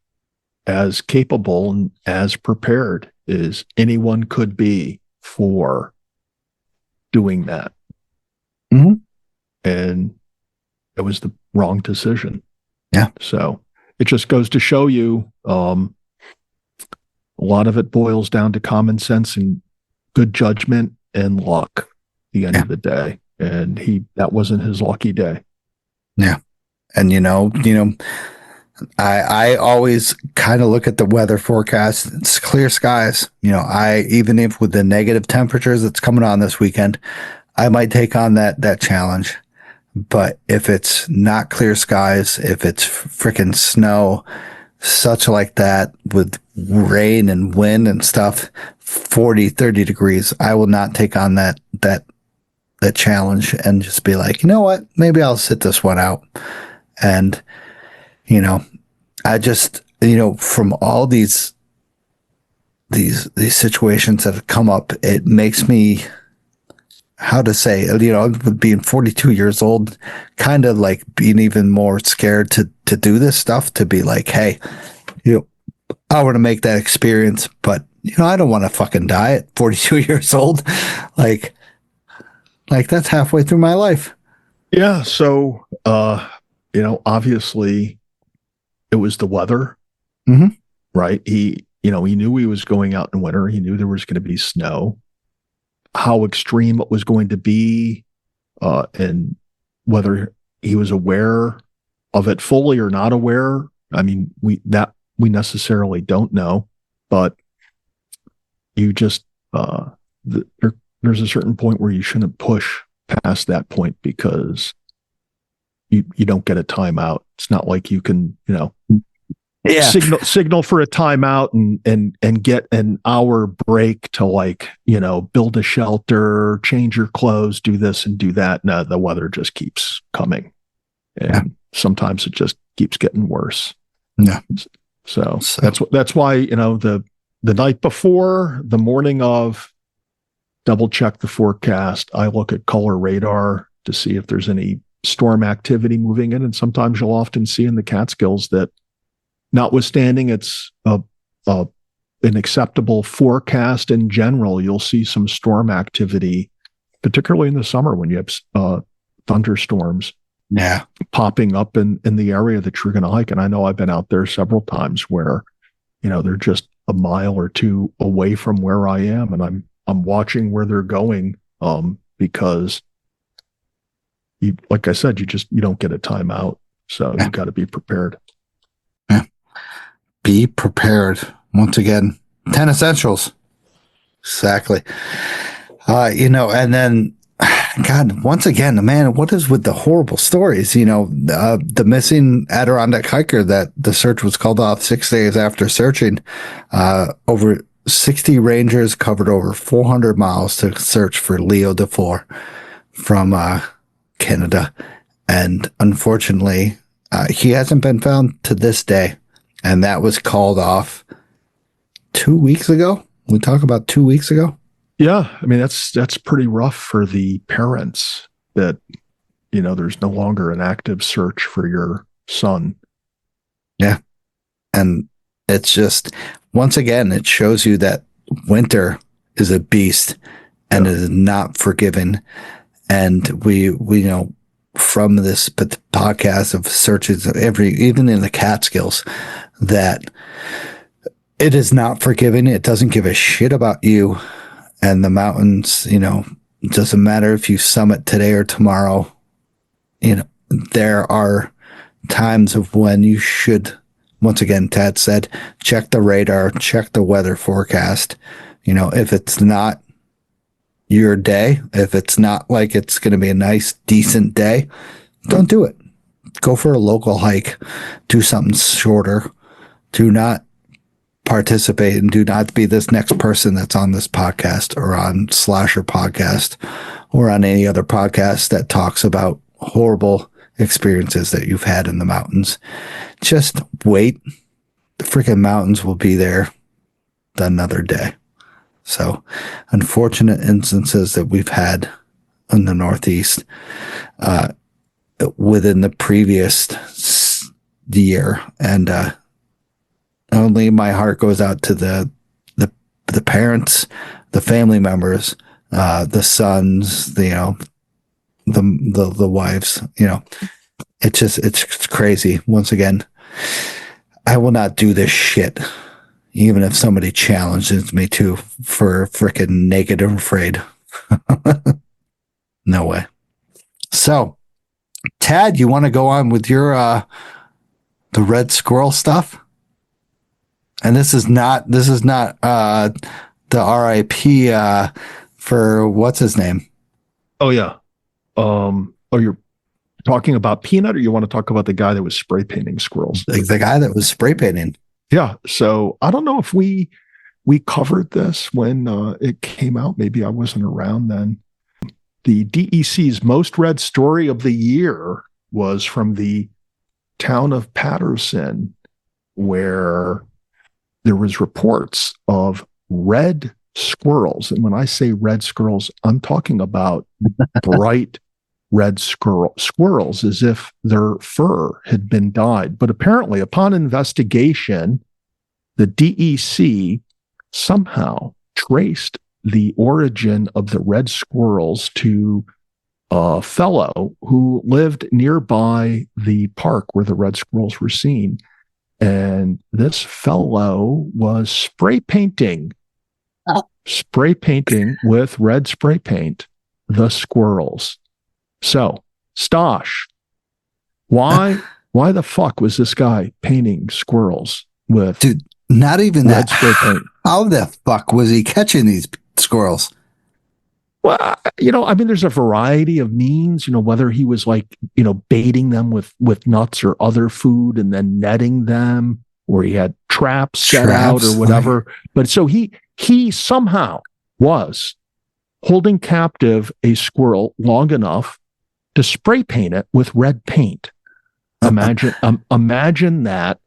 as capable and as prepared as anyone could be for doing that. Mm-hmm. And it was the wrong decision. Yeah. So it just goes to show you, a lot of it boils down to common sense and good judgment and luck at the end of the day. And that wasn't his lucky day. Yeah. And I always kind of look at the weather forecast. It's clear skies. Even if with the negative temperatures that's coming on this weekend, I might take on that challenge. But if it's not clear skies, if it's freaking snow, such like that with rain and wind and stuff, 40, 30 degrees, I will not take on that challenge and just be like, you know what, maybe I'll sit this one out. And, I just, from all these situations that have come up, it makes me, how to say, being 42 years old, kind of like being even more scared to do this stuff, to be like, hey, I want to make that experience, but I don't want to fucking die at 42 years old. Like that's halfway through my life. Yeah. So, obviously it was the weather, right? He knew he was going out in winter. He knew there was going to be snow. How extreme it was going to be, and whether he was aware of it fully or not aware. I mean, we necessarily don't know, but you just, there's a certain point where you shouldn't push past that point, because you don't get a timeout. It's not like you can, signal for a timeout and get an hour break to build a shelter, change your clothes, do this and do that. No, the weather just keeps coming, and sometimes it just keeps getting worse. Yeah. So that's why, the night before, the morning of, double check the forecast. I look at color radar to see if there's any storm activity moving in. And sometimes you'll often see in the Catskills that, notwithstanding it's an acceptable forecast in general, you'll see some storm activity, particularly in the summer when you have thunderstorms popping up in the area that you're going to hike. And I know I've been out there several times where, they're just a mile or two away from where I am, and I'm watching where they're going, because like I said, you don't get a timeout. So you got to be prepared. Yeah. Be prepared. Once again, 10 essentials. Exactly. And then, God, once again, man, what is with the horrible stories? The missing Adirondack hiker that the search was called off 6 days after searching, over 60 rangers covered over 400 miles to search for Leo DeFore from Canada. And unfortunately, he hasn't been found to this day. And that was called off 2 weeks ago. We talk about 2 weeks ago. Yeah. I mean, that's pretty rough for the parents that, there's no longer an active search for your son. Yeah. And it's just, once again, it shows you that winter is a beast and it is not forgiving. And we know from this podcast of searches even in the Catskills, that it is not forgiving. It doesn't give a shit about you and the mountains. It doesn't matter if you summit today or tomorrow. There are times of when you should, once again, Tad said, check the radar, check the weather forecast. If it's not your day, if it's not like it's going to be a nice, decent day, don't do it. Go for a local hike. Do something shorter. Do not participate and do not be this next person that's on this podcast or on Slasher podcast or on any other podcast that talks about horrible experiences that you've had in the mountains. Just wait. The freaking mountains will be there another day. So, unfortunate instances that we've had in the Northeast within the previous year. And only my heart goes out to the parents, the family members, the sons, the wives. It's crazy. Once again, I will not do this shit, even if somebody challenges me to for freaking naked and afraid. No way. So, Tad, you want to go on with your the red squirrel stuff? And this is not the RIP for what's his name? Oh yeah. You're talking about Peanut, or you want to talk about the guy that was spray painting squirrels? The guy that was spray painting. Yeah. So I don't know if we covered this when it came out. Maybe I wasn't around then. The DEC's most read story of the year was from the town of Patterson, where there was reports of red squirrels. And when I say red squirrels, I'm talking about bright red squirrels, as if their fur had been dyed. But apparently, upon investigation, the DEC somehow traced the origin of the red squirrels to a fellow who lived nearby the park where the red squirrels were seen. And this fellow was spray painting with red spray paint the squirrels. So, Stosh, why the fuck was this guy painting squirrels with Dude, not even red that. spray paint? How the fuck was he catching these squirrels? Well, there's a variety of means, whether he was baiting them with nuts or other food and then netting them, or he had traps set out or whatever. But so he somehow was holding captive a squirrel long enough to spray paint it with red paint. Imagine that.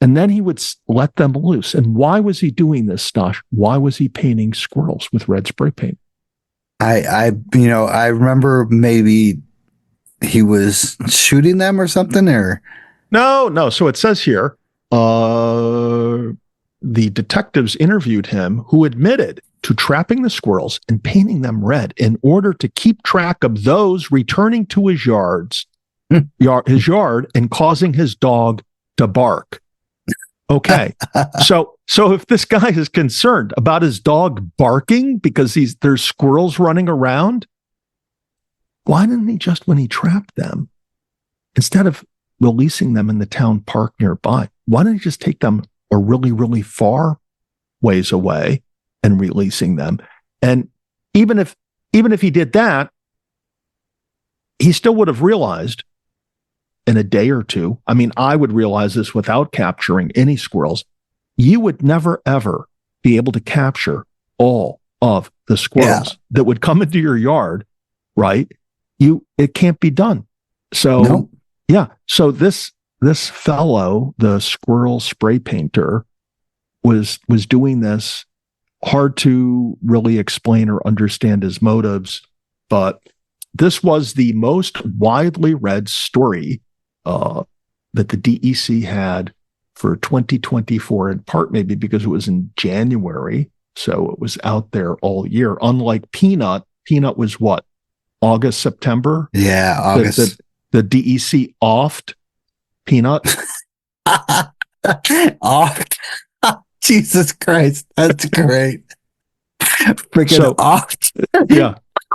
And then he would let them loose. And why was he doing this, Stosh? Why was he painting squirrels with red spray paint? I remember maybe he was shooting them or something, or no. So it says here, the detectives interviewed him, who admitted to trapping the squirrels and painting them red in order to keep track of those returning to his yard and causing his dog to bark. Okay. So if this guy is concerned about his dog barking because there's squirrels running around, why didn't he just, when he trapped them, instead of releasing them in the town park nearby, why didn't he just take them a really, really far ways away and releasing them? And even if he did that, he still would have realized in a day or two. I mean, I would realize this without capturing any squirrels. You would never, ever be able to capture all of the squirrels that would come into your yard, right? It can't be done. So, So this fellow, the squirrel spray painter, was doing this. Hard to really explain or understand his motives, but this was the most widely read story that the DEC had for 2024, in part maybe because it was in January, so it was out there all year. Unlike Peanut was what? August, September? Yeah, August. The DEC offed Peanut. Offed. Jesus Christ, that's great. Freaking offed.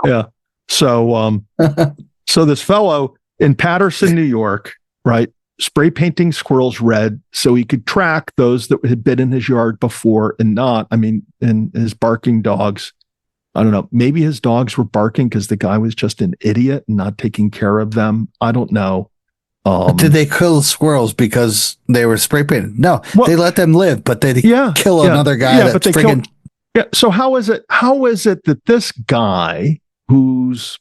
Yeah. So this fellow in Patterson, New York, right, spray painting squirrels red so he could track those that had been in his yard before and his barking dogs. I don't know. Maybe his dogs were barking because the guy was just an idiot and not taking care of them. I don't know. Did they kill squirrels because they were spray painted? No, they let them live, but they kill another guy that's friggin'. So how is it that this guy, who's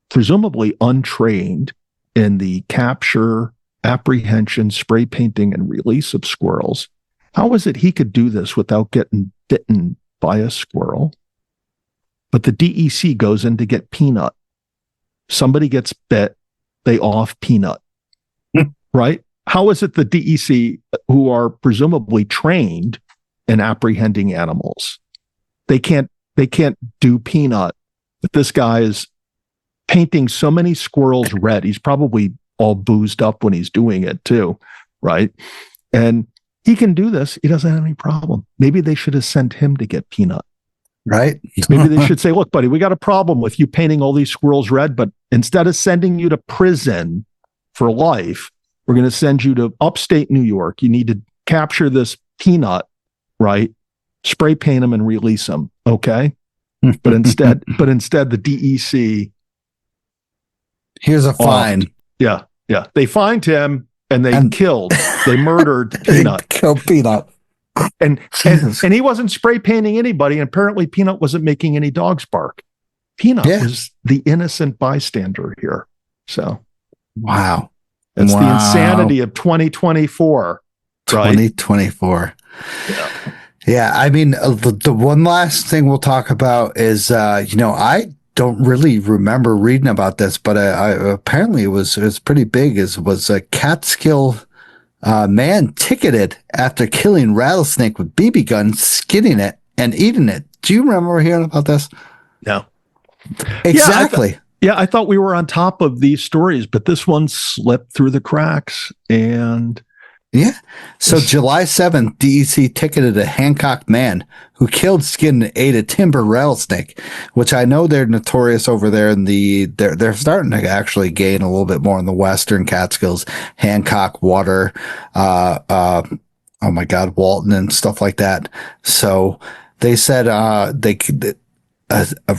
presumably untrained in the capture, apprehension, spray painting, and release of squirrels, how is it he could do this without getting bitten by a squirrel? But the DEC goes in to get Peanut. Somebody gets bit, they off Peanut. Right? how is it the DEC, who are presumably trained in apprehending animals, they can't do peanut, but this guy is painting so many squirrels red. He's probably all boozed up when he's doing it too, right? And he can do this. He doesn't have any problem. Maybe they should have sent him to get peanut. Right? Maybe they should say, look, buddy, we got a problem with you painting all these squirrels red, but instead of sending you to prison for life, we're going to send you to upstate New York. You need to capture this peanut, right? Spray paint him and release him. Okay. But instead, the DEC. Here's a fine. Yeah. They fined him and they murdered Peanut. Killed Peanut. And he wasn't spray painting anybody. And apparently Peanut wasn't making any dogs bark. Peanut was the innocent bystander here. So, wow. It's the insanity of 2024. 2024. Yeah. I mean, the one last thing we'll talk about is, I don't really remember reading about this, but apparently it was pretty big. Was a Catskill man ticketed after killing rattlesnake with BB gun, skinning it and eating it. Do you remember hearing about this? No. Exactly. I thought we were on top of these stories, but this one slipped through the cracks. And so July 7th, DEC ticketed a Hancock man who killed, skinned, and ate a timber rattlesnake, which I know they're notorious over there in they're starting to actually gain a little bit more in the Western Catskills, Hancock, Water, oh my God, Walton and stuff like that. So they said,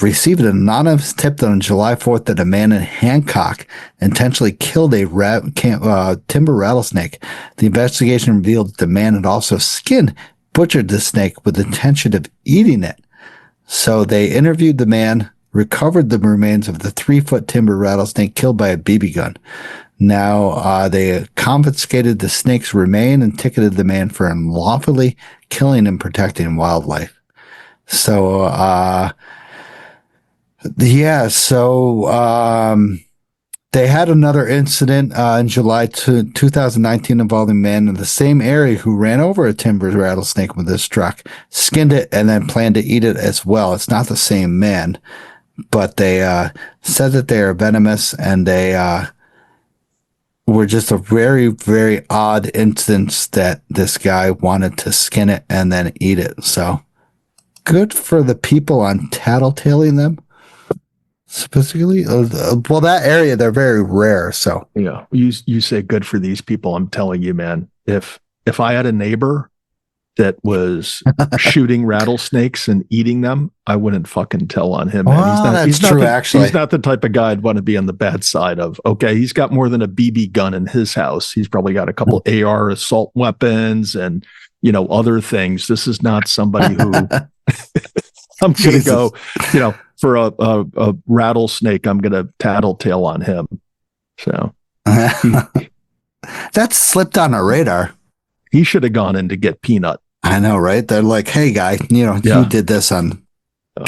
received an anonymous tip on July 4th that a man in Hancock intentionally killed a timber rattlesnake. The investigation revealed that the man had also butchered the snake with the intention of eating it. So they interviewed the man, recovered the remains of the 3-foot timber rattlesnake killed by a BB gun. Now, they confiscated the snake's remain and ticketed the man for unlawfully killing and protecting wildlife. So, they had another incident in July 2019 involving a man in the same area who ran over a timber rattlesnake with his truck, skinned it, and then planned to eat it as well. It's not the same man, but they said that they are venomous, and they were just a very, very odd instance that this guy wanted to skin it and then eat it. So good for the people on tattletaling them. Specifically, that area, they're very rare. So you say good for these people. I'm telling you, man, if I had a neighbor that was shooting rattlesnakes and eating them, I wouldn't fucking tell on him. Man. He's not the type of guy I'd want to be on the bad side of. Okay, he's got more than a BB gun in his house. He's probably got a couple AR assault weapons and other things. This is not somebody who I'm going to go, for a rattlesnake, I'm going to tattletale on him. So that slipped on our radar. He should have gone in to get Peanut. I know, right? They're like, hey, guy, you did this on.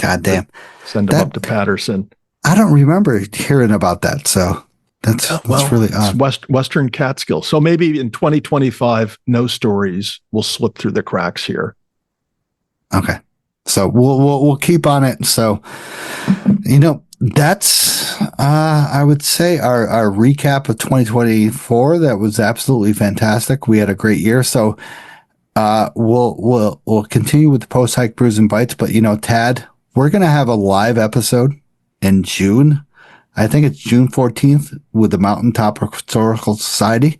Goddamn. Send him up to Patterson. I don't remember hearing about that. So that's really odd. It's Western Catskill. So maybe in 2025, no stories will slip through the cracks here. Okay. So we'll keep on it. So, that's, I would say our recap of 2024. That was absolutely fantastic. We had a great year. So, we'll continue with the post hike brews and bites, but Tad, we're going to have a live episode in June. I think it's June 14th with the Mountaintop Historical Society.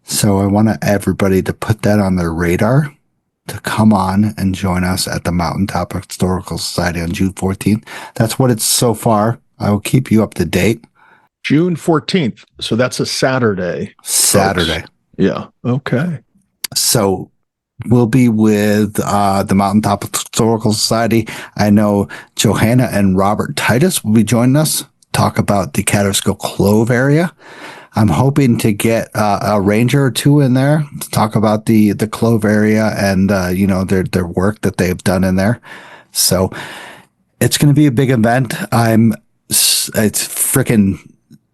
So I want everybody to put that on their radar to come on and join us at the Mountaintop Historical Society on June 14th. That's what it's so far. I will keep you up to date. June 14th. So that's a Saturday. Folks. Yeah. Okay. So we'll be with the Mountaintop Historical Society. I know Johanna and Robert Titus will be joining us, talk about the Catskill Clove area. I'm hoping to get a ranger or two in there to talk about the Clove area and their work that they've done in there. So it's going to be a big event. It's freaking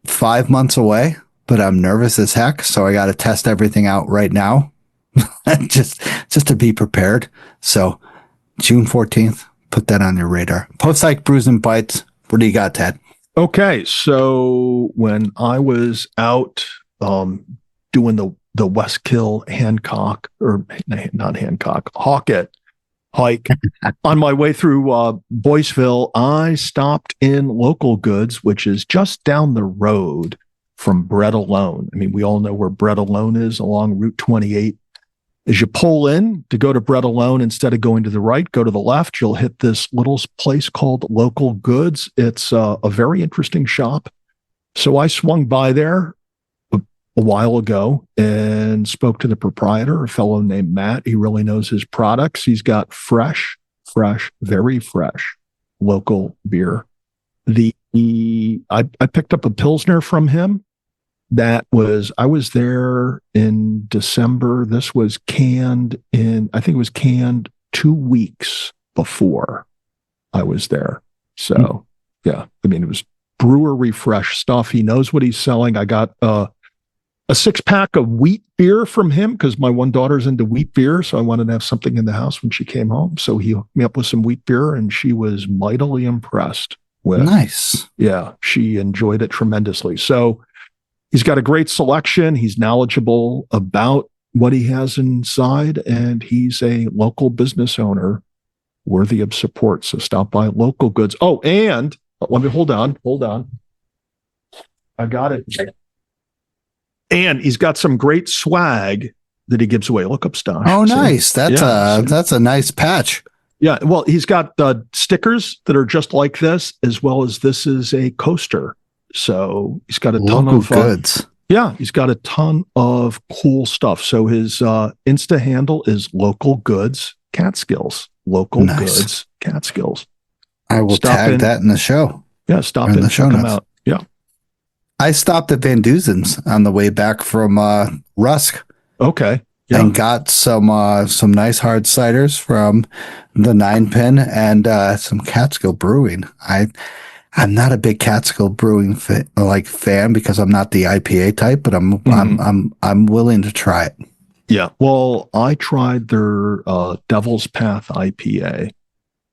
5 months away. but I'm nervous as heck. So I got to test everything out right now, just to be prepared. So June 14th, put that on your radar. Post-hike Brews and Bites. What do you got, Ted? Okay, so when I was out doing the Westkill Hawkett hike on my way through Boyceville, I stopped in Local Goods, which is just down the road from Bread Alone. I mean, we all know where Bread Alone is along Route 28. As you pull in to go to Bread Alone, instead of going to the right, go to the left, you'll hit this little place called Local Goods. It's a very interesting shop. So I swung by there a while ago and spoke to the proprietor, a fellow named Matt. He really knows his products. He's got fresh, very fresh local beer. I picked up a Pilsner from him. I was there in December. This was canned I think it was canned 2 weeks before I was there. So yeah, I mean, it was brewery fresh stuff. He knows what he's selling. I got a 6-pack of wheat beer from him because my one daughter's into wheat beer. So I wanted to have something in the house when she came home. So he hooked me up with some wheat beer and she was mightily impressed with. Nice. Yeah, she enjoyed it tremendously. So he's got a great selection. He's knowledgeable about what he has inside, and he's a local business owner worthy of support. So stop by Local Goods. Oh, and let me hold on. I got it. And he's got some great swag that he gives away. Look up Stosh. Oh, nice. That's a nice patch. Yeah. Well, he's got stickers that are just like this, as well as this is a coaster. So he's got a ton Local of goods. He's got a ton of cool stuff. So his Insta handle is Local Goods Catskills. Local Goods Catskills. I will tag that in the show. Yeah, stop in and check them out. Yeah. I stopped at Van Duesens on the way back from Rusk. Okay. Yeah. And got some nice hard ciders from the 9-pin and some Catskill Brewing. I'm not a big Catskill Brewing fan because I'm not the IPA type, but I'm willing to try it. Yeah. Well, I tried their Devil's Path IPA,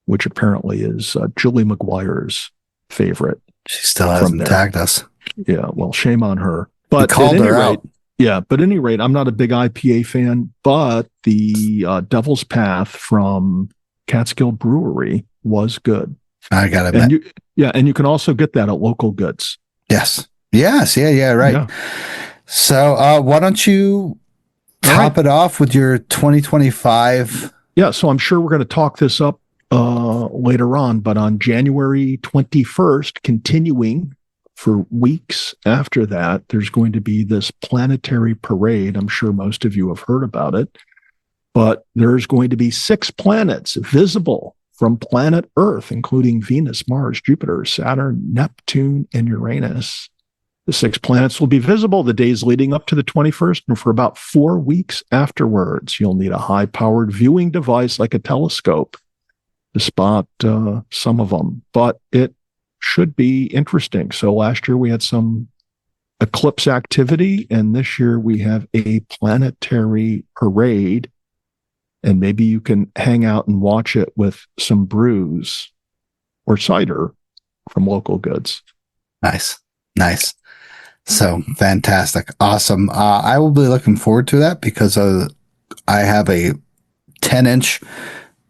which apparently is Julie McGuire's favorite. She still hasn't tagged us. Yeah. Well, shame on her. But called her out. Yeah. But at any rate, I'm not a big IPA fan, but the Devil's Path from Catskill Brewery was good. I got to admit. And you can also get that at Local Goods. Yes. Yeah, right. Yeah. So why don't you top it off with your 2025? Yeah, so I'm sure we're going to talk this up later on, but on January 21st, continuing for weeks after that, there's going to be this planetary parade. I'm sure most of you have heard about it, but there's going to be 6 planets visible from planet Earth, including Venus, Mars, Jupiter, Saturn, Neptune, and Uranus. The 6 planets will be visible the days leading up to the 21st, and for about 4 weeks afterwards. You'll need a high-powered viewing device like a telescope to spot some of them, but it should be interesting. So last year we had some eclipse activity, and this year we have a planetary parade. And maybe you can hang out and watch it with some brews or cider from Local Goods. Nice. So fantastic. Awesome. I will be looking forward to that because I have a 10-inch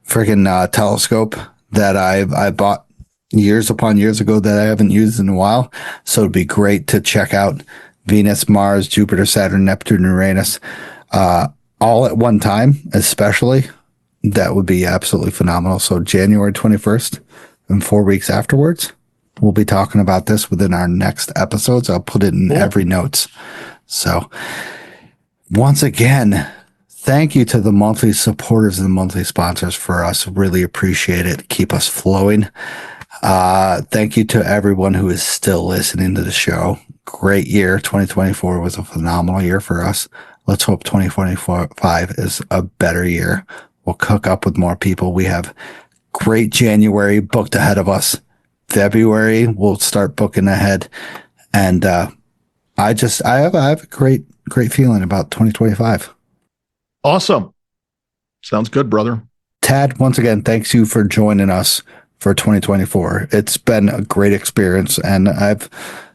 freaking telescope that I bought years upon years ago that I haven't used in a while. So it'd be great to check out Venus, Mars, Jupiter, Saturn, Neptune, Uranus, all at one time, especially. That would be absolutely phenomenal. So January 21st and 4 weeks afterwards, we'll be talking about this within our next episodes. I'll put it in every notes. So once again, thank you to the monthly supporters and the monthly sponsors for us. Really appreciate it. Keep us flowing. Thank you to everyone who is still listening to the show. Great year. 2024 was a phenomenal year for us. Let's hope 2025 is a better year. We'll cook up with more people. We have great January booked ahead of us. February, we'll start booking ahead. And I have a great feeling about 2025. Awesome. Sounds good, brother. Tad, once again, thanks you for joining us for 2024. It's been a great experience, and I've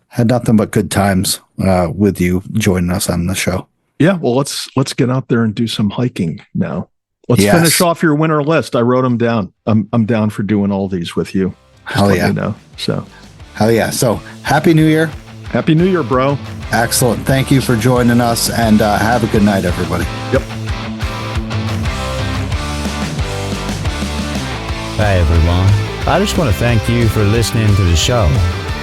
had nothing but good times with you joining us on the show. Yeah, well, let's get out there and do some hiking now. Let's Yes. finish off your winter list. I wrote them down. I'm down for doing all these with you. Just Hell let yeah. me know. So Hell yeah. So happy New Year. Happy New Year, bro. Excellent. Thank you for joining us, and have a good night, everybody. Yep. Hey everyone, I just want to thank you for listening to the show.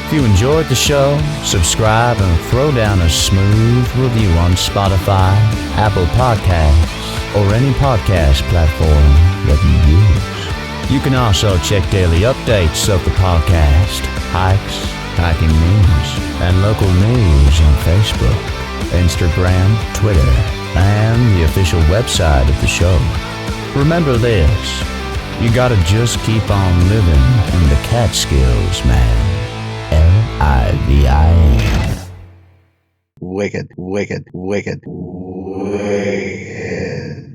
If you enjoyed the show, subscribe and throw down a smooth review on Spotify, Apple Podcasts, or any podcast platform that you use. You can also check daily updates of the podcast, hikes, hiking news, and local news on Facebook, Instagram, Twitter, and the official website of the show. Remember this. You gotta just keep on living in the Catskills, man. Livin. Wicked.